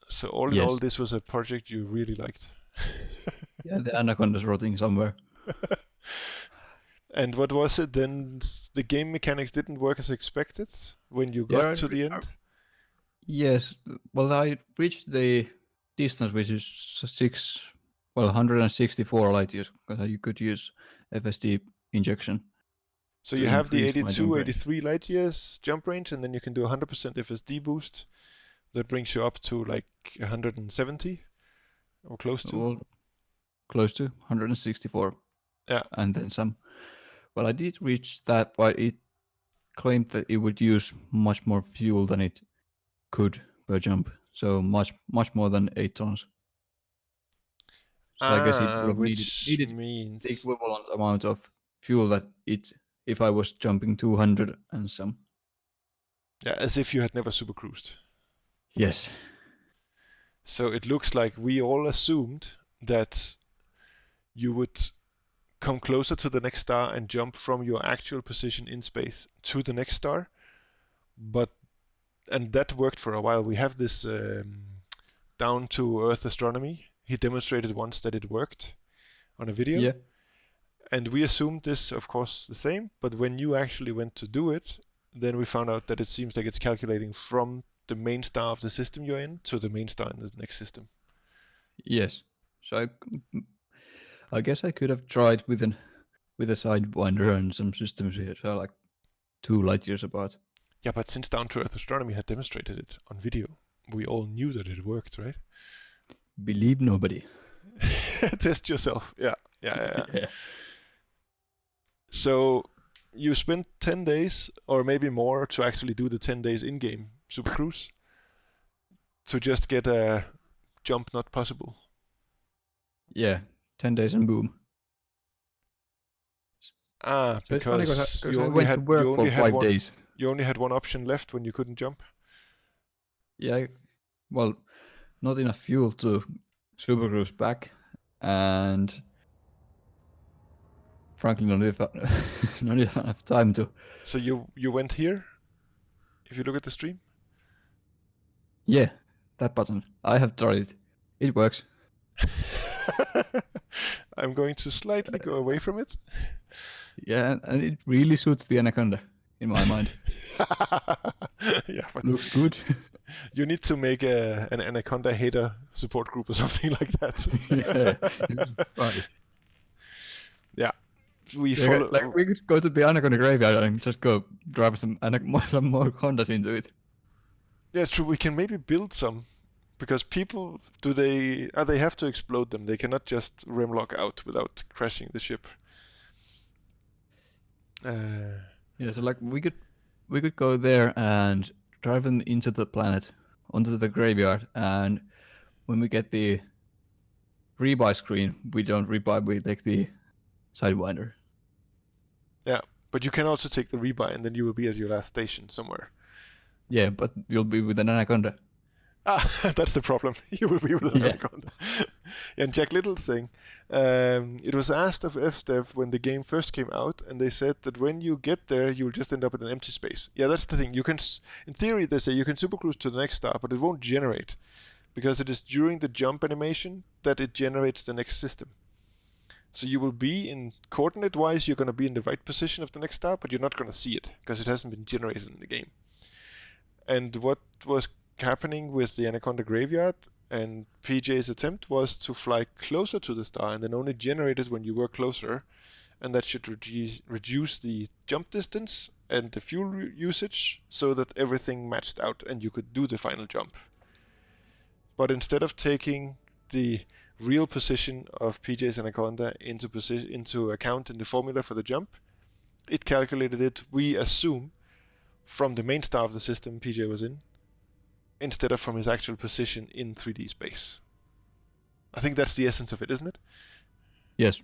So all in all, this was a project you really liked. Yeah, the Anaconda's rotting somewhere. And what was it then? The game mechanics didn't work as expected when you got to the end? Yes. Well, I reached the distance, which is 164 light years, because you could use FSD injection. So you have the 82, 83 light years jump range, and then you can do 100% FSD boost. That brings you up to like 170 or close to. Well, close to 164. Yeah. And then some. Well, I did reach that, but it claimed that it would use much more fuel than it could per jump. So much more than 8 tons. So I guess it would have Which needed the means equivalent amount of fuel that it if I was jumping 200 and some. yeah, as if you had never super cruised. Yes. So it looks like we all assumed that you would come closer to the next star and jump from your actual position in space to the next star. And that worked for a while. We have this down to Earth astronomy. He demonstrated once that it worked on a video. Yeah. And we assumed this, of course, the same. But when you actually went to do it, then we found out that it seems like it's calculating from the main star of the system you're in to the main star in the next system. Yes. So I guess I could have tried with a sidewinder and some systems here, so like 2 light years apart. Yeah, but since Down to Earth Astronomy had demonstrated it on video, we all knew that it worked, right? Believe nobody. Test yourself. Yeah. So you spent 10 days or maybe more to actually do the 10 days in-game Super Cruise to just get a jump not possible. Yeah, 10 days and boom. Ah, So it's funny because because I went to work for 5 days. You only had one option left when you couldn't jump. Yeah, well, not enough fuel to super cruise back, and frankly, not enough time to. So you went here. If you look at the stream. Yeah, that button. I have tried it. It works. I'm going to slightly go away from it. Yeah, and it really suits the Anaconda, in my mind. Yeah, but Looks good. you need to make an Anaconda hater support group or something like that. Yeah, right. Yeah, we Yeah, follow. like we could go to the Anaconda graveyard and just go drive some more Hondas into it. Yeah, true. We can maybe build some, because people they have to explode them. They cannot just remlock out without crashing the ship. Yeah, so like we could go there and drive them into the planet, onto the graveyard, and when we get the rebuy screen, we don't rebuy, we take the sidewinder. Yeah, but you can also take the rebuy, and then you will be at your last station somewhere. Yeah, but you'll be with an Anaconda. Ah, that's the problem. You will be with an Yeah. Anaconda. And Jack Little's saying, it was asked of FDev when the game first came out, and they said that when you get there, you'll just end up in an empty space. Yeah, that's the thing. You can, in theory, they say you can super cruise to the next star, but it won't generate, because it is during the jump animation that it generates the next system. So you will be in coordinate-wise, you're going to be in the right position of the next star, but you're not going to see it because it hasn't been generated in the game. And what was happening with the Anaconda graveyard and PJ's attempt was to fly closer to the star and then only generate it when you were closer, and that should reduce the jump distance and the fuel usage so that everything matched out and you could do the final jump. But instead of taking the real position of PJ's Anaconda into account in the formula for the jump, it calculated it, we assume, from the main star of the system PJ was in, instead of from his actual position in 3D space. I think that's the essence of it, isn't it? Yes.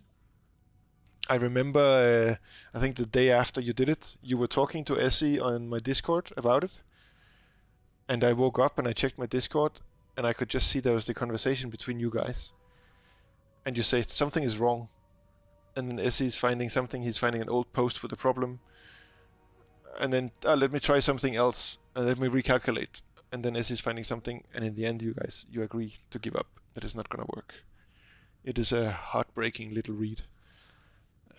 I remember, I think the day after you did it, you were talking to Essie on my Discord about it. And I woke up and I checked my Discord and I could just see there was the conversation between you guys. And you say something is wrong. And then Essie's finding something, he's finding an old post with a problem. And then, let me try something else and let me recalculate. And then Essie's finding something, and in the end you agree to give up. That is not going to work. It is a heartbreaking little read.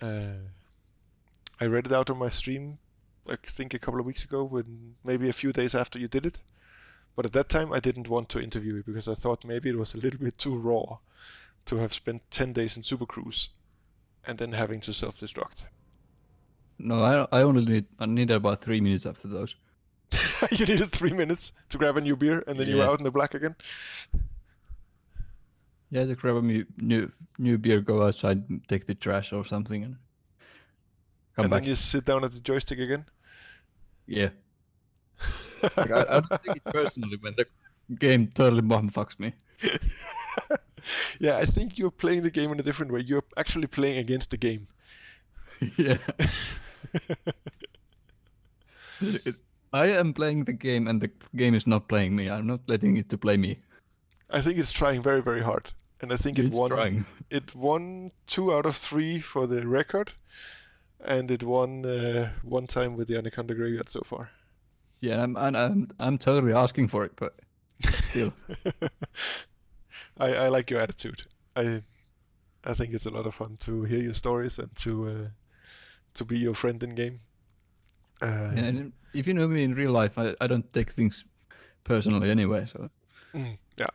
I read it out on my stream, I think a couple of weeks ago, when maybe a few days after you did it. But at that time I didn't want to interview you because I thought maybe it was a little bit too raw to have spent 10 days in Super Cruise and then having to self-destruct. No, I only needed about 3 minutes after those. You needed 3 minutes to grab a new beer and then you were Yeah. out in the black again? Yeah, to grab a new beer, go outside, take the trash or something, and come And back. then you sit down at the joystick again? Yeah. Like, I don't take it personally when the game totally fucks me. Yeah, I think you're playing the game in a different way. You're actually playing against the game. Yeah. I am playing the game and the game is not playing me. I'm not letting it to play me. I think it's trying very, very hard. And I think it It's won. trying. It won 2 out of 3 for the record, and it won 1 time with the Anaconda Graveyard so far. Yeah, I'm totally asking for it, but still. I like your attitude. I think it's a lot of fun to hear your stories and to be your friend in game. And if you know me in real life, I don't take things personally anyway, so Yeah,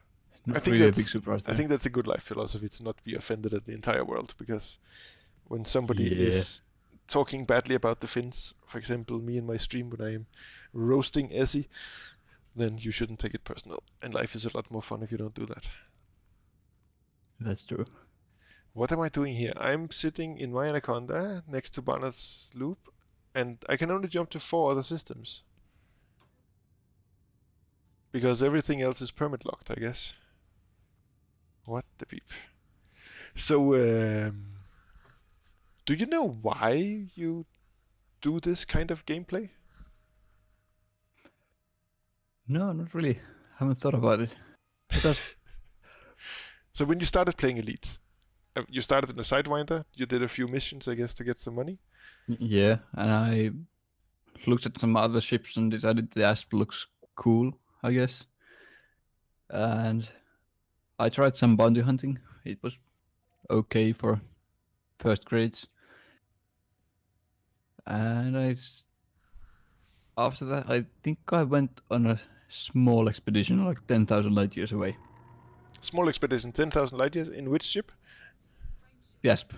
I not think really a that's big surprise I there. think that's a good life philosophy to not be offended at the entire world, because when somebody Yeah. is talking badly about the Finns, for example, me in my stream when I am roasting Essie, then you shouldn't take it personal. And life is a lot more fun if you don't do that. That's true. What am I doing here? I'm sitting in my Anaconda next to Barnards loop, and I can only jump to 4 other systems. Because everything else is permit locked, I guess. What the beep. So, do you know why you do this kind of gameplay? No, not really. Haven't thought about it. What else? So when you started playing Elite, you started in a Sidewinder, you did a few missions, I guess, to get some money. Yeah, and I looked at some other ships and decided the Asp looks cool, I guess. And I tried some bounty hunting. It was okay for first grades. And after that, I think I went on a small expedition, like 10,000 light years away. Small expedition, 10,000 light years. In which ship? The Asp.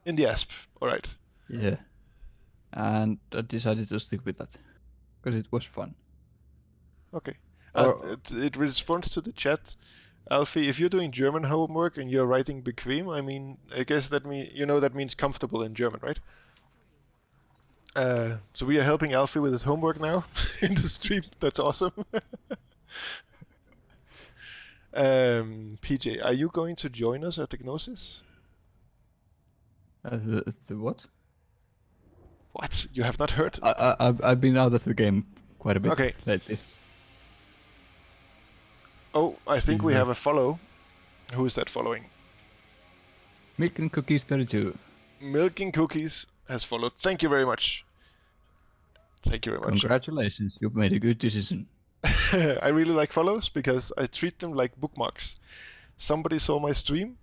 In the Asp. Alright. Yeah. And I decided to stick with that because it was fun. Okay. Or It responds to the chat. Alfie, if you're doing German homework and you're writing bequem, I mean, I guess that that means comfortable in German, right? So we are helping Alfie with his homework now in the stream. That's awesome. PJ, are you going to join us at the Gnosis? the what? What? You have not heard? I've been out of the game quite a bit Okay. lately. Oh, I think we have a follow. Who is that following? Milk and Cookies 32. Milking Cookies has followed. Thank you very much. Thank you very much. Congratulations, you've made a good decision. I really like follows because I treat them like bookmarks. Somebody saw my stream,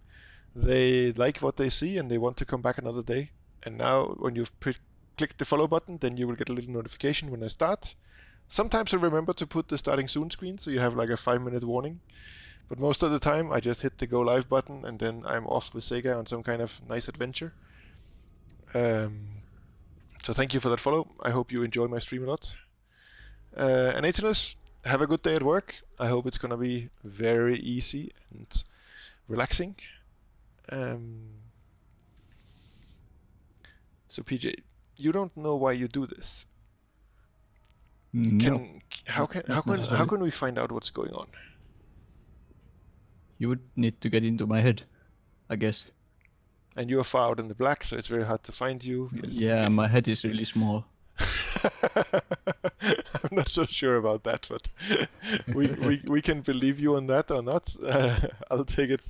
they like what they see, and they want to come back another day. And now, when you've clicked the follow button, then you will get a little notification when I start. Sometimes I remember to put the starting soon screen, so you have like a 5-minute warning. But most of the time, I just hit the go live button, and then I'm off with Sega on some kind of nice adventure. So thank you for that follow. I hope you enjoy my stream a lot. And Atenus, have a good day at work. I hope it's gonna be very easy and relaxing. So PJ, you don't know why you do this. No. How necessarily. can we find out what's going on? You would need to get into my head, I guess. And you are far out in the black, so it's very hard to find you. Yes, Yeah, okay. my head is really small. I'm not so sure about that, but we can believe you on that or not. I'll take it.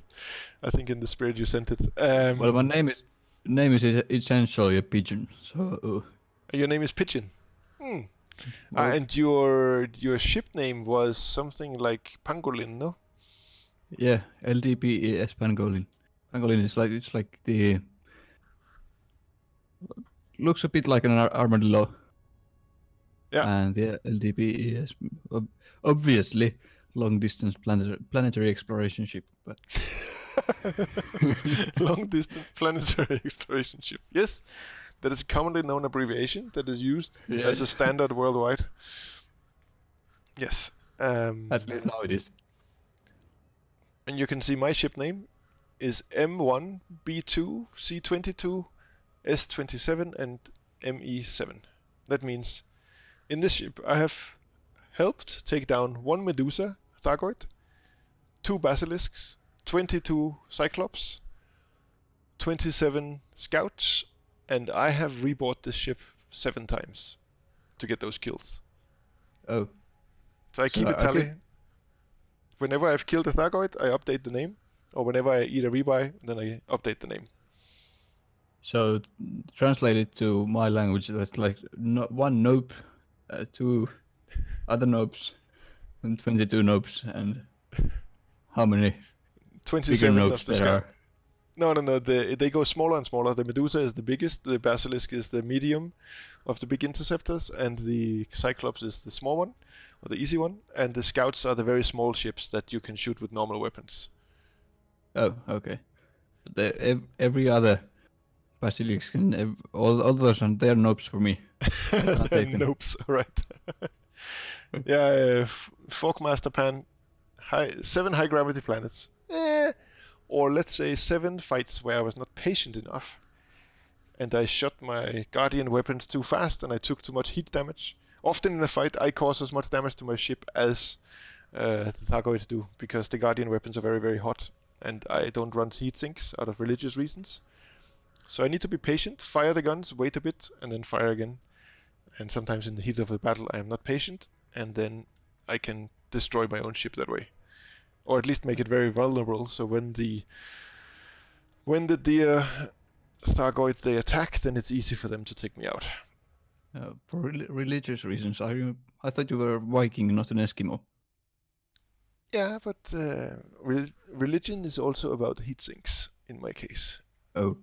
I think in the spirit you sent it. Well, my name is essentially a pigeon, so. Your name is Pigeon. Well, And your ship name was something like Pangolin, no? yeah, LDPES Pangolin. Pangolin is it's like the looks a bit like an armadillo. Yeah. And the LDP is obviously long distance planetary exploration ship, but Long distance planetary exploration ship. Yes, that is a commonly known abbreviation that is used as a standard worldwide. Yes. At least now it is. And you can see my ship name. is M1, B2, C22, S27, and ME7. That means in this ship I have helped take down 1 Medusa Thargoid, 2 Basilisks, 22 Cyclops, 27 Scouts, and I have rebought this ship 7 times to get those kills. Oh, So I keep a I tally. could. Whenever I've killed a Thargoid, I update the name. Or whenever I eat a rebuy, then I update the name. So translated to my language, that's like one nope, 2 other nopes, and 22 nopes, and how many bigger 27 nopes of the there Scout. are? No. They go smaller and smaller. The Medusa is the biggest, the Basilisk is the medium of the big interceptors, and the Cyclops is the small one, or the easy one, and the Scouts are the very small ships that you can shoot with normal weapons. Oh, okay. Every other basilisk and all those are they're nopes for me. I can't They're take them. nopes, right. Yeah, Forkmaster Pan, 7 high gravity planets. Or let's say 7 fights where I was not patient enough. And I shot my Guardian weapons too fast and I took too much heat damage. Often in a fight, I cause as much damage to my ship as the Thargoids do, because the Guardian weapons are very, very hot, and I don't run heat sinks out of religious reasons. So I need to be patient, fire the guns, wait a bit, and then fire again. And sometimes in the heat of a battle, I am not patient, and then I can destroy my own ship that way. Or at least make it very vulnerable, so when the dear Thargoids they attack, then it's easy for them to take me out. For religious reasons, I thought you were a Viking, not an Eskimo. Yeah, but religion is also about heat sinks in my case. Oh,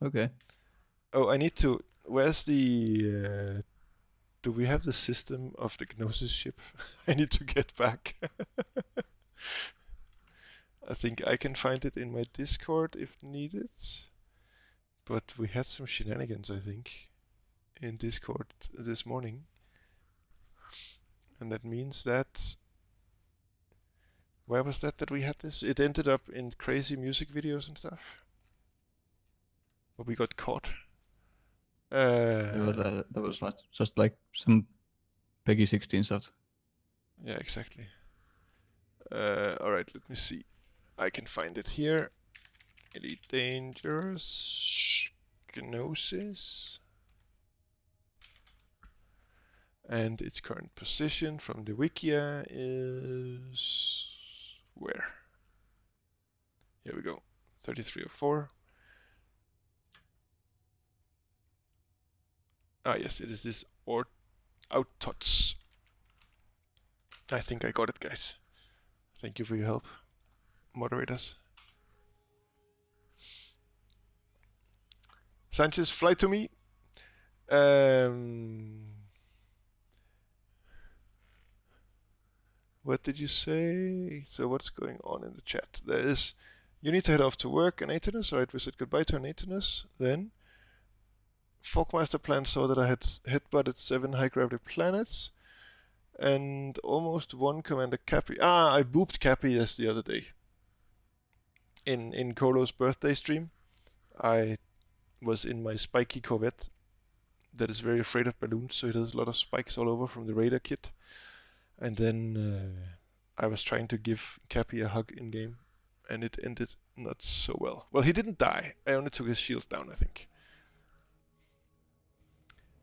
okay. Oh, I need to. Where's the? Do we have the system of the Gnosis ship? I need to get back. I think I can find it in my Discord if needed. But we had some shenanigans, I think, in Discord this morning. And that means that... Where was that we had this? It ended up in crazy music videos and stuff. But we got caught. That was not just like some Peggy 16 stuff. Yeah, exactly. Alright, let me see. I can find it here. Elite Dangerous Gnosis. And its current position from the Wikia is... where? Here we go. 3304. Ah, yes, it is this Outtuts. I think I got it, guys. Thank you for your help, moderators. Sanchez, fly to me. What did you say? So what's going on in the chat? There is, you need to head off to work, Anatinus. Alright, we said goodbye to Anatinus. Then, Folkmaster Plan saw that I had headbutted 7 high gravity planets and almost won Commander Cappy. Ah, I booped Cappy the other day. In Kolo's birthday stream, I was in my spiky Corvette that is very afraid of balloons, so it has a lot of spikes all over from the radar kit. And then I was trying to give Cappy a hug in game, and it ended not so well. Well, he didn't die. I only took his shields down, I think.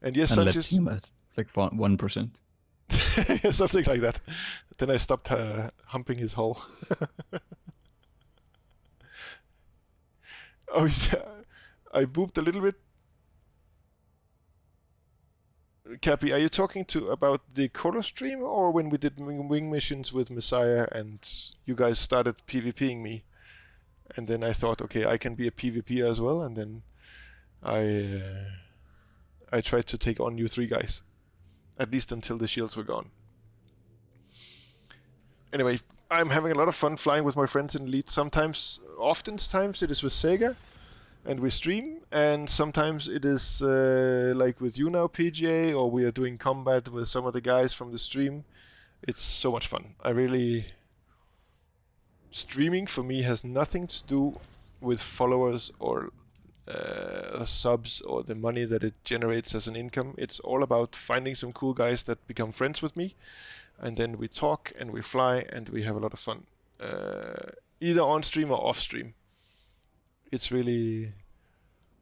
And yes, And left Sanchez, him at like 1%. something like that. Then I stopped humping his hull. Oh, yeah. I booped a little bit. Cappy, are you talking about the Kolo stream, or when we did wing missions with Messiah and you guys started PvPing me? And then I thought, okay, I can be a PvPer as well, and then I tried to take on you 3 guys. At least until the shields were gone. Anyway, I'm having a lot of fun flying with my friends in Elite. Oftentimes it is with Sega, and we stream, and sometimes it is like with you now, PGA, or we are doing combat with some of the guys from the stream. It's so much fun. streaming for me has nothing to do with followers or subs or the money that it generates as an income. It's all about finding some cool guys that become friends with me, and then we talk and we fly and we have a lot of fun, either on stream or off stream. It's really,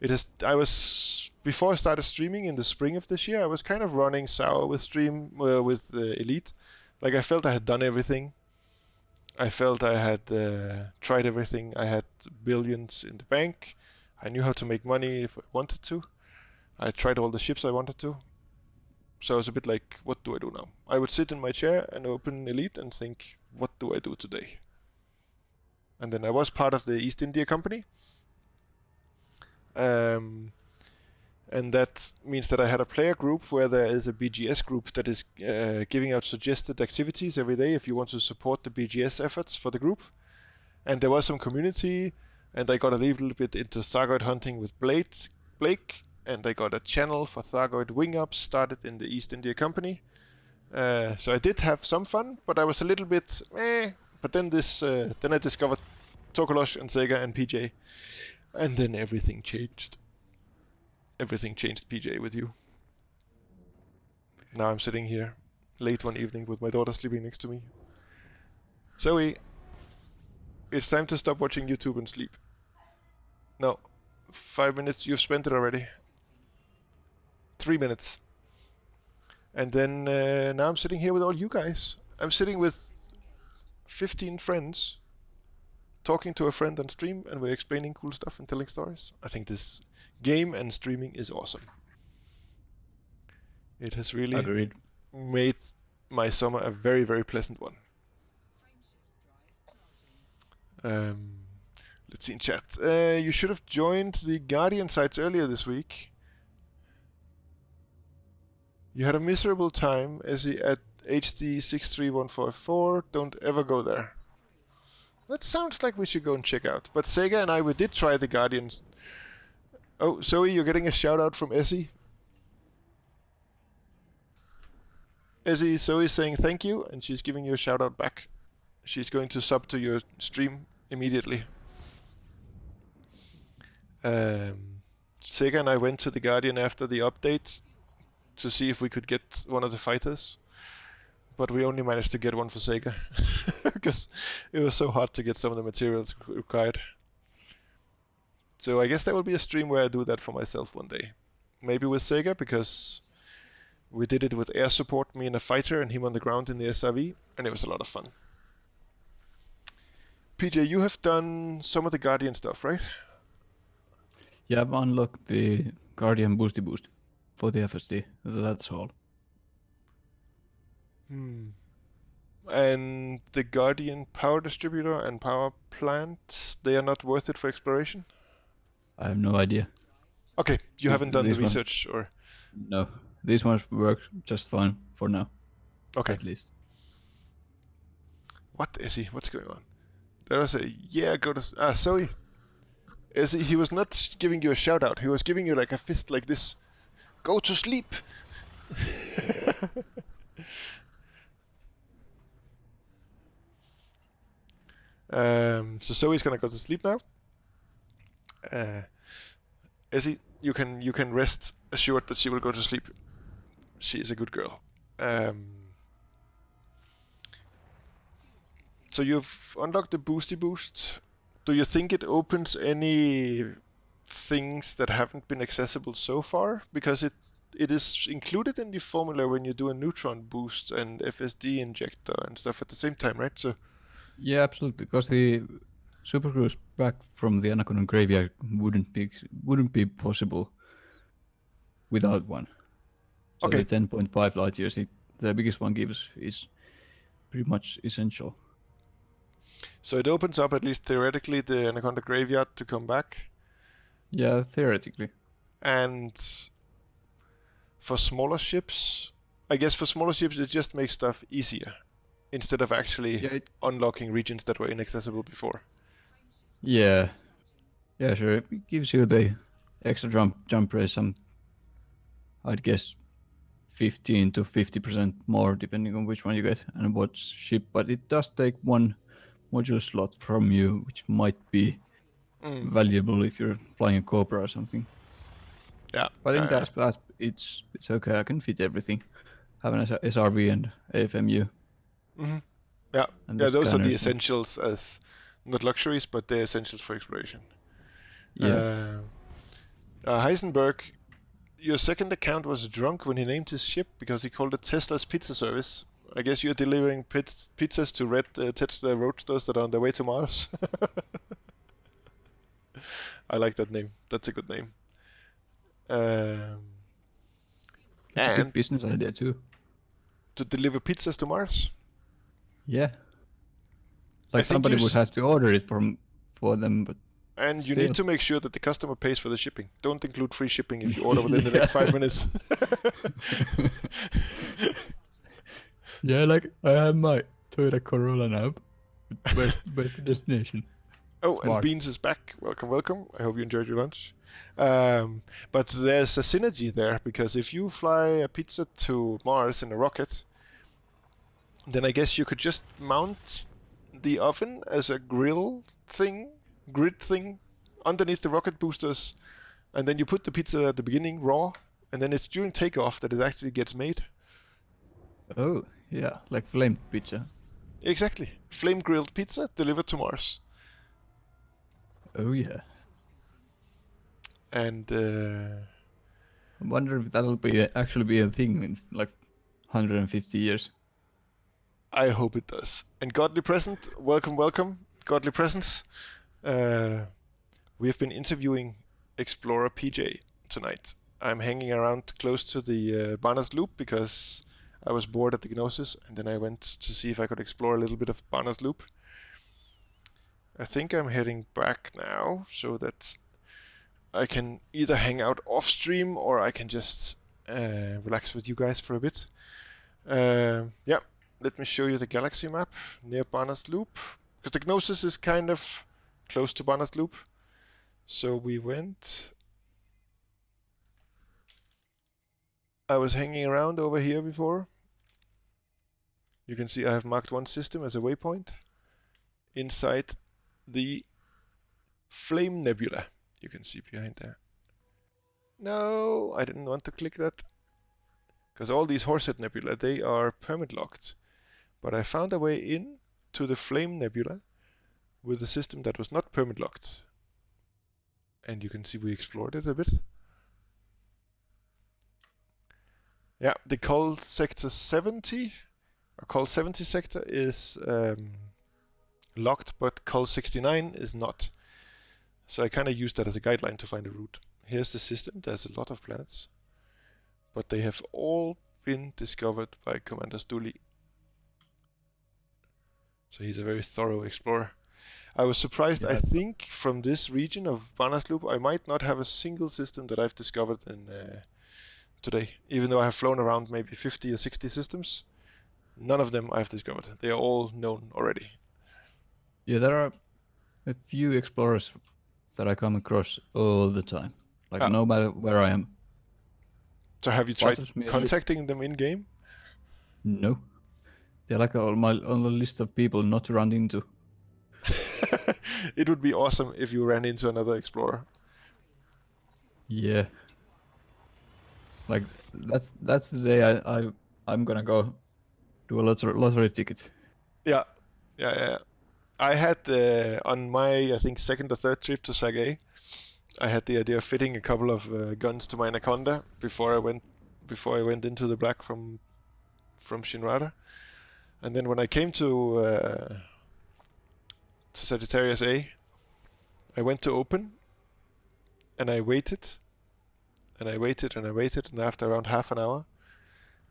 it has. I was before I started streaming in the spring of this year, I was kind of running sour with Elite. Like I felt I had done everything. I felt I had tried everything. I had billions in the bank. I knew how to make money if I wanted to. I tried all the ships I wanted to. So I was a bit like, what do I do now? I would sit in my chair and open Elite and think, what do I do today? And then I was part of the East India Company. And that means that I had a player group where there is a BGS group that is giving out suggested activities every day if you want to support the BGS efforts for the group. And there was some community, and I got a little bit into Thargoid hunting with Blake, and I got a channel for Thargoid wing ups started in the East India Company. So I did have some fun, but I was a little bit But then then I discovered Tokolosh and Sega and PJ, and then everything changed. Everything changed, PJ, with you. Now I'm sitting here late one evening with my daughter sleeping next to me. Zoe, it's time to stop watching YouTube and sleep. No, 5 minutes, you've spent it already. 3 minutes. And then now I'm sitting here with all you guys. I'm sitting with 15 friends, talking to a friend on stream, and we're explaining cool stuff and telling stories. I think this game and streaming is awesome. It has really Agreed. made my summer a very, very pleasant one. Let's see in chat. You should have joined the Guardian sites earlier this week. You had a miserable time as at HD63144. Don't ever go there. That sounds like we should go and check out. But Sega and I, we did try the Guardians. Oh, Zoe, you're getting a shout out from Essie. Essie, Zoe's saying thank you, and she's giving you a shout out back. She's going to sub to your stream immediately. Sega and I went to the Guardian after the update to see if we could get one of the fighters, but we only managed to get one for Sega because it was so hard to get some of the materials required. So I guess there will be a stream where I do that for myself one day. Maybe with Sega, because we did it with air support, me and a fighter, and him on the ground in the SRV, and it was a lot of fun. PJ, you have done some of the Guardian stuff, right? Yeah, I've unlocked the Guardian Boosty Boost for the FSD. That's all. And the Guardian power distributor and power plant, they are not worth it for exploration? I have no idea. Okay, you haven't done the This one- research, or... No, these ones work just fine for now. Okay. At least. What is he? What's going on? There was a... Yeah, go to... Zoe. He was not giving you a shout out. He was giving you like a fist like this. Go to sleep! So Zoe's gonna go to sleep now. Essie, you can rest assured that she will go to sleep. She is a good girl. So you've unlocked the Boosty Boost. Do you think it opens any things that haven't been accessible so far? Because it is included in the formula when you do a neutron boost and FSD injector and stuff at the same time, right? So Yeah, absolutely. Because the supercruise back from the Anaconda graveyard wouldn't be possible without one. So Okay. the 10.5 light years, the biggest one gives, is pretty much essential. So it opens up, at least theoretically, the Anaconda graveyard to come back. Yeah, theoretically. And for smaller ships, I guess for smaller ships it just makes stuff easier instead of actually Yeah, unlocking regions that were inaccessible before. yeah, sure. It gives you the extra jump race, some, I'd guess, 15 to 50% more depending on which one you get and what ship. But it does take one module slot from you, which might be valuable if you're flying a Cobra or something. Yeah. But in that aspect, it's okay. I can fit everything. Have an SRV and AFMU. Yeah. And Yeah, those are the scanners. essentials, as not luxuries, but the essentials for exploration. Yeah. Heisenberg, your second account was drunk when he named his ship because he called it Tesla's Pizza Service. I guess you're delivering pizzas to red Tesla Roadsters that are on their way to Mars. I like that name. That's a good name. It's a And good business idea too. to deliver pizzas to Mars? Yeah. I Like think somebody would have to order it for them, but and you still. need to make sure that the customer pays for the shipping. Don't include free shipping if you order within the next 5 minutes. Yeah, like I have my Toyota Corolla now. Where's the destination? Oh, Smart. and Beans is back. Welcome, welcome. I hope you enjoyed your lunch. But there's a synergy there, because if you fly a pizza to Mars in a rocket, then I guess you could just mount the oven as a grid thing, underneath the rocket boosters, and then you put the pizza at the beginning raw, and then it's during takeoff that it actually gets made. Oh, yeah, like flame pizza. Exactly. Flame grilled pizza delivered to Mars. Oh yeah. And I wonder if that'll actually be a thing in like 150 years. I hope it does. And Godly Present, welcome, welcome. Godly Presence. We've been interviewing Explorer PJ tonight. I'm hanging around close to the Barnards Loop because I was bored at the Gnosis, and then I went to see if I could explore a little bit of Barnards Loop. I think I'm heading back now so that I can either hang out off stream or I can just relax with you guys for a bit. Yeah, let me show you the galaxy map near Barnards Loop, because the Gnosis is kind of close to Barnards Loop. So we went. I was hanging around over here before. You can see I have marked one system as a waypoint inside the Flame Nebula. You can see behind there. No, I didn't want to click that, because all these Horsehead Nebula, they are permit locked. But I found a way in to the Flame Nebula with a system that was not permit locked. And you can see we explored it a bit. Yeah, the Col Sector 70, or Col 70 sector is locked, but Col 69 is not. So I kind of used that as a guideline to find a route. Here's the system. There's a lot of planets, but they have all been discovered by Commander Stuli. So he's a very thorough explorer. I was surprised. Yeah. I think from this region of Barnards Loop, I might not have a single system that I've discovered in today. Even though I have flown around maybe 50 or 60 systems, none of them I've discovered. They are all known already. Yeah, there are a few explorers that I come across all the time. Like no matter where I am. So have you tried contacting them in game? No. They're like on the list of people not to run into. It would be awesome if you ran into another explorer. Yeah. Like that's the day I'm gonna go do a lottery ticket. Yeah. I had on my, I think, second or third trip to Sagae, I had the idea of fitting a couple of guns to my Anaconda before I went into the black from Shinrada. And then when I came to Sagittarius A, I went to open, and I waited, and I waited, and I waited, and after around half an hour,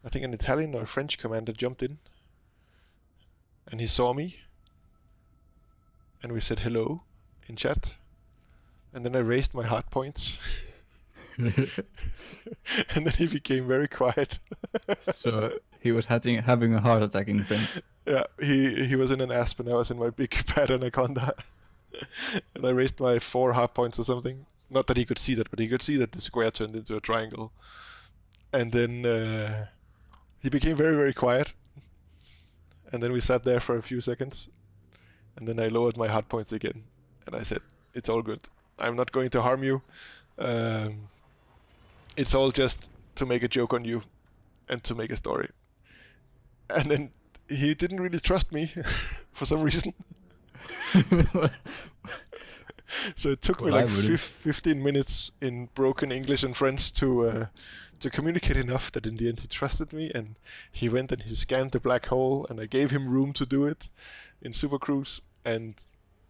I think an Italian or a French commander jumped in, and he saw me, and we said hello in chat, and then I raised my hard points, and then he became very quiet. So he was having a heart attack in French. Yeah, he was in an Aspen, I was in my big bad Anaconda, and I raised my 4 hard points or something. Not that he could see that, but he could see that the square turned into a triangle. And then he became very, very quiet. And then we sat there for a few seconds. And then I lowered my hard points again, and I said, "It's all good. I'm not going to harm you. Um, it's all just to make a joke on you and to make a story." And then he didn't really trust me for some reason. So it took me Well, I like wouldn't. 15 minutes in broken English and French to communicate enough that in the end he trusted me, and he went and he scanned the black hole, and I gave him room to do it in Super Cruise, and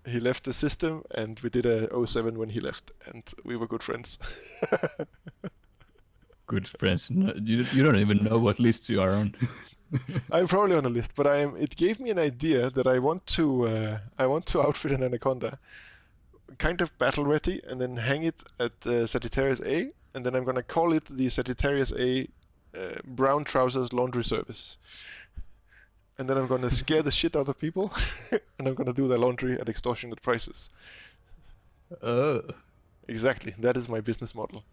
he left the system, and we did a 07 when he left, and we were good friends. Good friends. No, you don't even know what list you are on. I'm probably on a list, but it gave me an idea that I want to outfit an Anaconda, kind of battle ready, and then hang it at Sagittarius A, and then I'm gonna call it the Sagittarius A brown trousers laundry service. And then I'm gonna scare the shit out of people, and I'm gonna do their laundry at extortionate prices. Oh, Exactly, that is my business model.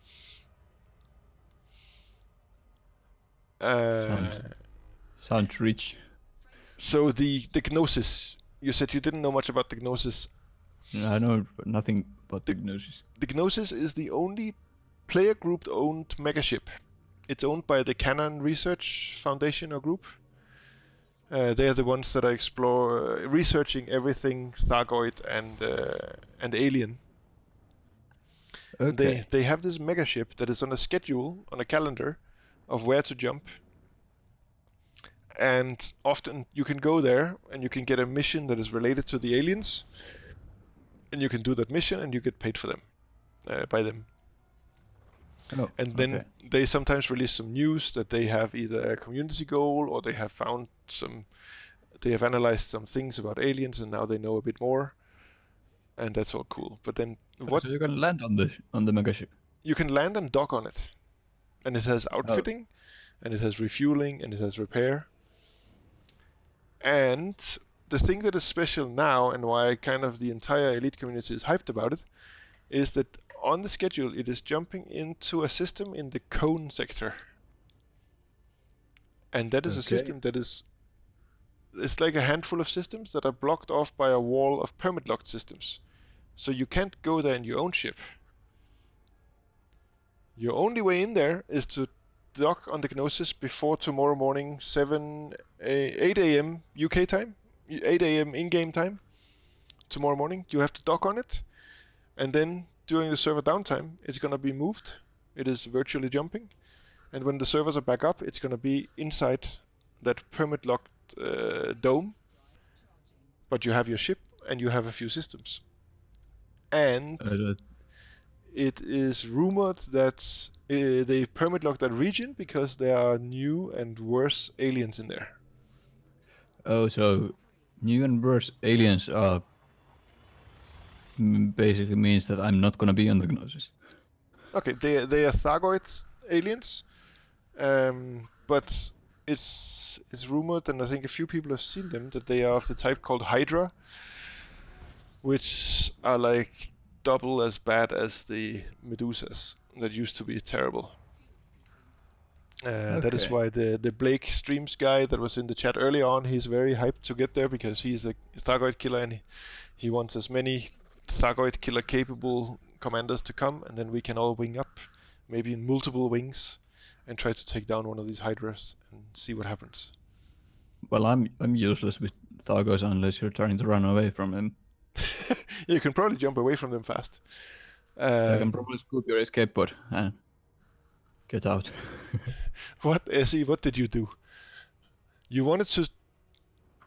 sounds rich. So the Gnosis, you said you didn't know much about the Gnosis. I know nothing about the Gnosis. The Gnosis is the only player group owned megaship. It's owned by the Canon Research Foundation or group. They are the ones that are researching everything Thargoid and Alien. Okay. They have this megaship that is on a schedule, on a calendar, of where to jump. And often you can go there and you can get a mission that is related to the aliens, and you can do that mission and you get paid for them, by them. Oh, And then okay. they sometimes release some news that they have either a community goal or they have analyzed some things about aliens and now they know a bit more, and that's all cool. But then So you can land on the megaship. you can land and dock on it, and it has outfitting, and it has refueling, and it has repair. And the thing that is special now, and why kind of the entire elite community is hyped about it, is that on the schedule it is jumping into a system in the cone sector. And that is a system that it's like a handful of systems that are blocked off by a wall of permit-locked systems. So you can't go there in your own ship. Your only way in there is to dock on the Gnosis before tomorrow morning 8 a.m. UK time, 8 a.m. in-game time. Tomorrow morning you have to dock on it, and then during the server downtime it's going to be moved. It is virtually jumping, and when the servers are back up it's going to be inside that permit-locked dome, but you have your ship and you have a few systems. And it is rumored that they permit-lock that region because there are new and worse aliens in there. Oh, so new and worse aliens are basically means that I'm not gonna be on the Gnosis. Okay, they are Thargoid aliens, but it's rumored, and I think a few people have seen them, that they are of the type called Hydra, which are like double as bad as the Medusas that used to be terrible. That is Okay. why the Blake Streams guy that was in the chat early on, he's very hyped to get there because he's a Thargoid killer and he wants as many Thargoid killer capable commanders to come, and then we can all wing up, maybe in multiple wings, and try to take down one of these Hydras and see what happens. Well, I'm useless with Thargos unless you're trying to run away from them. You can probably jump away from them fast. I can probably scoop your escape pod and get out. What, Essie, what did you do? You wanted to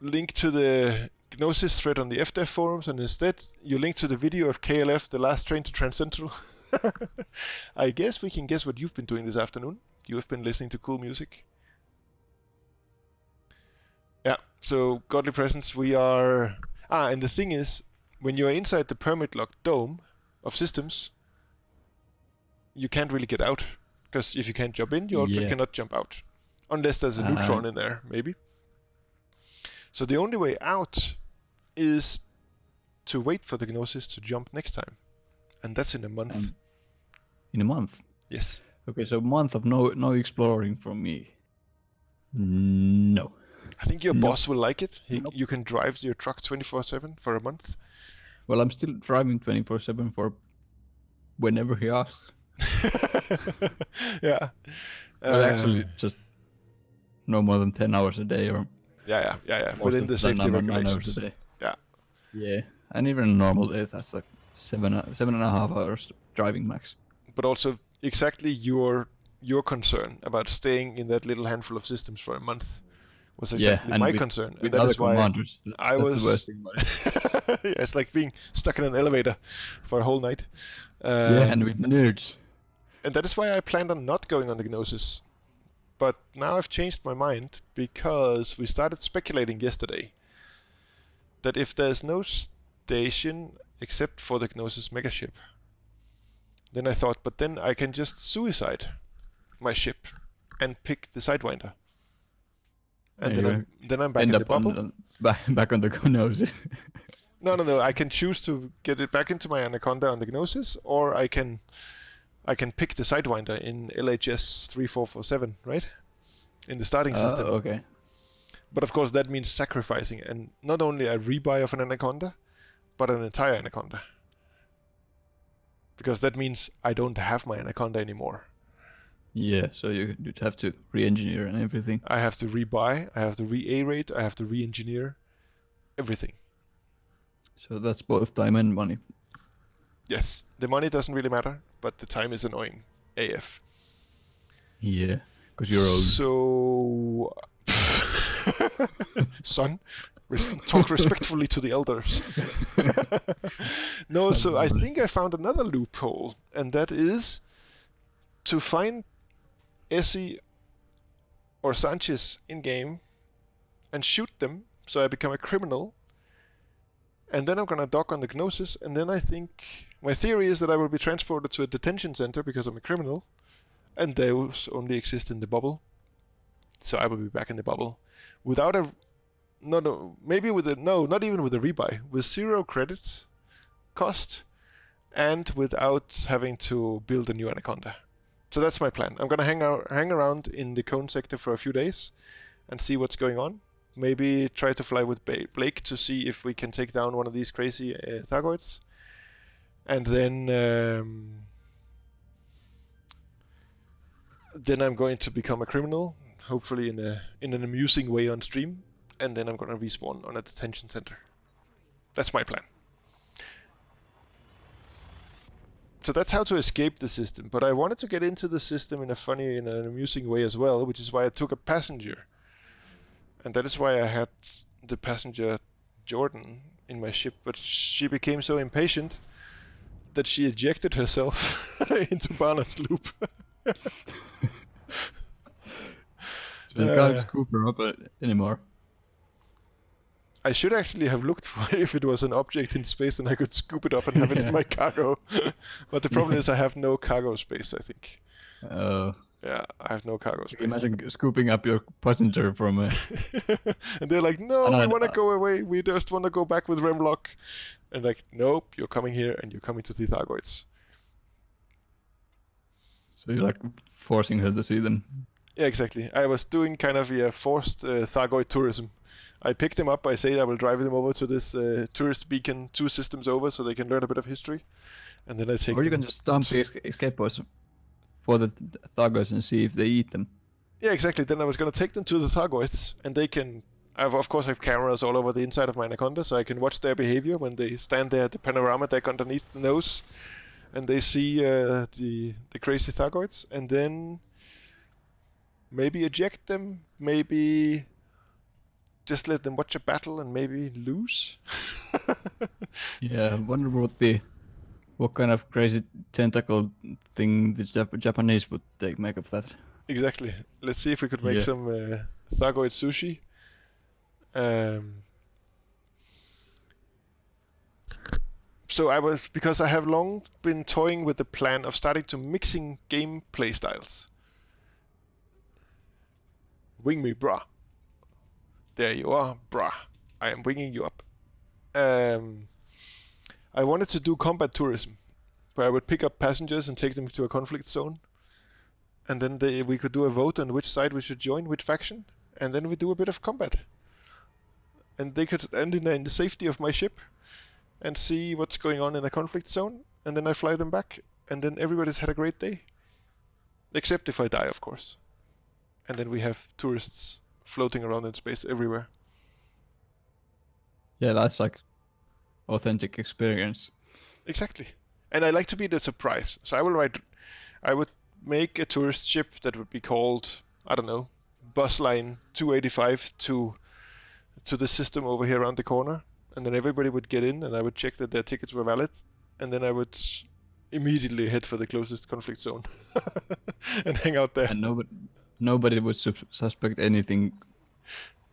link to the Gnosis thread on the FDev forums, and instead you link to the video of KLF, the last train to Transcentral. I guess we can guess what you've been doing this afternoon. You've been listening to cool music. Yeah, so Godly Presence, we are... and the thing is, when you're inside the permit-locked dome of systems, you can't really get out. Because if you can't jump in, you also cannot jump out. Unless there's a neutron in there, maybe. So the only way out is to wait for the Gnosis to jump next time. And that's in a month. In a month? Yes. Okay, so a month of no exploring from me. No. I think your Nope. boss will like it. Nope. You can drive your truck 24/7 for a month. Well, I'm still driving 24/7 for whenever he asks. Yeah. But actually, just no more than 10 hours a day, or Yeah. most Within of the the time safety 9 hours a regulations. day. Yeah. Yeah, and even normal days, that's like 7.5 hours driving max. But also exactly your concern about staying in that little handful of systems for a month was Yeah, exactly and my concern, and with that other is why commanders, I that's the worst was. thing about it. Yeah, it's like being stuck in an elevator for a whole night. Yeah, and with nerds. And that is why I planned on not going on the Gnosis. But now I've changed my mind because we started speculating yesterday that if there's no station except for the Gnosis megaship, then I thought, but then I can just suicide my ship and pick the Sidewinder. And And you're then I'm back end in the up bubble. back on the Gnosis. No. I can choose to get it back into my Anaconda on the Gnosis, or I can pick the Sidewinder in LHS 3447, right? In the starting system. Okay. But of course that means sacrificing and not only a rebuy of an Anaconda, but an entire Anaconda. Because that means I don't have my Anaconda anymore. Yeah, so you'd have to re-engineer and everything. I have to rebuy, I have to re-A-rate, I have to re-engineer everything. So that's both time and money. Yes, the money doesn't really matter, but the time is annoying AF. Yeah, because you're old. So, son, talk respectfully to the elders. No, so I think I found another loophole, and that is to find Essie or Sanchez in game and shoot them so I become a criminal. And then I'm gonna dock on the Gnosis, and then I think my theory is that I will be transported to a detention center because I'm a criminal, and those only exist in the bubble. So I will be back in the bubble without a maybe with a not even with a rebuy, with 0 credits cost and without having to build a new Anaconda. So that's my plan. I'm gonna hang around in the cone sector for a few days and see what's going on. Maybe try to fly with Blake to see if we can take down one of these crazy Thargoids. And then I'm going to become a criminal, hopefully in an amusing way on stream, and then I'm gonna respawn on a detention center. That's my plan. So that's how to escape the system, but I wanted to get into the system in an amusing way as well, which is why I took a passenger. And that is why I had the passenger Jordan in my ship, but she became so impatient that she ejected herself into Barnard's loop. So you can't scoop her up anymore. I should actually have looked for if it was an object in space and I could scoop it up and have it in my cargo. But the problem is I have no cargo space, I think. Yeah, I have no cargo space. Imagine scooping up your passenger from a... And they're like, no, we want to go away. We just want to go back with Remlock. And like, nope, you're coming here and you're coming to the Thargoids. So you're like forcing her to see them. Yeah, exactly. I was doing kind of a forced Thargoid tourism. I picked them up. I say I will drive them over to this tourist beacon 2 systems over so they can learn a bit of history. And then I take Or you can just dump the escape pods for the Thargoids and see if they eat them. Yeah, exactly. Then I was going to take them to the Thargoids, and they can... of course, I have cameras all over the inside of my Anaconda, so I can watch their behavior when they stand there at the panorama deck underneath the nose, and they see the crazy Thargoids, and then maybe eject them, maybe just let them watch a battle and maybe lose. Yeah, I wonder what kind of crazy tentacle thing the Japanese would make of that. Exactly. Let's see if we could make some Thargoid sushi. So because I have long been toying with the plan of starting to mixing game play styles. Wing me, brah. There you are, brah. I am winging you up. I wanted to do combat tourism, where I would pick up passengers and take them to a conflict zone. And then we could do a vote on which side we should join, which faction. And then we do a bit of combat. and they could end in the safety of my ship and see what's going on in a conflict zone, and then I fly them back, and then everybody's had a great day. Except if I die, of course. And then we have tourists floating around in space everywhere. Yeah, that's like authentic experience. Exactly. And I like to be the surprise. So I would make a tourist ship that would be called, I don't know, bus line 285 to the system over here around the corner, and then everybody would get in, and I would check that their tickets were valid, and then I would immediately head for the closest conflict zone and hang out there. And nobody would suspect anything.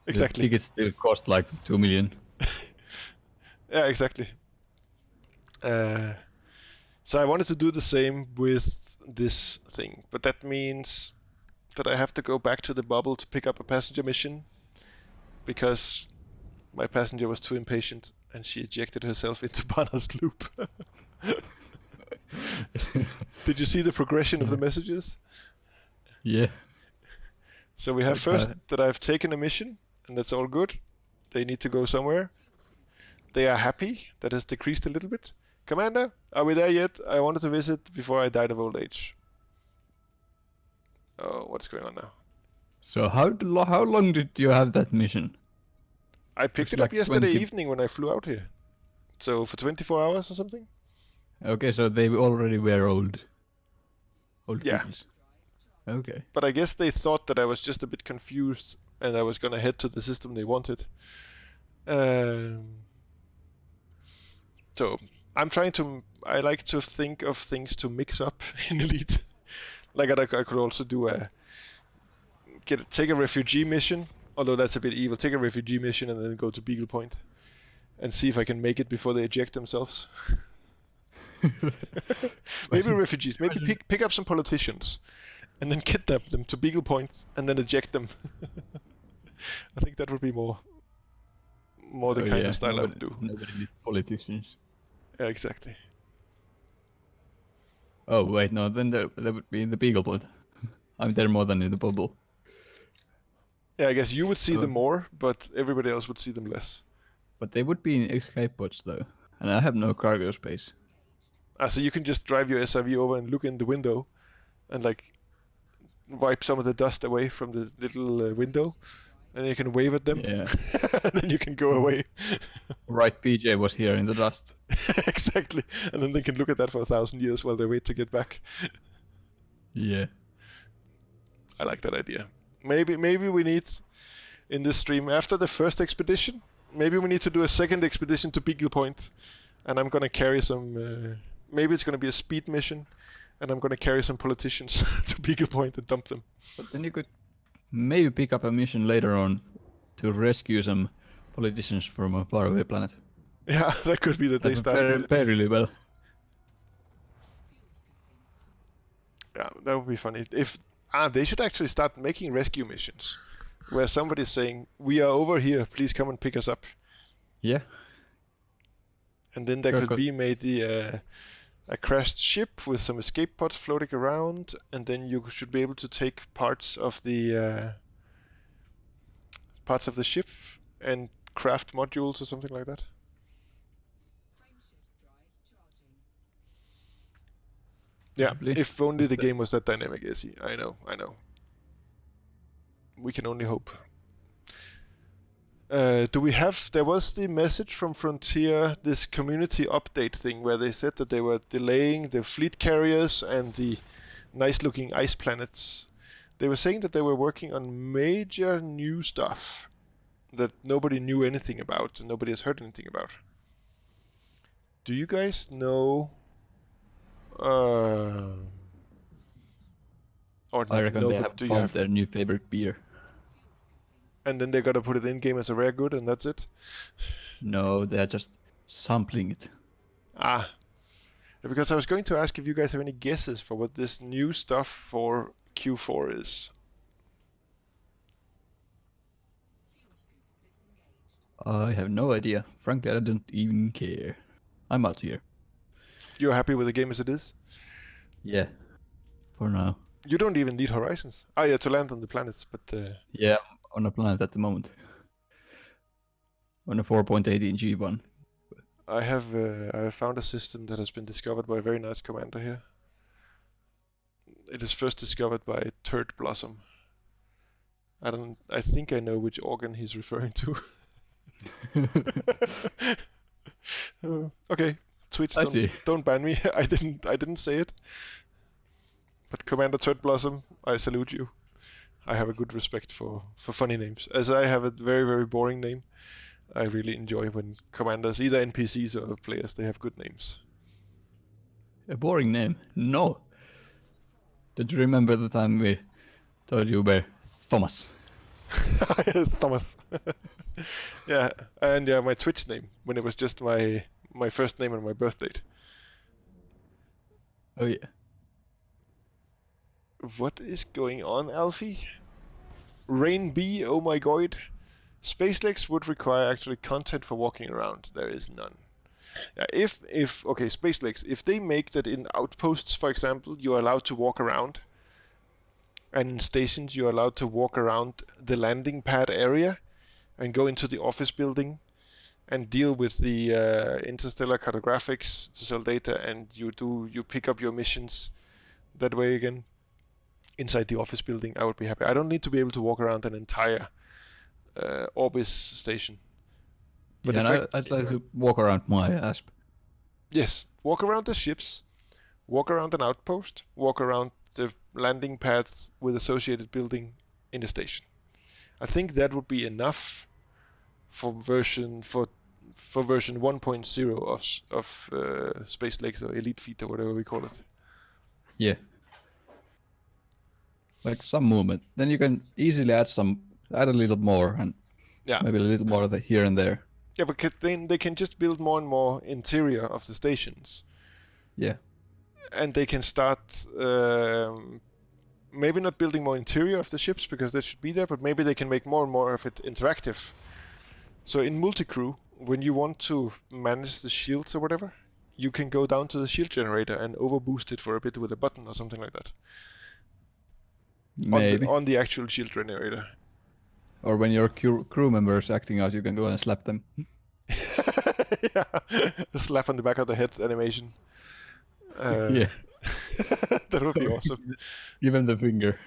Exactly. The tickets still cost like 2 million. Yeah, exactly. So I wanted to do the same with this thing, but that means that I have to go back to the bubble to pick up a passenger mission because my passenger was too impatient and she ejected herself into Barnards loop. Did you see the progression of the messages? Yeah. So we have Okay. first that I've taken a mission, and that's all good. They need to go somewhere. They are happy. That has decreased a little bit. Commander, are we there yet? I wanted to visit before I died of old age. Oh, what's going on now? So how long did you have that mission? I picked Was it up like yesterday 20 evening when I flew out here. So for 24 hours or something? Okay, so they already were old Yeah. peoples. Okay. But I guess they thought that I was just a bit confused and I was gonna head to the system they wanted. So I like to think of things to mix up in Elite. Like I could also do take a refugee mission, although that's a bit evil. Take a refugee mission and then go to Beagle Point and see if I can make it before they eject themselves. Maybe refugees. Maybe pick up some politicians and then kidnap them to Beagle Points and then eject them. I think that would be more the kind of style I would do. Nobody needs politicians. Yeah, exactly. Oh wait, no, then there would be the Beagle Point. I'm there more than in the bubble. Yeah, I guess you would see Oh. them more, but everybody else would see them less. But they would be in escape pods though, and I have no cargo space. So you can just drive your SRV over and look in the window, and like wipe some of the dust away from the little window, and you can wave at them. Yeah. And then you can go away. Right, PJ was here in the dust. Exactly. And then they can look at that for 1,000 years while they wait to get back. Yeah. I like that idea. Maybe we need in this stream after the first expedition. Maybe we need to do a second expedition to Beagle Point, and I'm gonna carry some. Maybe it's gonna be a speed mission, and I'm gonna carry some politicians to Beagle Point and dump them. But then you could maybe pick up a mission later on to rescue some politicians from a faraway planet. Yeah, that could be that they That start. would pay really well. Yeah, that would be funny. If they should actually start making rescue missions, where somebody's saying, "We are over here. Please come and pick us up." Yeah. And then there Sure, could could- be maybe a crashed ship with some escape pods floating around, and then you should be able to take parts of the ship and craft modules or something like that. Yeah, Possibly. if only the Is that- game was that dynamic, Izzy. I know. We can only hope. Do we have? There was the message from Frontier, this community update thing, where they said that they were delaying the fleet carriers and the nice-looking ice planets. They were saying that they were working on major new stuff that nobody knew anything about and nobody has heard anything about. Do you guys know? Or I not reckon know, they but have do you found have? their new favorite beer. And then they gotta put it in game as a rare good, and that's it. No, they are just sampling it. Ah, because I was going to ask if you guys have any guesses for what this new stuff for Q4 is. I have no idea. Frankly, I don't even care. I'm out here. You're happy with the game as it is? Yeah. For now. You don't even need Horizons. Ah, yeah, to land on the planets, but Yeah, I'm on a planet at the moment. on a 4.18 G1. I have found a system that has been discovered by a very nice commander here. It is first discovered by Turd Blossom. I think I know which organ he's referring to. Okay, Twitch, I see. don't ban me. I didn't say it. But Commander Turd Blossom, I salute you. I have a good respect for funny names. As I have a very, very boring name, I really enjoy when commanders, either NPCs or players, they have good names. A boring name? No. Don't you remember the time we told you were Thomas? Thomas. Yeah, and yeah, my Twitch name, when it was just my first name and my birth date. Oh yeah. What is going on, Alfie? Rain B, oh my god. Space legs would require actually content for walking around. There is none. Yeah, okay, space legs, if they make that in outposts, for example, you're allowed to walk around, and in stations you're allowed to walk around the landing pad area and go into the office building and deal with the interstellar cartographics to sell data, and you pick up your missions that way again inside the office building, I would be happy. I don't need to be able to walk around an entire Orbis station. But Yeah, and I'd like to walk around my ASP. Yes, walk around the ships, walk around an outpost, walk around the landing pads with associated building in the station. I think that would be enough for version 1.0 of Space Legs or Elite Feet or whatever we call it. Yeah. Like some movement. Then you can easily add a little more, and Yeah. maybe a little more of the here and there. Yeah, because then they can just build more and more interior of the stations. Yeah. And they can start maybe not building more interior of the ships because they should be there, but maybe they can make more and more of it interactive. So in multi-crew, when you want to manage the shields or whatever, you can go down to the shield generator and overboost it for a bit with a button or something like that. Maybe. On the actual shield generator. Or when your crew members acting out, you can go and slap them. Yeah, a slap on the back of the head animation. Yeah. That would be awesome. Give them the finger.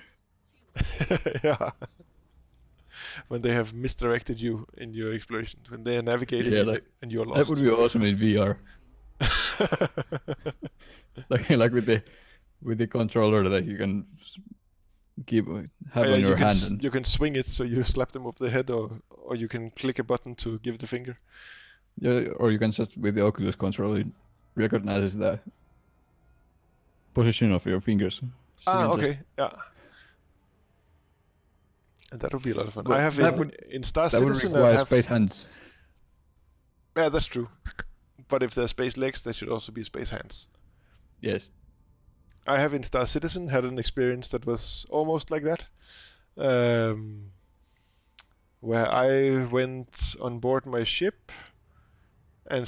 Yeah. When they have misdirected you in your exploration, when they are navigating and you're lost. That would be awesome in VR. like with the controller that you can have on your hand. You can swing it so you slap them off the head, or you can click a button to give the finger. Yeah, or you can just with the Oculus controller it recognizes the position of your fingers. So Okay, yeah. And that would be a lot of fun. I have in Star Citizen. That would require space hands. Yeah, that's true. But if there's space legs, there should also be space hands. Yes. I have in Star Citizen had an experience that was almost like that, where I went on board my ship, and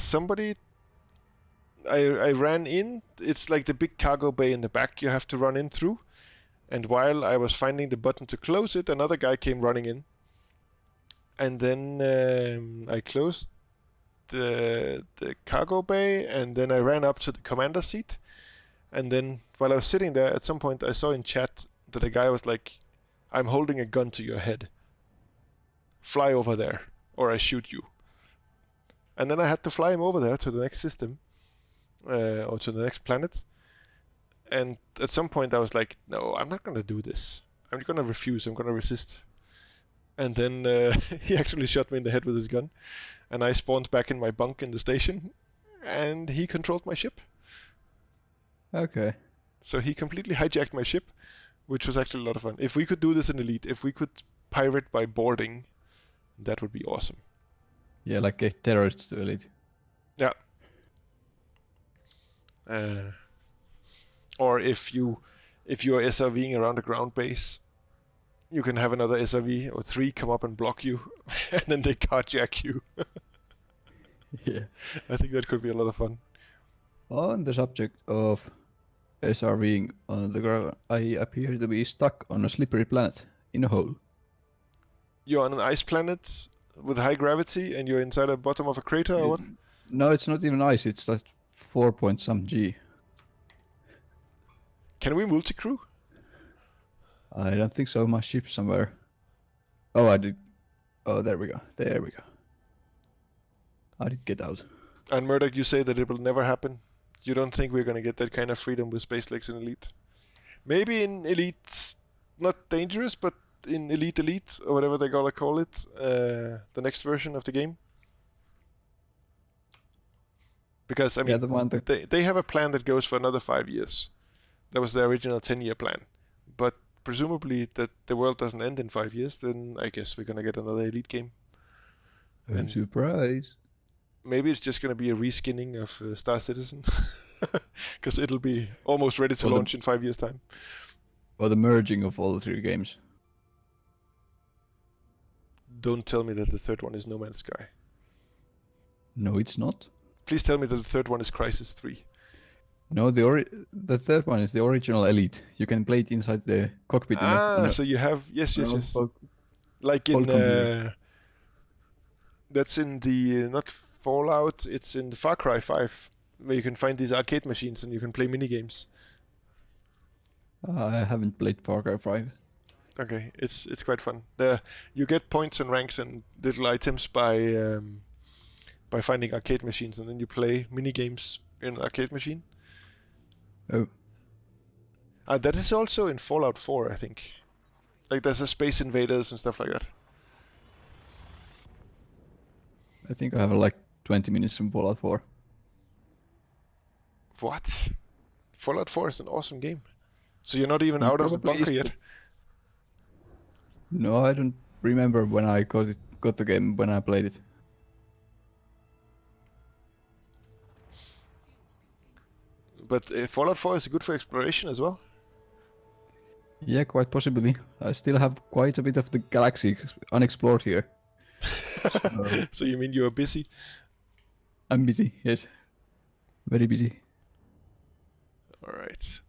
I ran in. It's like the big cargo bay in the back you have to run in through. And while I was finding the button to close it, another guy came running in. And then I closed the cargo bay, and then I ran up to the commander seat. And then while I was sitting there, at some point I saw in chat that a guy was like, "I'm holding a gun to your head. Fly over there, or I shoot you." And then I had to fly him over there to the next system, or to the next planet. And at some point I was like, "No, I'm not going to do this. I'm going to refuse. I'm going to resist." And then he actually shot me in the head with his gun. And I spawned back in my bunk in the station. And he controlled my ship. Okay. So he completely hijacked my ship, which was actually a lot of fun. If we could do this in Elite, if we could pirate by boarding, that would be awesome. Yeah, like a terrorist to Elite. Yeah. Or if you're SRVing around a ground base, you can have another SRV or 3 come up and block you, and then they carjack you. Yeah. I think that could be a lot of fun. On the subject of SRVing on the ground, I appear to be stuck on a slippery planet in a hole. You're on an ice planet, with high gravity and you're inside the bottom of a crater or what? No, it's not even ice. It's like 4 point some G. Can we multi-crew? I don't think so. My ship's somewhere. Oh, I did. Oh, there we go. There we go. I did get out. And Murdoch, you say that it will never happen. You don't think we're gonna get that kind of freedom with Space Legs in Elite? Maybe in Elite, not dangerous, but in Elite or whatever they gotta call it, the next version of the game. Because I mean, Yeah, the one that they have a plan that goes for another 5 years. That was their original 10-year plan. But presumably that the world doesn't end in 5 years, then I guess we're gonna get another Elite game. And surprise. maybe it's just gonna be a reskinning of Star Citizen, because it'll be almost ready to Well, launch in 5 years' time. Or the merging of all the 3 games. Don't tell me that the third one is No Man's Sky. No, it's not. Please tell me that the third one is Crysis 3. No, the third one is the original Elite. You can play it inside the cockpit. So you have yes. Fal- Like in Falcon View. that's in the not Fallout. It's in the Far Cry 5, where you can find these arcade machines and you can play mini games. I haven't played Far Cry 5. Okay, it's quite fun. There you get points and ranks and little items by finding arcade machines, and then you play mini games in an arcade machine. Oh, That is also in Fallout 4, I think. Like there's a Space Invaders and stuff like that. I think I have like 20 minutes from Fallout 4. What? Fallout 4 is an awesome game. So you're not even It out of the probably bunker is, yet? but- No, I don't remember when I got the game when I played it. But Fallout 4 is good for exploration as well. Yeah, quite possibly. I still have quite a bit of the galaxy unexplored here. So So you mean you're busy? I'm busy, yes. Very busy. Alright.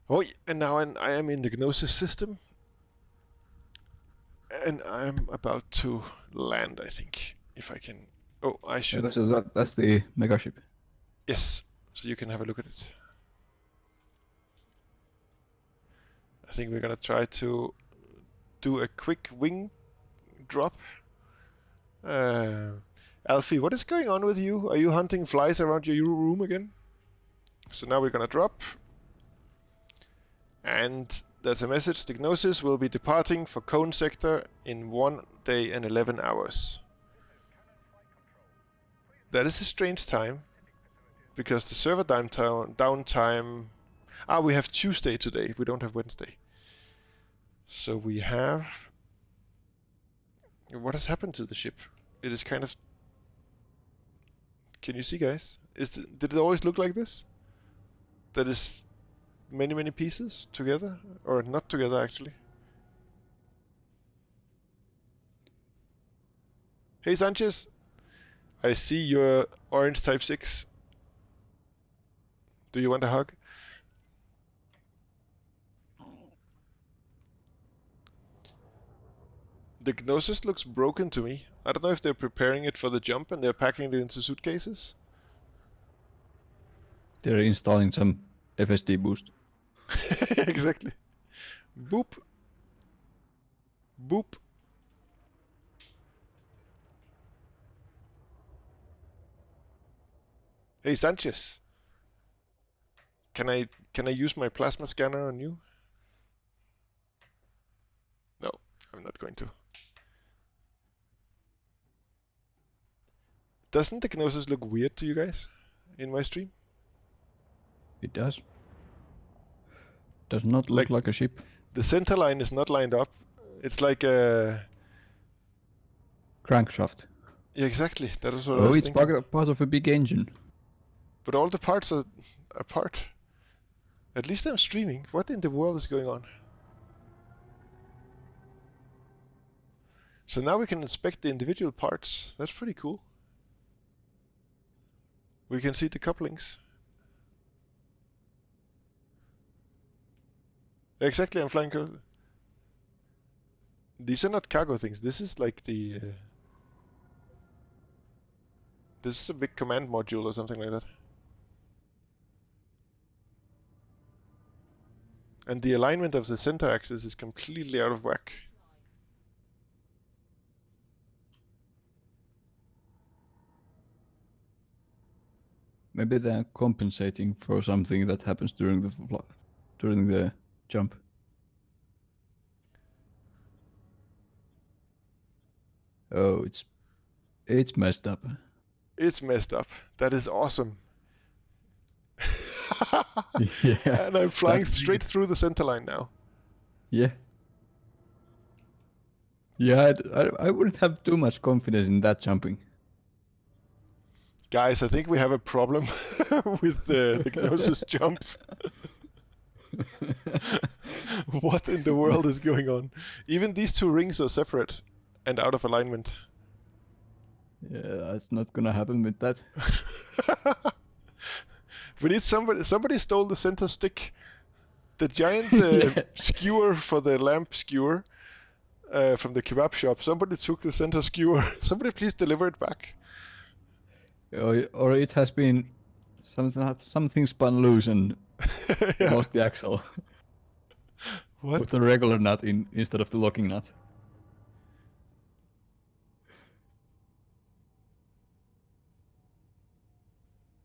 Oh, and now I am in the Gnosis system. And I'm about to land, I think. If I can... Oh, I should... So that's the mega ship. Yes, so you can have a look at it. I think we're gonna try to do a quick wing drop. Alfie, what is going on with you? Are you hunting flies around your room again? So now we're gonna drop. And there's a message. The Gnosis will be departing for Cone Sector in 1 day and 11 hours. That is a strange time, because the server downtime... we have Tuesday today, we don't have Wednesday. So we have... What has happened to the ship? It is kind of... Can you see, guys? Did it always look like this? That is many pieces together? Or not together, actually. Hey, Sanchez! I see your orange Type 6. Do you want a hug? The Gnosis looks broken to me. I don't know if they're preparing it for the jump and they're packing it into suitcases. They're installing some FSD boost. Exactly. Boop. Boop. Hey, Sanchez. Can I use my plasma scanner on you? No, I'm not going to. Doesn't the Gnosis look weird to you guys in my stream? It does. Does not look like a ship. The center line is not lined up. It's like a... Crankshaft. Yeah, exactly. That was what I Oh, was it's thinking. part of a big engine. But all the parts are apart. At least I'm streaming. What in the world is going on? So now we can inspect the individual parts. That's pretty cool. We can see the couplings. Exactly, I'm flying. These are not cargo things. This is like the... this is a big command module or something like that. And the alignment of the center axis is completely out of whack. Maybe they're compensating for something that happens during the jump. Oh, it's messed up. It's messed up. That is awesome. Yeah, And I'm flying straight through the center line now. Yeah. Yeah, I wouldn't have too much confidence in that jumping. Guys, I think we have a problem with the Gnosis jump. What in the world is going on? Even these two rings are separate and out of alignment. Yeah, it's not gonna happen with that. We need somebody stole the center stick. The giant Yeah. skewer for the lamp skewer from the kebab shop. Somebody took the center skewer. Somebody please deliver it back. Or it has been something spun loose and Yeah. lost the axle. What? Put the regular nut in instead of the locking nut.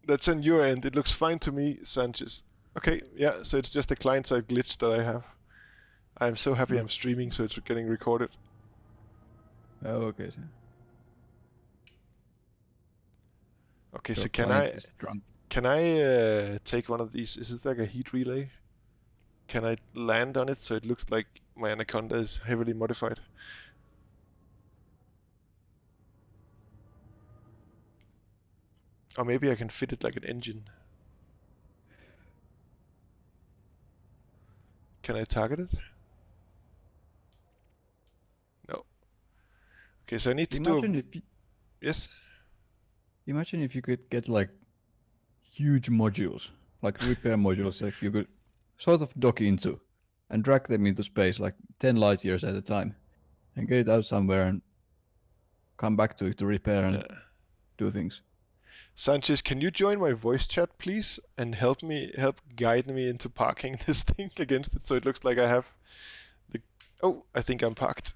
That's on your end. It looks fine to me, Sanchez. Okay, yeah, so it's just a client-side glitch that I have. I'm so happy I'm streaming, so it's getting recorded. Oh, okay. Okay, Your so client is drunk. can I take one of these? Is this like a heat relay? Can I land on it so it looks like my Anaconda is heavily modified? Or maybe I can fit it like an engine. Can I target it? No. Okay, so I need to do a... Yes? Imagine if you could get like huge modules, like repair modules that you could sort of dock into and drag them into space like 10 light years at a time and get it out somewhere and come back to it to repair and do things. Sanchez, can you join my voice chat, please, and help guide me into parking this thing against it so it looks like I have the... Oh, I think I'm parked.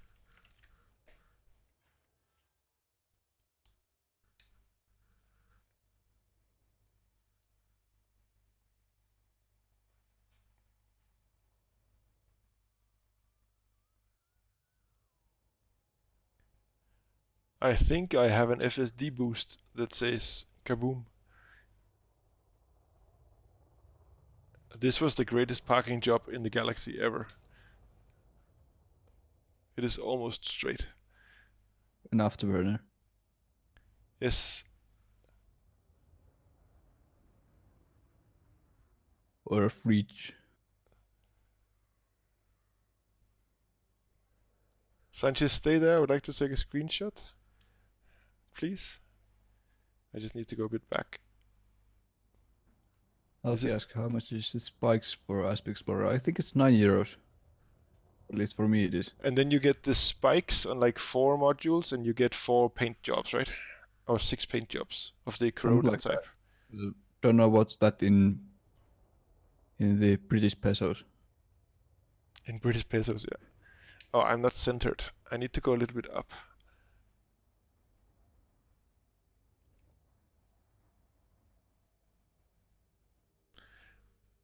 I think I have an FSD boost that says kaboom. This was the greatest parking job in the galaxy ever. It is almost straight. An afterburner. Yes. Or a fridge. Sanchez, stay there. I would like to take a screenshot. Please. I just need to go a bit back. I'll ask how much is the spikes for Asp Explorer? I think it's €9. At least for me it is. And then you get the spikes on like 4 modules and you get 4 paint jobs, right? Or 6 paint jobs of the corroded like type. Don't know what's that in the British pesos. In British pesos, yeah. Oh, I'm not centered. I need to go a little bit up.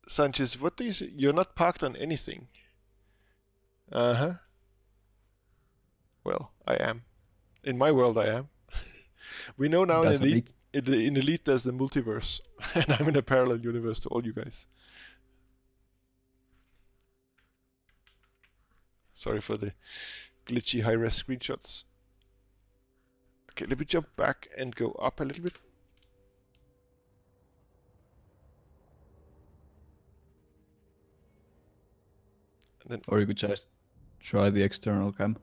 Sanchez, what do you say? You're not parked on anything. Uh-huh. Well, I am. In my world, I am. We know now in Elite there's the multiverse, and I'm in a parallel universe to all you guys. Sorry for the glitchy high-res screenshots. Okay, let me jump back and go up a little bit. And then, or you could just try the external cam.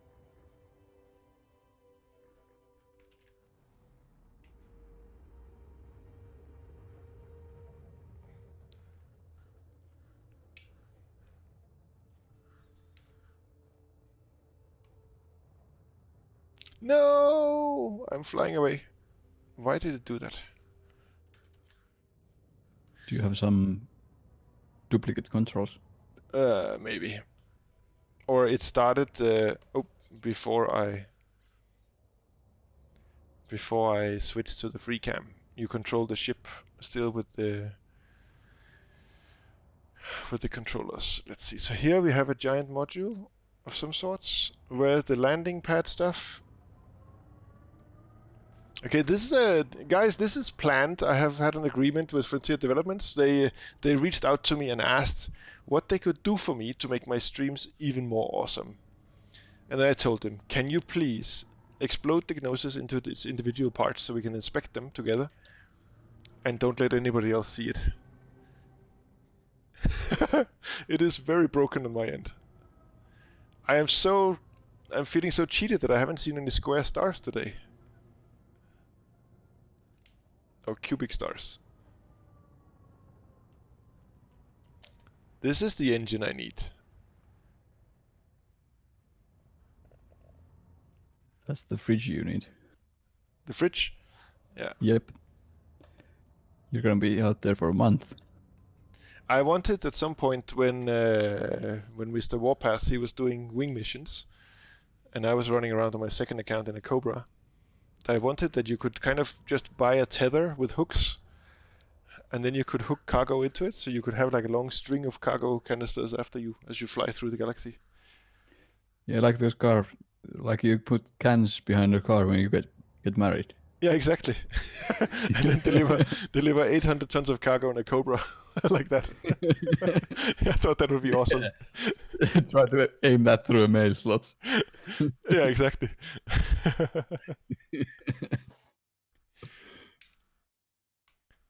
No! I'm flying away. Why did it do that? Do you have some duplicate controls? Maybe. Or it started before I switched to the free cam. You control the ship still with the controllers. Let's see. So here we have a giant module of some sorts. Where's the landing pad stuff? Okay, this is guys. This is planned. I have had an agreement with Frontier Developments. They reached out to me and asked what they could do for me to make my streams even more awesome. And I told them, can you please explode the Gnosis into its individual parts so we can inspect them together, and don't let anybody else see it. It is very broken on my end. I'm feeling so cheated that I haven't seen any square stars today. Or cubic stars. This is the engine I need. That's the fridge you need. The fridge? Yeah. Yep. You're gonna be out there for a month. I wanted at some point when Mr. Warpath, he was doing wing missions, and I was running around on my second account in a Cobra. I wanted that you could kind of just buy a tether with hooks, and then you could hook cargo into it, so you could have like a long string of cargo canisters after you as you fly through the galaxy. Yeah, like those car, like you put cans behind the car when you get married. Yeah, exactly. And then deliver 800 tons of cargo in a Cobra like that. I thought that would be awesome. Try to aim that through a mail slot. Yeah, exactly.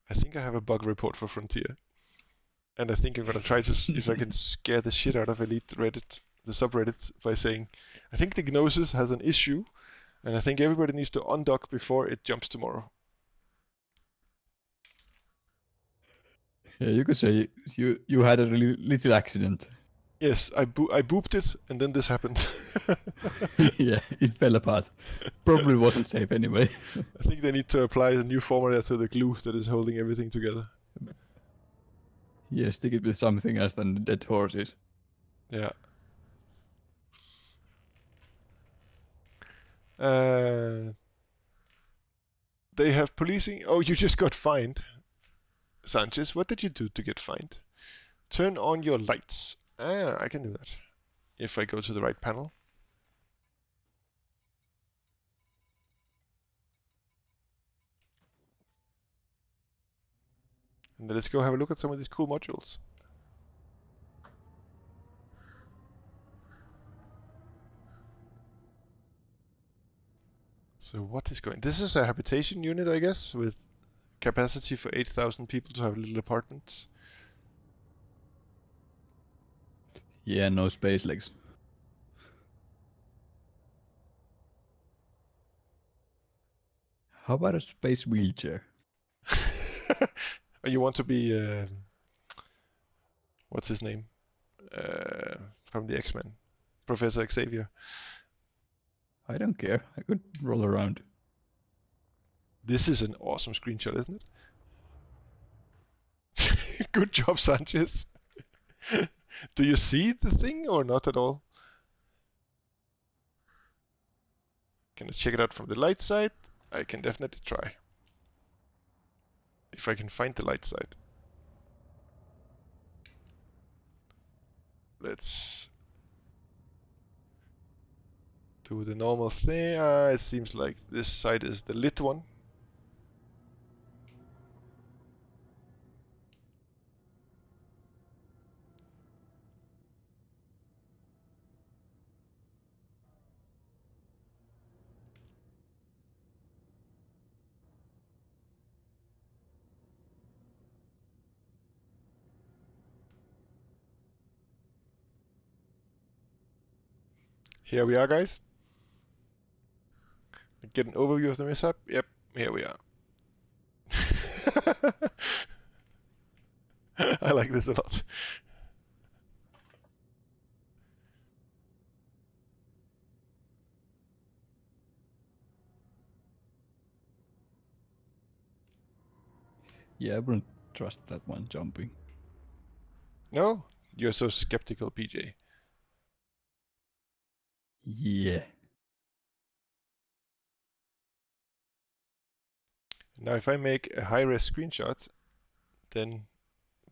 I think I have a bug report for Frontier. And I think I'm gonna try to if I can scare the shit out of Elite Reddit, the subreddits, by saying, I think the Gnosis has an issue, and I think everybody needs to undock before it jumps tomorrow. Yeah, you could say you had a really little accident. Yes, I booped it, and then this happened. Yeah, it fell apart. Probably wasn't safe anyway. I think they need to apply a new formula to the glue that is holding everything together. Yeah, stick it with something else than dead horses. Yeah. They have policing. Oh, you just got fined. Sanchez, what did you do to get fined? Turn on your lights. Ah, I can do that. If I go to the right panel. And let's go have a look at some of these cool modules. So what is going... This is a habitation unit, I guess, with capacity for 8,000 people to have little apartments. Yeah, no space legs. How about a space wheelchair? You want to be... what's his name? From the X-Men. Professor Xavier. I don't care. I could roll around. This is an awesome screenshot, isn't it? Good job, Sanchez. Do you see the thing or not at all? Can I check it out from the light side? I can definitely try. If I can find the light side. Let's do the normal thing. It seems like this side is the lit one. Here we are, guys. Get an overview of the mishap. Yep, here we are. I like this a lot. Yeah, I wouldn't trust that one jumping. No? You're so skeptical, PJ. Yeah. Now if I make a high-res screenshot, then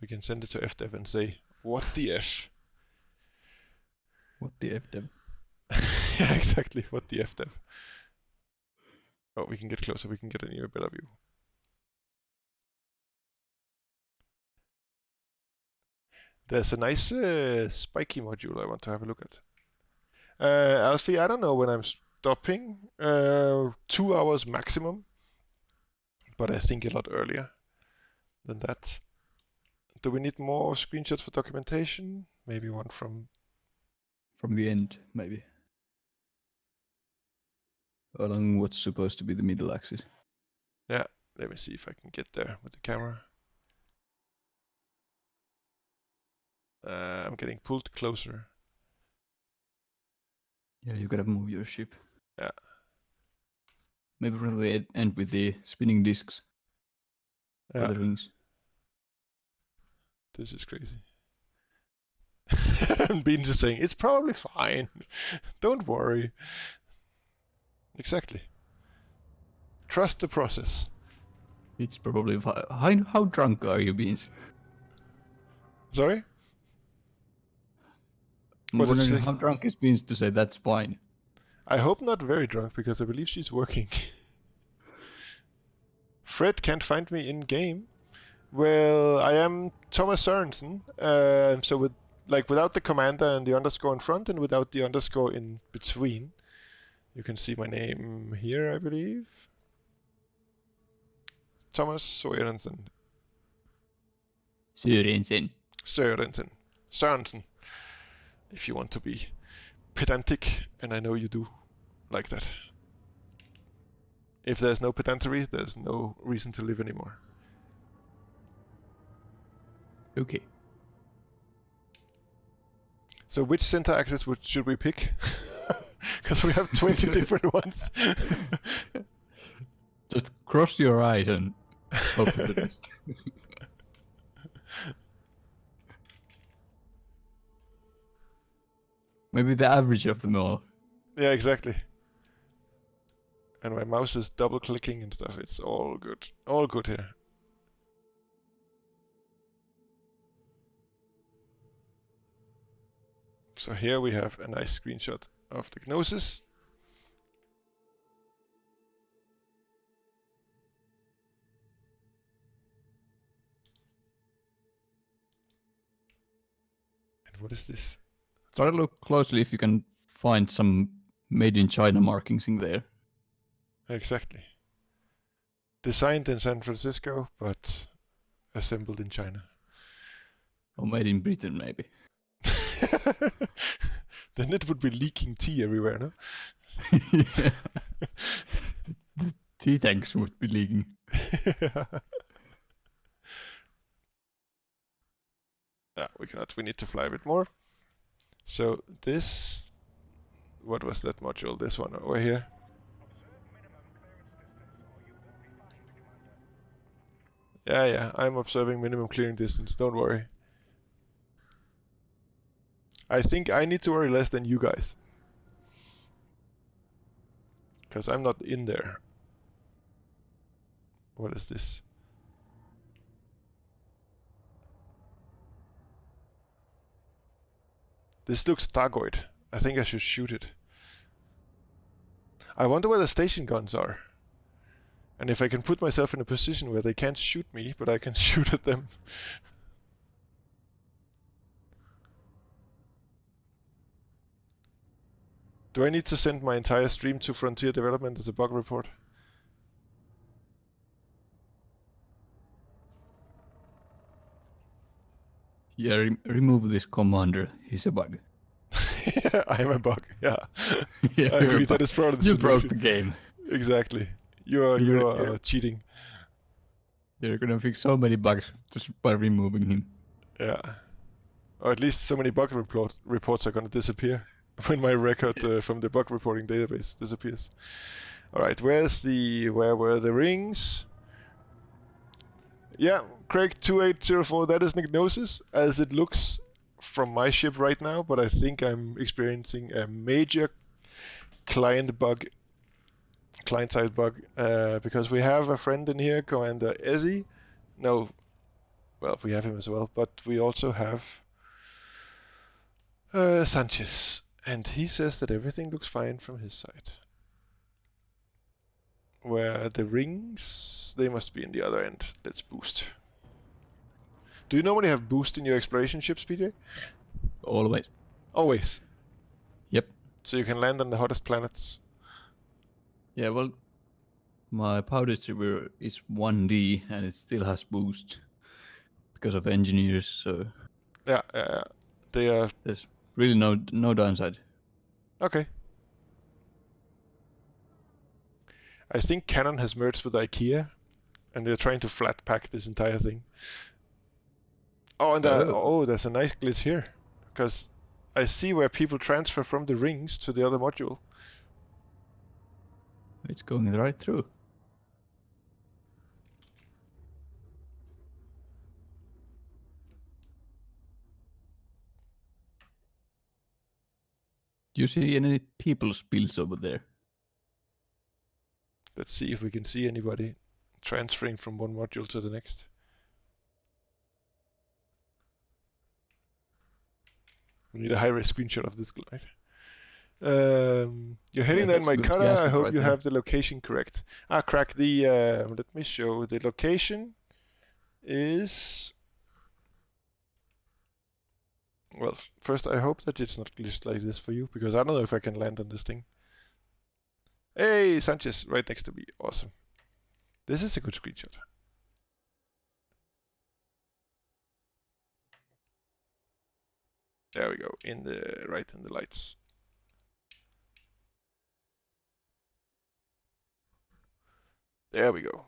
we can send it to FDev and say, what the F? What the F dev? Yeah, exactly, what the FDev. Oh, we can get closer, we can get an even better view. There's a nice spiky module I want to have a look at. Alfie, I don't know when I'm stopping. 2 hours maximum. But I think a lot earlier than that. Do we need more screenshots for documentation? Maybe one from the end, maybe. Along what's supposed to be the middle axis. Yeah, let me see if I can get there with the camera. I'm getting pulled closer. Yeah, you gotta move your ship. Yeah. Maybe from the end with the spinning discs. Yeah. Or the rings. This is crazy. And Beans is saying, it's probably fine. Don't worry. Exactly. Trust the process. It's probably fine. How drunk are you, Beans? Sorry? I'm What did you wondering say? how drunk is Beans to say that's fine. I hope not very drunk, because I believe she's working. Fred can't find me in game. Well, I am Thomas Sørensen. So without the commander and the underscore in front, and without the underscore in between. You can see my name here, I believe. Thomas Sørensen. Sørensen. Sørensen. Sørensen. If you want to be pedantic, and I know you do like that. If there's no pedantry, there's no reason to live anymore. Okay. So which center axis should we pick? Because we have 20 different ones. Just cross your eyes and hope for the best. Maybe the average of them all. Yeah, exactly. And my mouse is double clicking and stuff. It's all good. All good here. So here we have a nice screenshot of the Gnosis. And what is this? Try to look closely if you can find some made in China markings in there. Exactly. Designed in San Francisco, but assembled in China. Or made in Britain, maybe. Then it would be leaking tea everywhere, no? Yeah. The tea tanks would be leaking. Yeah, we cannot. We need to fly a bit more. So this, what was that module? This one over here. Yeah, I'm observing minimum clearing distance. Don't worry. I think I need to worry less than you guys. Because I'm not in there. What is this? This looks Thargoid. I think I should shoot it. I wonder where the station guns are. And if I can put myself in a position where they can't shoot me, but I can shoot at them. Do I need to send my entire stream to Frontier Development as a bug report? Yeah, remove this commander. He's a bug. I am a bug, yeah. Yeah, I agree, that is probably the you solution. broke the game. Exactly. You are cheating. You're gonna fix so many bugs just by removing him. Yeah. Or at least so many bug reports are gonna disappear when my record from the bug reporting database disappears. Alright, where were the rings? Yeah, Craig 2804, that is Gnosis as it looks from my ship right now, but I think I'm experiencing a major client side bug, because we have a friend in here, Commander Ezzy. No, well, we have him as well, but we also have Sanchez, and he says that everything looks fine from his side. Where the rings, they must be in the other end. Let's boost. Do you normally have boost in your exploration ships, PJ? Always. Always. Yep. So you can land on the hottest planets. Yeah, well, my power distributor is 1D and it still has boost because of engineers, so Yeah, they are. there's really no downside. Okay. I think Canon has merged with IKEA, and they're trying to flat pack this entire thing. Oh, and there's a nice glitch here, because I see where people transfer from the rings to the other module. It's going right through. Do you see any people spills over there? Let's see if we can see anybody transferring from one module to the next. We need a high-res screenshot of this glide. You're heading there in my cutter. I hope you have the location correct. Crack the. Let me show. The location is. Well, first I hope that it's not glitched like this for you, because I don't know if I can land on this thing. Hey, Sanchez, right next to me. Awesome. This is a good screenshot. There we go. Right in the lights. There we go.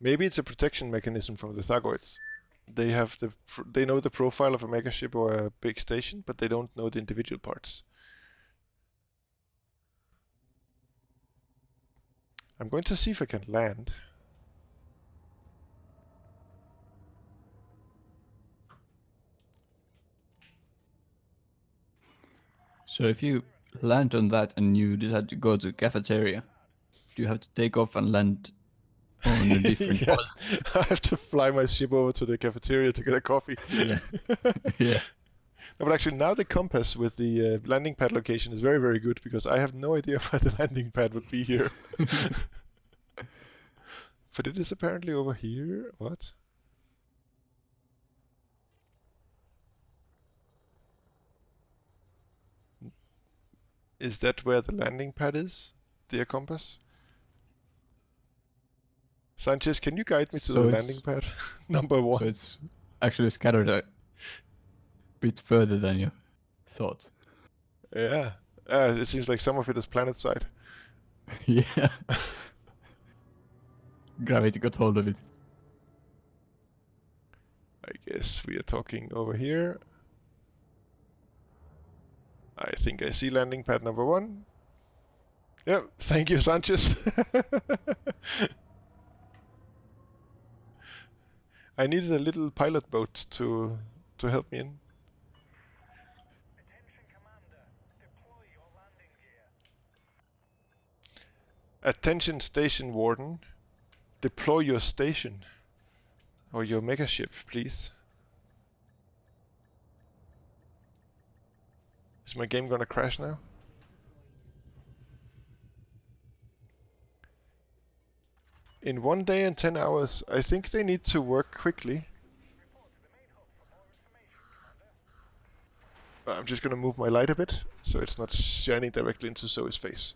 Maybe it's a protection mechanism from the Thagoids. They know the profile of a megaship or a big station, but they don't know the individual parts. I'm going to see if I can land. So if you land on that and you decide to go to the cafeteria, do you have to take off and land on a different Yeah, pod? I have to fly my ship over to the cafeteria to get a coffee. Yeah. Yeah. No, but actually now the compass with the landing pad location is very, very good, because I have no idea where the landing pad would be here. But it is apparently over here. What? Is that where the landing pad is, dear compass? Sanchez, can you guide me to the landing pad? Number So one. it's actually scattered a bit further than you thought. Yeah. It seems like some of it is planet side. Yeah. Gravity got hold of it. I guess we are talking over here. I think I see landing pad number one. Yep, thank you, Sanchez. I needed a little pilot boat to help me in. Attention station warden. Deploy your station. Or your megaship, please. Is my game gonna crash now? In 1 day and 10 hours, I think they need to work quickly. I'm just gonna move my light a bit, so it's not shining directly into Zoe's face.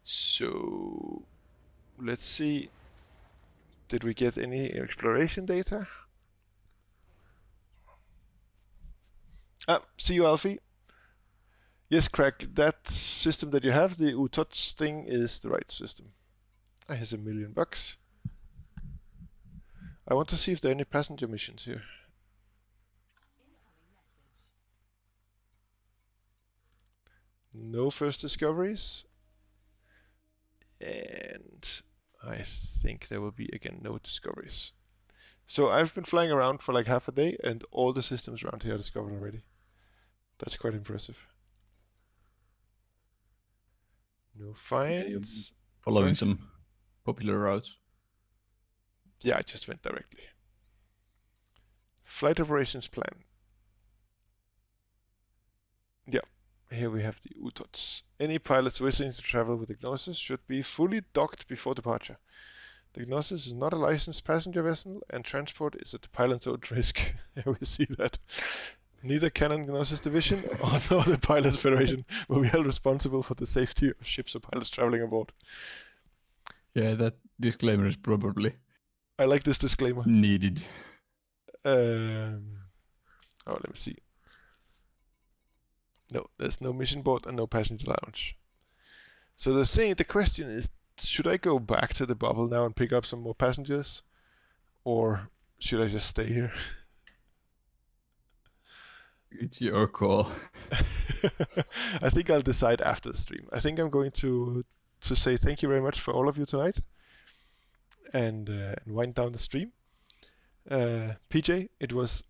So, let's see. Did we get any exploration data? See you, Alfie. Yes, Craig, that system that you have, the UTOTS thing, is the right system. Here's $1 million. I want to see if there are any passenger missions here. no first discoveries. And I think there will be, again, no discoveries. So I've been flying around for like half a day, and all the systems around here are discovered already. That's quite impressive. No finds. Following Sorry? some popular routes. Yeah, I just went directly. Flight operations plan. Yeah, here we have the UTOTs. Any pilots wishing to travel with the Gnosis should be fully docked before departure. The Gnosis is not a licensed passenger vessel, and transport is at the pilot's own risk. Here we see that. Neither Canon Gnosis Division nor the Pilots Federation will be held responsible for the safety of ships or pilots traveling aboard. Yeah, that disclaimer is probably I like this disclaimer. needed. Oh, let me see. No, there's no mission board and no passenger lounge. So the question is, should I go back to the bubble now and pick up some more passengers? Or should I just stay here? It's your call. I think I'll decide after the stream. I think I'm going to say thank you very much for all of you tonight and wind down the stream. PJ, it was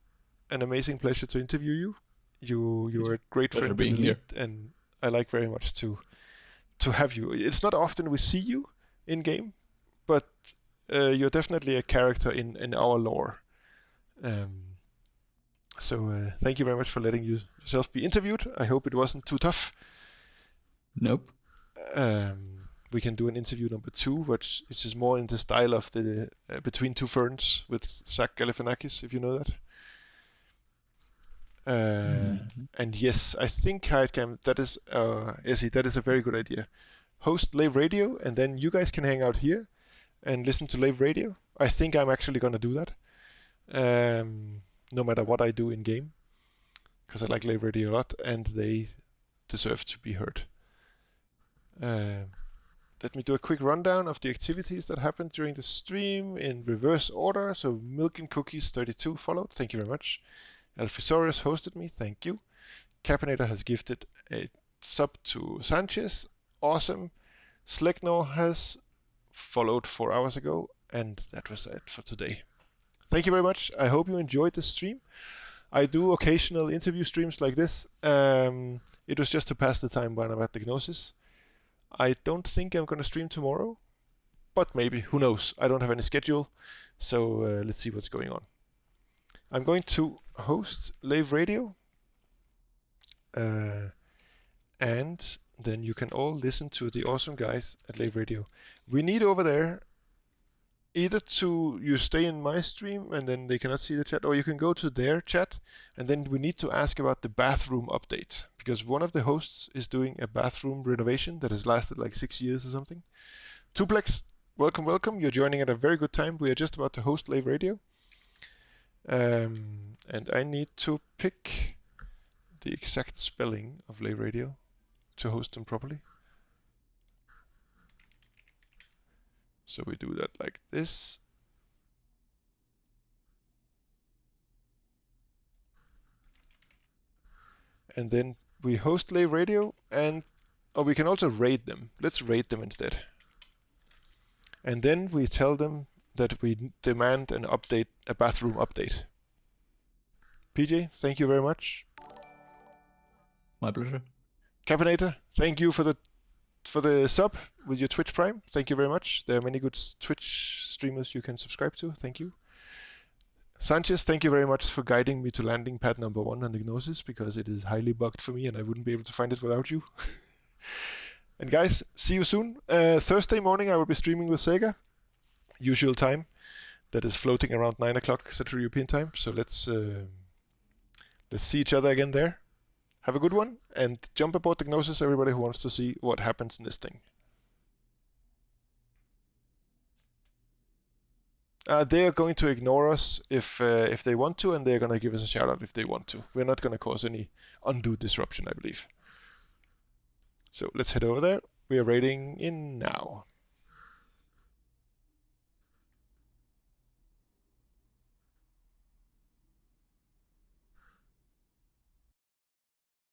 an amazing pleasure to interview you. You were a great Pleasure friend being in Elite, here. and I like very much to have you. It's not often we see you in game, but you're definitely a character in our lore. So thank you very much for letting yourself be interviewed. I hope it wasn't too tough. Nope. We can do an interview number 2, which is more in the style of the Between Two Ferns with Zach Galifianakis, if you know that. And yes, I think Heidcam, that is that is a very good idea. Host Lave Radio, and then you guys can hang out here and listen to Lave Radio. I think I'm actually gonna do that, no matter what I do in game, because I like Lave Radio a lot, and they deserve to be heard. Let me do a quick rundown of the activities that happened during the stream in reverse order. So Milk and Cookies 32 followed. Thank you very much. Alphisaurus hosted me. Thank you. Capinator has gifted a sub to Sanchez. Awesome. Slegnor has followed 4 hours ago. And that was it for today. Thank you very much. I hope you enjoyed the stream. I do occasional interview streams like this. It was just to pass the time when I'm at the Gnosis. I don't think I'm going to stream tomorrow, but maybe. Who knows? I don't have any schedule, so let's see what's going on. I'm going to host Lave Radio, and then you can all listen to the awesome guys at Lave Radio. We need over there either you stay in my stream and then they cannot see the chat, or you can go to their chat, and then we need to ask about the bathroom update, because one of the hosts is doing a bathroom renovation that has lasted like 6 years or something. Tuplex, welcome. You're joining at a very good time. We are just about to host Lave Radio. And I need to pick the exact spelling of Lave Radio to host them properly. So we do that like this. And then we host Lave Radio, or we can also raid them. Let's raid them instead. And then we tell them that we demand a bathroom update. PJ, thank you very much. My pleasure. Capinator, thank you for the sub with your Twitch Prime. Thank you very much. There are many good Twitch streamers you can subscribe to. Thank you. Sanchez, thank you very much for guiding me to landing pad number 1 on the Gnosis, because it is highly bugged for me and I wouldn't be able to find it without you. And guys, see you soon. Thursday morning I will be streaming with Sega, usual time. That is floating around 9 o'clock Central European time. So let's see each other again there. Have a good one, and jump aboard the Gnosis, everybody who wants to see what happens in this thing. They are going to ignore us if they want to, and they're going to give us a shout out if they want to. We're not going to cause any undue disruption, I believe. So let's head over there. We are raiding in now.